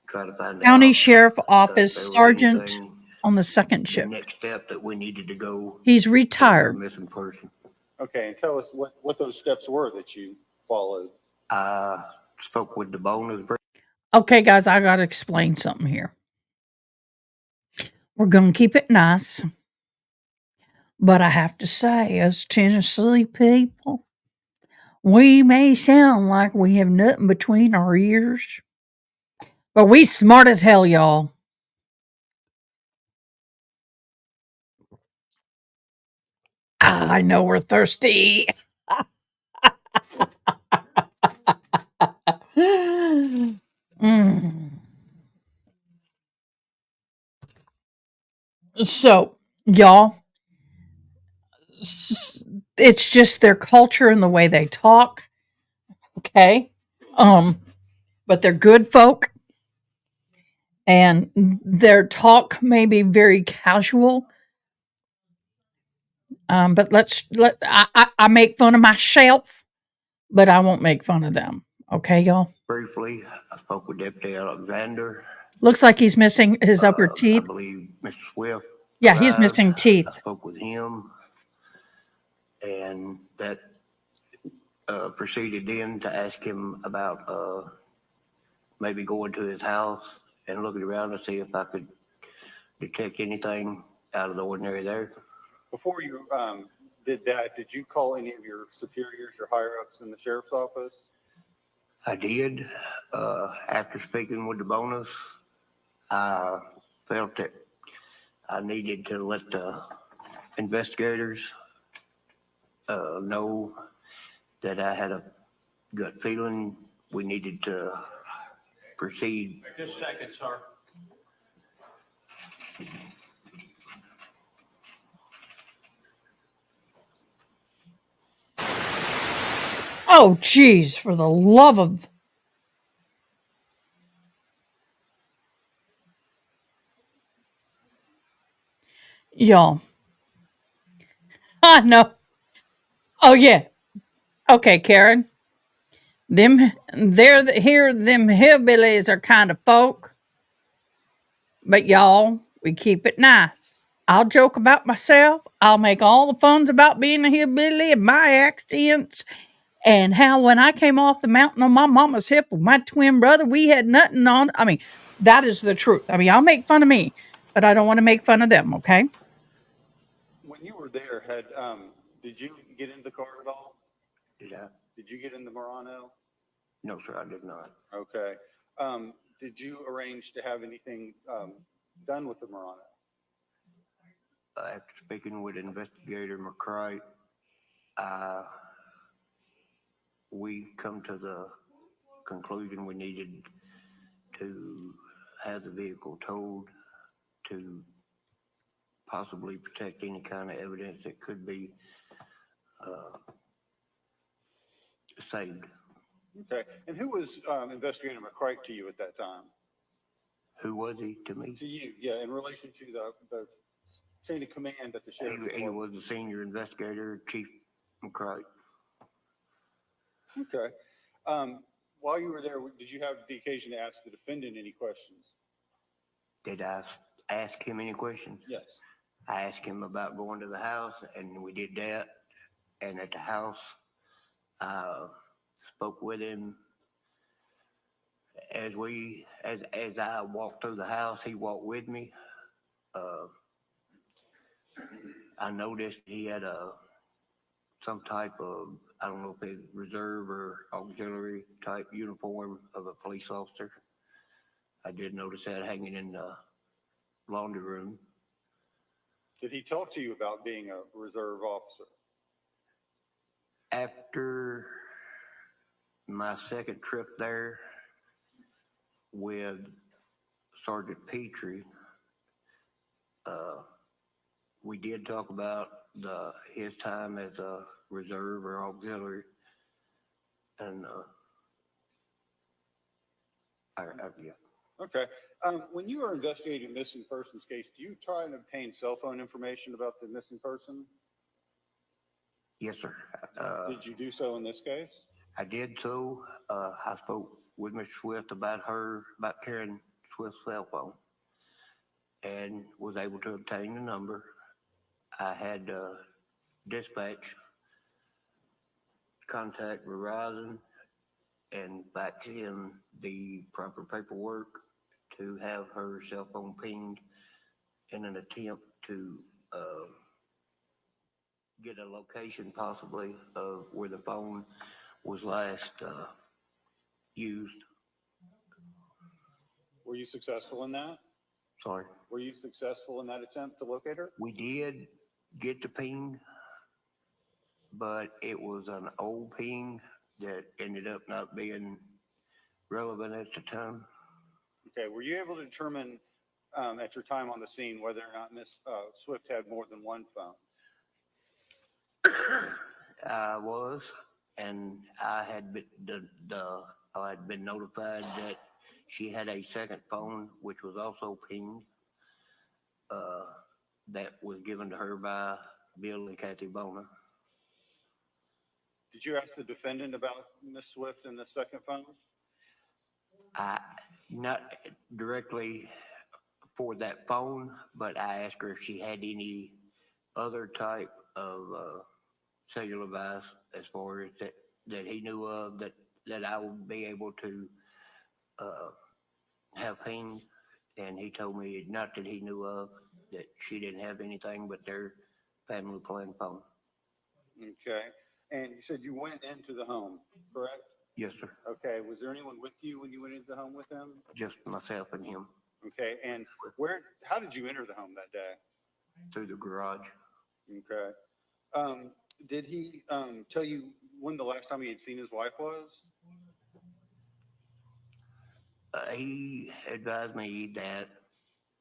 try to find county out sheriff if office there was sergeant anything, on the second the shift. next step that we needed to go. He's for retired. a missing person. Okay, and tell us what those steps were that you followed. I spoke with the bonus. Okay, guys, I got to explain something here. We're going to keep it nice. But I have to say, as Tennessee people, we may sound like we have nothing between our ears, but we smart as hell, y'all. I know we're thirsty. Mm. So, y'all, it's just their culture and the way they talk. Okay. But they're good folk and their talk may be very casual. But I make fun of myself, but I won't make fun of them. Okay, y'all? Briefly, I spoke with Deputy Alexander. Looks like he's missing his upper I teeth. believe Mr. Swift Yeah, he's arrived. missing teeth. I spoke with him, and that proceeded then to ask him about maybe going to his house and looking around to see if I could detect anything out of the ordinary there. Before you did that, did you call any of your superiors or higher ups in the sheriff's office? I did. After speaking with the bonus, I felt that I needed to let the investigators know that I had a gut feeling we needed to proceed. Just a second, sir. Oh, geez, for the love of. Y'all. I know. Oh, yeah. Okay, Karen. Them them hillbillies are kind of folk. But y'all, we keep it nice. I'll joke about myself. I'll make all the funs about being a hillbilly and my accents and how when I came off the mountain on my mama's hip with my twin brother, we had nothing on. I mean, that is the truth. I mean, I'll make fun of me, but I don't want to make fun of them, okay? When you were there, did you get in the car at all? Did I? Did you get in the Murano? No, sir, I did not. Okay. Did you arrange to have anything done with the Murano? After speaking with Investigator McCray, we come to the conclusion we needed to have the vehicle towed to possibly protect any kind of evidence that could be saved. Okay. And who was Investigator McCray to you at that time? Who was he to me? To you, yeah, in relation to the chain of command at the sheriff's He department. was the senior investigator, Chief McCray. Okay. While you were there, did you have the occasion to ask the defendant any questions? Did I ask him any questions? Yes. I asked him about going to the house, and we did that. And at the house, I spoke with him. As I walked through the house, he walked with me. I noticed he had some type of, I don't know if it's reserve or auxiliary type uniform of a police officer. I did notice that hanging in the laundry room. Did he talk to you about being a reserve officer? After my second trip there with Sergeant Petrie, we did talk about his time as a reserve or auxiliary, and yeah. Okay. When you were investigating a missing persons case, do you try and obtain cell phone information about the missing person? Yes, sir. Did you do so in this case? I did so. I spoke with Mr. Swift about Karen Swift's cell phone, and was able to obtain the number. I had dispatch contact Verizon and back in the proper paperwork to have her cell phone pinged in an attempt to, get a location possibly of where the phone was last, used. Were you successful in that? Sorry. Were you successful in that attempt to locate her? We did get the ping, but it was an old ping that ended up not being relevant at the time. Okay, were you able to determine at your time on the scene whether or not Miss Swift had more than one phone? I was, and I had been, I had been notified that she had a second phone, which was also pinged, that was given to her by Bill and Kathy Bona. Did you ask the defendant about Miss Swift and the second phone? I, not directly for that phone, but I asked her if she had any other type of, cellular device as far as that he knew of that I would be able to have pinged, and he told me not that he knew of, that she didn't have anything but their family plan phone. Okay, and you said you went into the home, correct? Yes, sir. Okay, was there anyone with you when you went into the home with him? Just myself and him Okay, and how did you enter the home that day? through the garage. Okay. Did he tell you when the last time he had seen his wife was? He advised me that,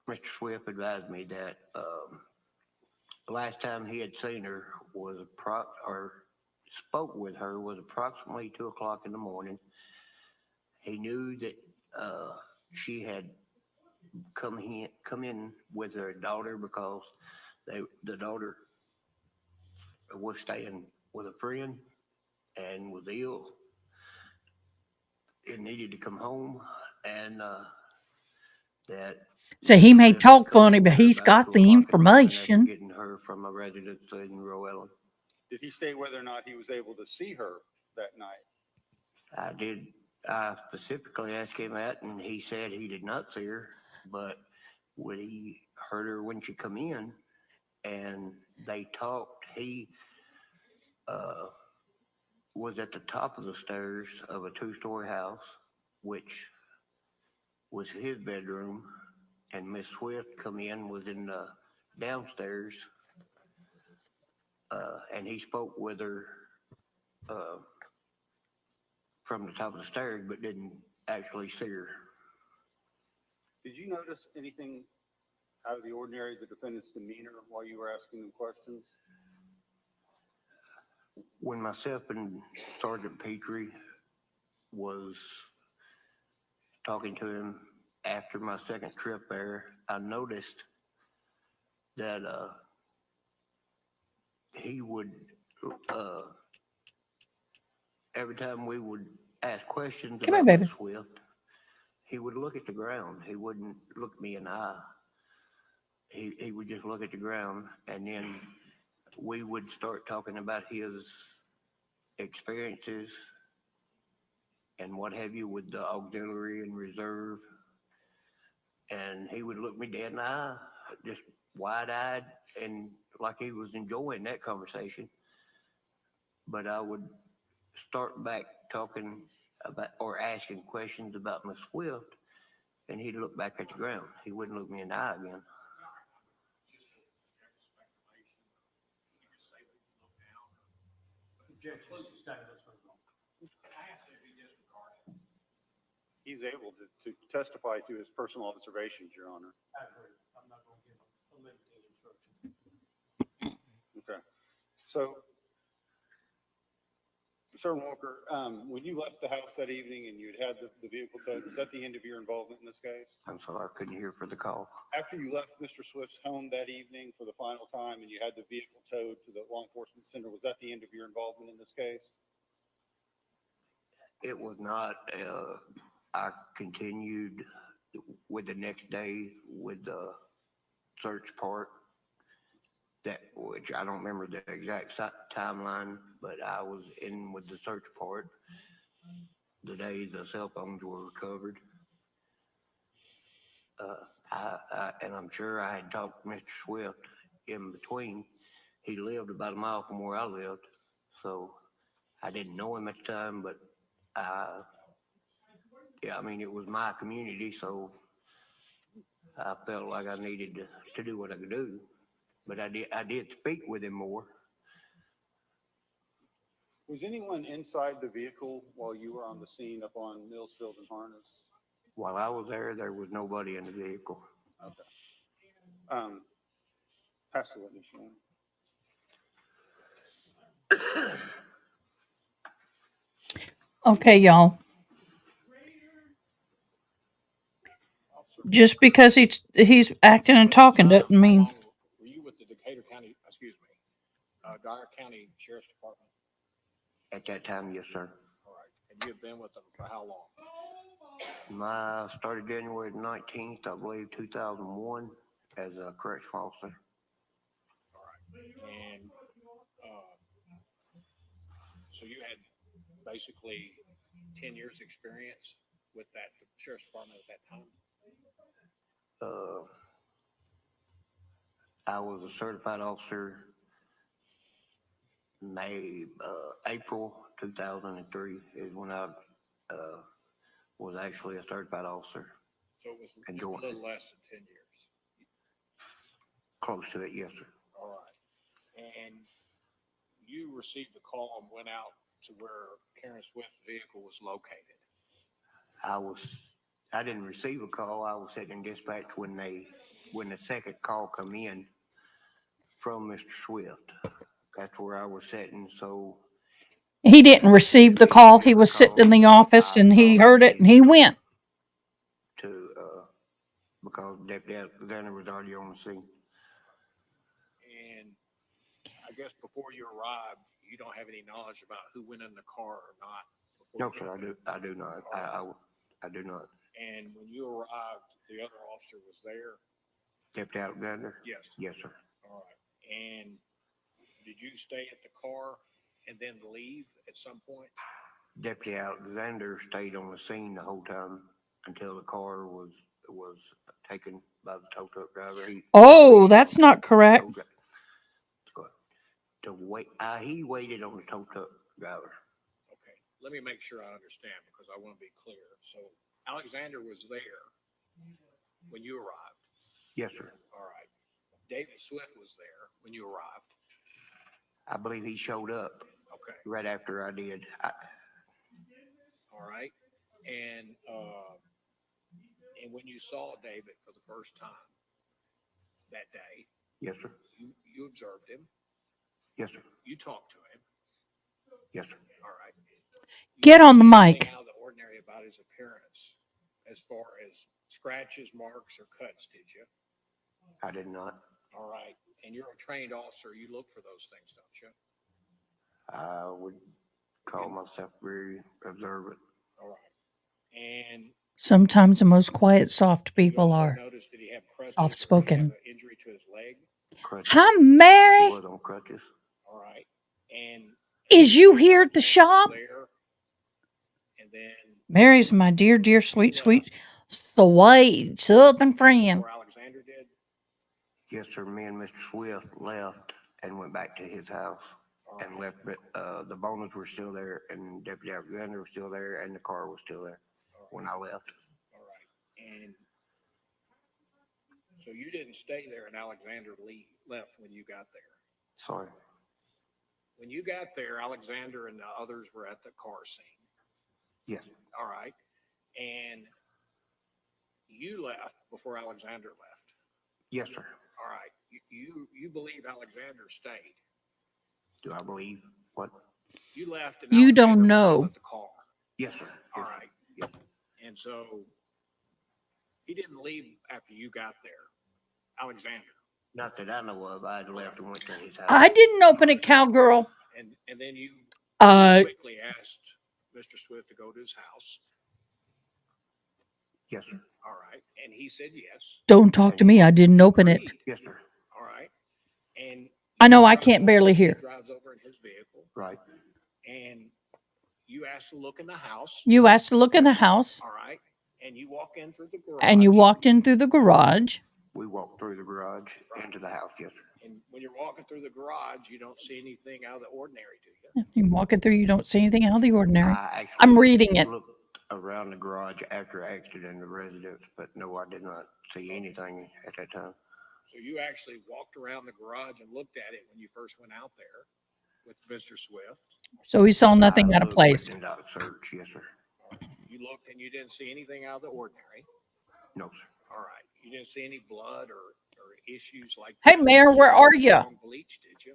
Mr. Swift advised me that the last time he had seen her was spoke with her was approximately 2 o'clock in the morning. He knew that she had come in with her daughter because the daughter was staying with a friend and was ill and needed to come home, and that. So he may Swift talk come funny, in but with her he's about got 2 the o'clock in the morning after information. getting her from a residence in Rowan. Did he state whether or not he was able to see her that night? I did. I specifically asked him that, and he said he did not see her, but when he heard her when she come in, and they talked. He was at the top of the stairs of a 2-story house, which was his bedroom, and Miss Swift come in, was in the downstairs, and he spoke with her from the top of the stairs, but didn't actually see her. Did you notice anything out of the ordinary, the defendant's demeanor while you were asking them questions? When myself and Sergeant Petrie was talking to him after my second trip there, I noticed that he would, every time we would ask questions Come here, about Miss baby. Swift, he would look at the ground. He wouldn't look me in the eye. He would just look at the ground, and then we would start talking about his experiences and what have you with the auxiliary and reserve. And he would look me dead in the eye, just wide-eyed, and like he was enjoying that conversation. But I would start back talking about or asking questions about Miss Swift, and he'd look back at the ground. He wouldn't look me in the eye again. He's able to testify to his personal observations, Your Honor. I agree. I'm not going to give a limiting instruction. Okay. So, Sergeant Walker, when you left the house that evening and you had the vehicle towed, was that the end of your involvement in this case? I'm sorry, I couldn't hear for the call. After you left Mr. Swift's home that evening for the final time and you had the vehicle towed to the law enforcement center, was that the end of your involvement in this case? It was not. I continued with the next day with the search part, which I don't remember the exact timeline, but I was in with the search part the day the cell phones were recovered. And I'm sure I had talked to Mr. Swift in between. He lived about a mile from where I lived, so I didn't know him at the time, but, yeah, I mean, it was my community, so I felt like I needed to do what I could do. But I did speak with him more. Was anyone inside the vehicle while you were on the scene up on Millsfield and Harness? While I was there was nobody in the vehicle. Okay. Pass the witness, Sharon. Okay, y'all. Just because he's acting and talking doesn't mean. Were you with the Decatur County, Dyer County Sheriff's Department? At that time, yes, sir. All right. And you have been with them for how long? I started January 19th, I believe, 2001, as a correctional officer. All right. And so you had basically 10 years experience with that Sheriff's Department at that time? I was a certified officer April 2003 is when I was actually a certified officer. So it was just a little less than 10 years. Close to it, yes, sir. All right. And you received the call and went out to where Karen Swift's vehicle was located. I didn't receive a call. I was sitting in dispatch when the second call come in from Mr. Swift. That's where I was sitting. So He didn't receive the call. He was sitting in the office and he heard it and he went. Because Deputy Alexander was already on the scene. And I guess before you arrived, you don't have any knowledge about who went in the car or not? No, sir, I do not. I do not. And when you arrived, the other officer was there? Deputy Alexander? Yes. Yes, sir. All right. And did you stay at the car and then leave at some point? Deputy Alexander stayed on the scene the whole time until the car was taken by the tow truck driver. That's not correct. He waited on the tow truck driver. Okay. Let me make sure I understand because I want to be clear. So Alexander was there when you arrived? Yes, sir. All right. David Swift was there when you arrived? I believe he showed up. Okay. Right after I did. All right. And when you saw David for the first time that day, yes, sir. You observed him. Yes, sir. You talked to him. Yes, sir. All right. Get on the mic. Out of the ordinary about his appearance, as far as scratches, marks, or cuts, did you? I did not. All right. And you're a trained officer. You look for those things, don't you? I would call myself very observant. All right. And Sometimes the most quiet, soft people you also are noticed, did he have crutches? soft-spoken. Did he have an injury to his leg? Crutches. Hi, He Mary. was on crutches. All right. And Is you here at the shop? there, and then Mary's my dear, dear, sweet, sweet, southern friend. before Alexander did? Yes, sir. Me and Mr. Swift left and went back to his house and left. The bonus were still there, and Deputy Alexander was still there, and the car was still there when I left. All right. And so you didn't stay there and Alexander left when you got there? Sorry. When you got there, Alexander and the others were at the car scene? Yes. All right. And you left before Alexander left? Yes, sir. All right. You believe Alexander stayed? Do I believe what? You left and You Alexander don't was know. still at the car? Yes, sir. All Yes, right. Yes. And so he didn't leave after you got there, Alexander? Not that I know of. I had left and went to his house. I didn't open it, cowgirl. And then you quickly asked Mr. Swift to go to his house? Yes, sir. All right. And he said yes. Don't talk to me. I didn't open it. Yes, sir. All right. And I know I can't barely hear. he drives over in his vehicle, Right. and you asked to look in the house. You asked to look in the house. All right. And you walk in through the garage. And you walked in through the garage. We walked through the garage into the house, yes, sir. And when you're walking through the garage, you don't see anything out of the ordinary, do you? You walk it through, you don't see anything out of the ordinary. I I'm actually reading it. looked around the garage after I exited in the residence, but no, I did not see anything at that time. So you actually walked around the garage and looked at it when you first went out there with Mr. Swift. So we saw nothing I out of looked, place. but did not search, yes, sir. You looked and you didn't see anything out of the ordinary. No, sir. All right. You didn't see any blood or issues like Hey, that? Mayor, where are you? Strong bleach, did you?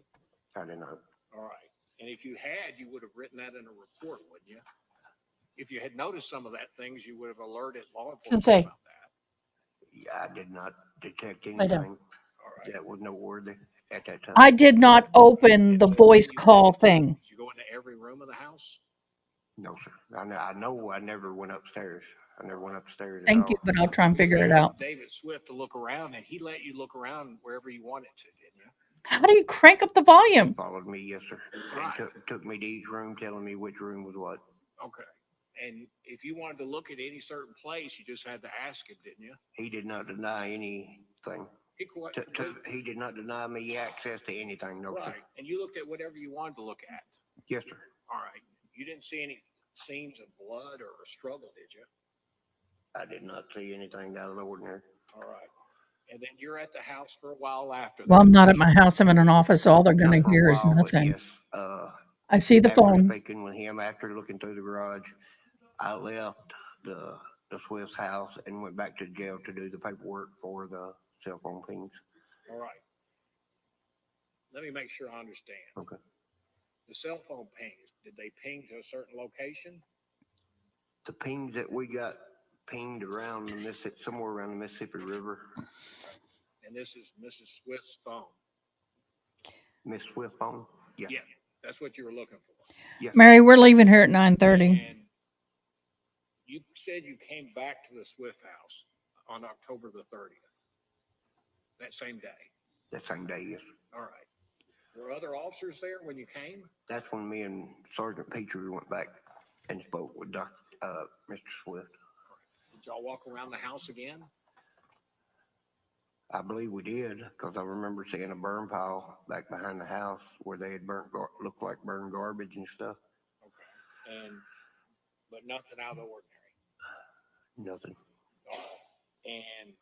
I did not. All right. And if you had, you would have written that in a report, wouldn't you? If you had noticed some of that things, you would have alerted law enforcement Sensei. about that. Yeah, I did not detect down. anything All right. that was noteworthy at that time. I did not open the And so voice when you call went into- thing. Did you go into every room of the house? No, sir. I know I never went upstairs. I never went upstairs at Thank you, all. but I'll try and You figure it asked out. David Swift to look around, and he let you look around wherever you wanted to, didn't you? How do you crank up the volume? Followed me, yes, sir. Right. And took me to each room, telling me which room was what. Okay. And if you wanted to look at any certain place, you just had to ask him, didn't you? He did not deny anything. He did not deny me access to anything, no, sir. Right. And you looked at whatever you wanted to look at. Yes, sir. All right. You didn't see any scenes of blood or a struggle, did you? I did not see anything out of the ordinary. All right. And then you're at the house for a while after that. Well, I'm not at my house. I'm in an office. So all they're going Not to for a hear is while, but nothing. yes, I see the after phone. speaking with him, after looking through the garage, I left the Swift's house and went back to jail to do the paperwork for the cell phone pings. All right. Let me make sure I understand. Okay. The cell phone pings, did they ping to a certain location? The pings that we got pinged around the Mississippi, somewhere around the Mississippi River. And this is Mrs. Swift's phone. Miss Swift phone? Yeah. Yeah, that's what you were looking for. Yeah. Mary, we're leaving here at 9:30. And you said you came back to the Swift house on October the 30th, that same day. That same day, yes. All right. Were other officers there when you came? That's when me and Sergeant Petrie went back and spoke with Mr. Swift. Did y'all walk around the house again? I believe we did, because I remember seeing a burn pile back behind the house where they had looked like burned garbage and stuff. Okay. But nothing out of the ordinary. Nothing. All right. And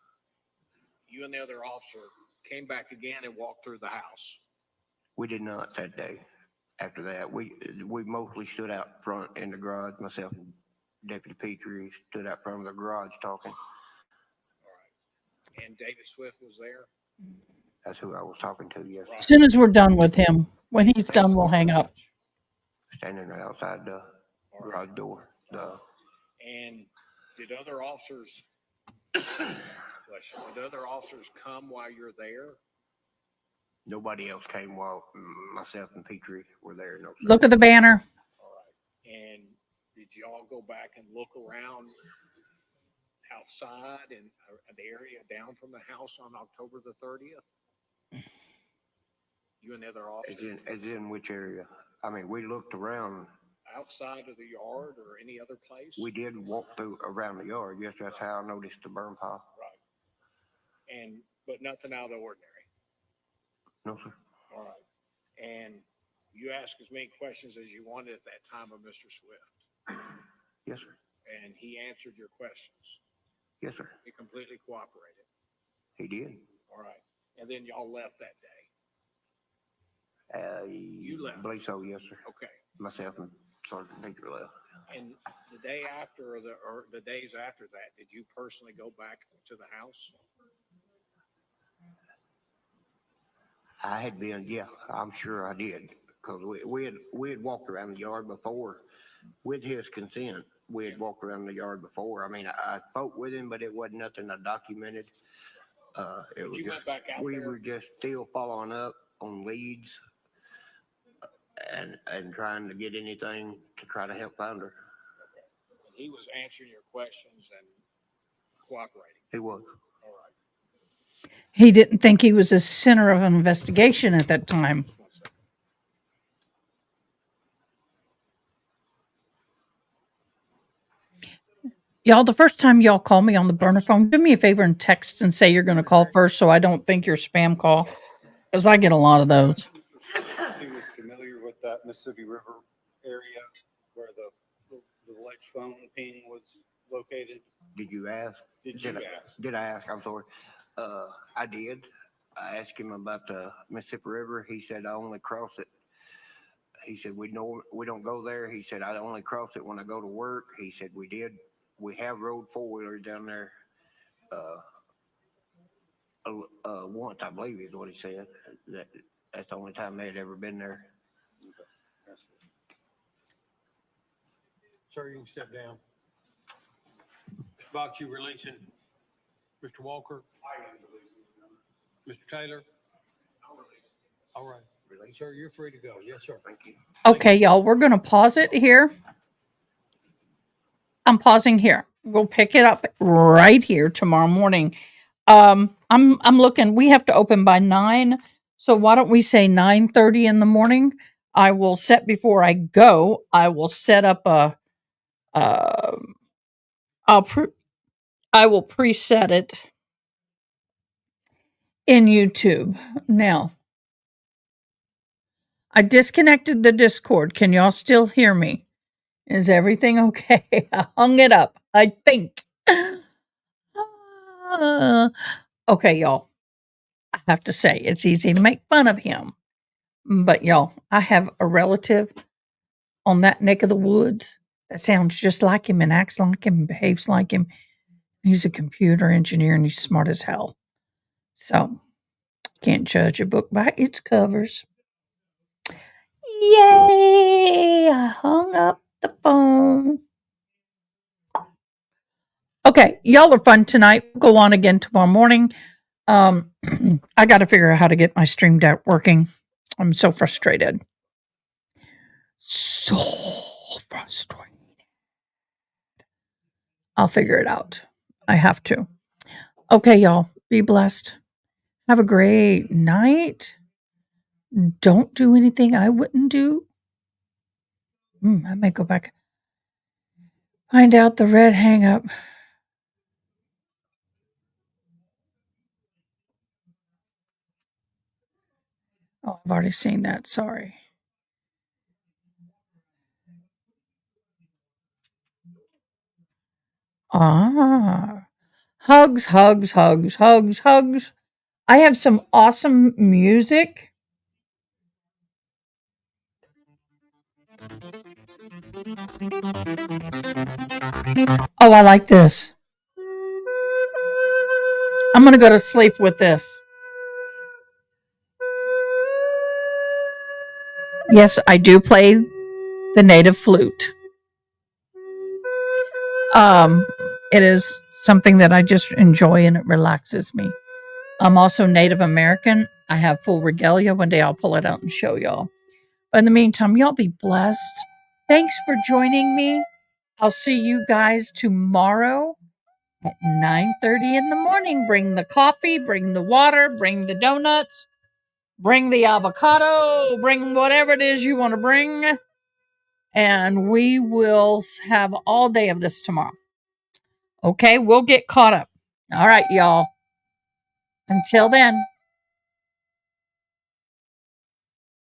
you and the other officer came back again and walked through the house. We did not that day. After that, we mostly stood out front in the garage. Myself and Deputy Petrie stood out front of the garage talking. All right. And David Swift was there? That's who I was talking to, yes. As soon as we're done with him, when he's done, we'll hang up. Standing right outside the garage door. And did other officers, bless you, did other officers come while you're there? Nobody else came while myself and Petrie were there. No, sir. Look at the banner. All right. And did y'all go back and look around outside and the area down from the house on October the 30th? You and the other officers? As in which area? I mean, we looked around. Outside of the yard or any other place? We did walk through around the yard. Yes, that's how I noticed the burn pile. Right. But nothing out of the ordinary? No, sir. All right. And you asked as many questions as you wanted at that time of Mr. Swift? Yes, sir. And he answered your questions? Yes, sir. He completely cooperated? He did. All right. And then y'all left that day? You left? I believe so, yes, sir. Okay. Myself and Sergeant Petrie left. And the day after or the days after that, did you personally go back to the house? I had been, yeah, I'm sure I did, because we had walked around the yard before with his consent. We had walked around the yard before. I mean, I spoke with him, but it wasn't nothing I documented. It was You went just, back out we there? were just still following up on leads and trying to get anything to try to help find her. And he was answering your questions and cooperating? He was. All right. He didn't think he was a center of an investigation at that time. One second. Y'all, the first time y'all call me on the burner phone, do me a favor and text and say you're going to call first so I don't think you're spam call. Because I get a lot of those. He was familiar with that Mississippi River area where the ledge phone ping was located. Did you ask? Did you ask? Did I ask? I'm sorry. I did. I asked him about the Mississippi River. He said I only cross it. He said we don't go there. He said I only cross it when I go to work. He said we have rode 4-wheelers down there. Once, I believe is what he said. That's the only time they had ever been there. Sir, you can step down. Box, you releasing Mr. Walker? Mr. Taylor? All right. Sir, you're free to go. Yes, sir. Thank you. Okay, y'all, we're going to pause it here. I'm pausing here. We'll pick it up right here tomorrow morning. I'm looking, we have to open by 9. So why don't we say 9:30 in the morning? I will set before I go. I will set up a I will preset it in YouTube. Now, I disconnected the Discord. Can y'all still hear me? Is everything okay? I hung it up, I think. Okay, y'all. I have to say, it's easy to make fun of him. But y'all, I have a relative on that neck of the woods that sounds just like him and acts like him and behaves like him. He's a computer engineer and he's smart as hell. So, can't judge a book by its covers. Yay! I hung up the phone. Okay, y'all are fun tonight. We'll go on again tomorrow morning. I got to figure out how to get my Stream Deck working. I'm so frustrated. So frustrated. I'll figure it out. I have to. Okay, y'all. Be blessed. Have a great night. Don't do anything I wouldn't do. I may go back. Find out the red hang up. Oh, I've already seen that. Sorry. Hugs, hugs, hugs, hugs, hugs. I have some awesome music. Oh, I like this. I'm going to go to sleep with this. Yes, I do play the native flute. It is something that I just enjoy and it relaxes me. I'm also Native American. I have full regalia. One day I'll pull it out and show y'all. But in the meantime, y'all be blessed. Thanks for joining me. I'll see you guys tomorrow at 9:30 in the morning. Bring the coffee, bring the water, bring the donuts, bring the avocado, bring whatever it is you want to bring. And we will have all day of this tomorrow. Okay, we'll get caught up. All right, y'all. Until then.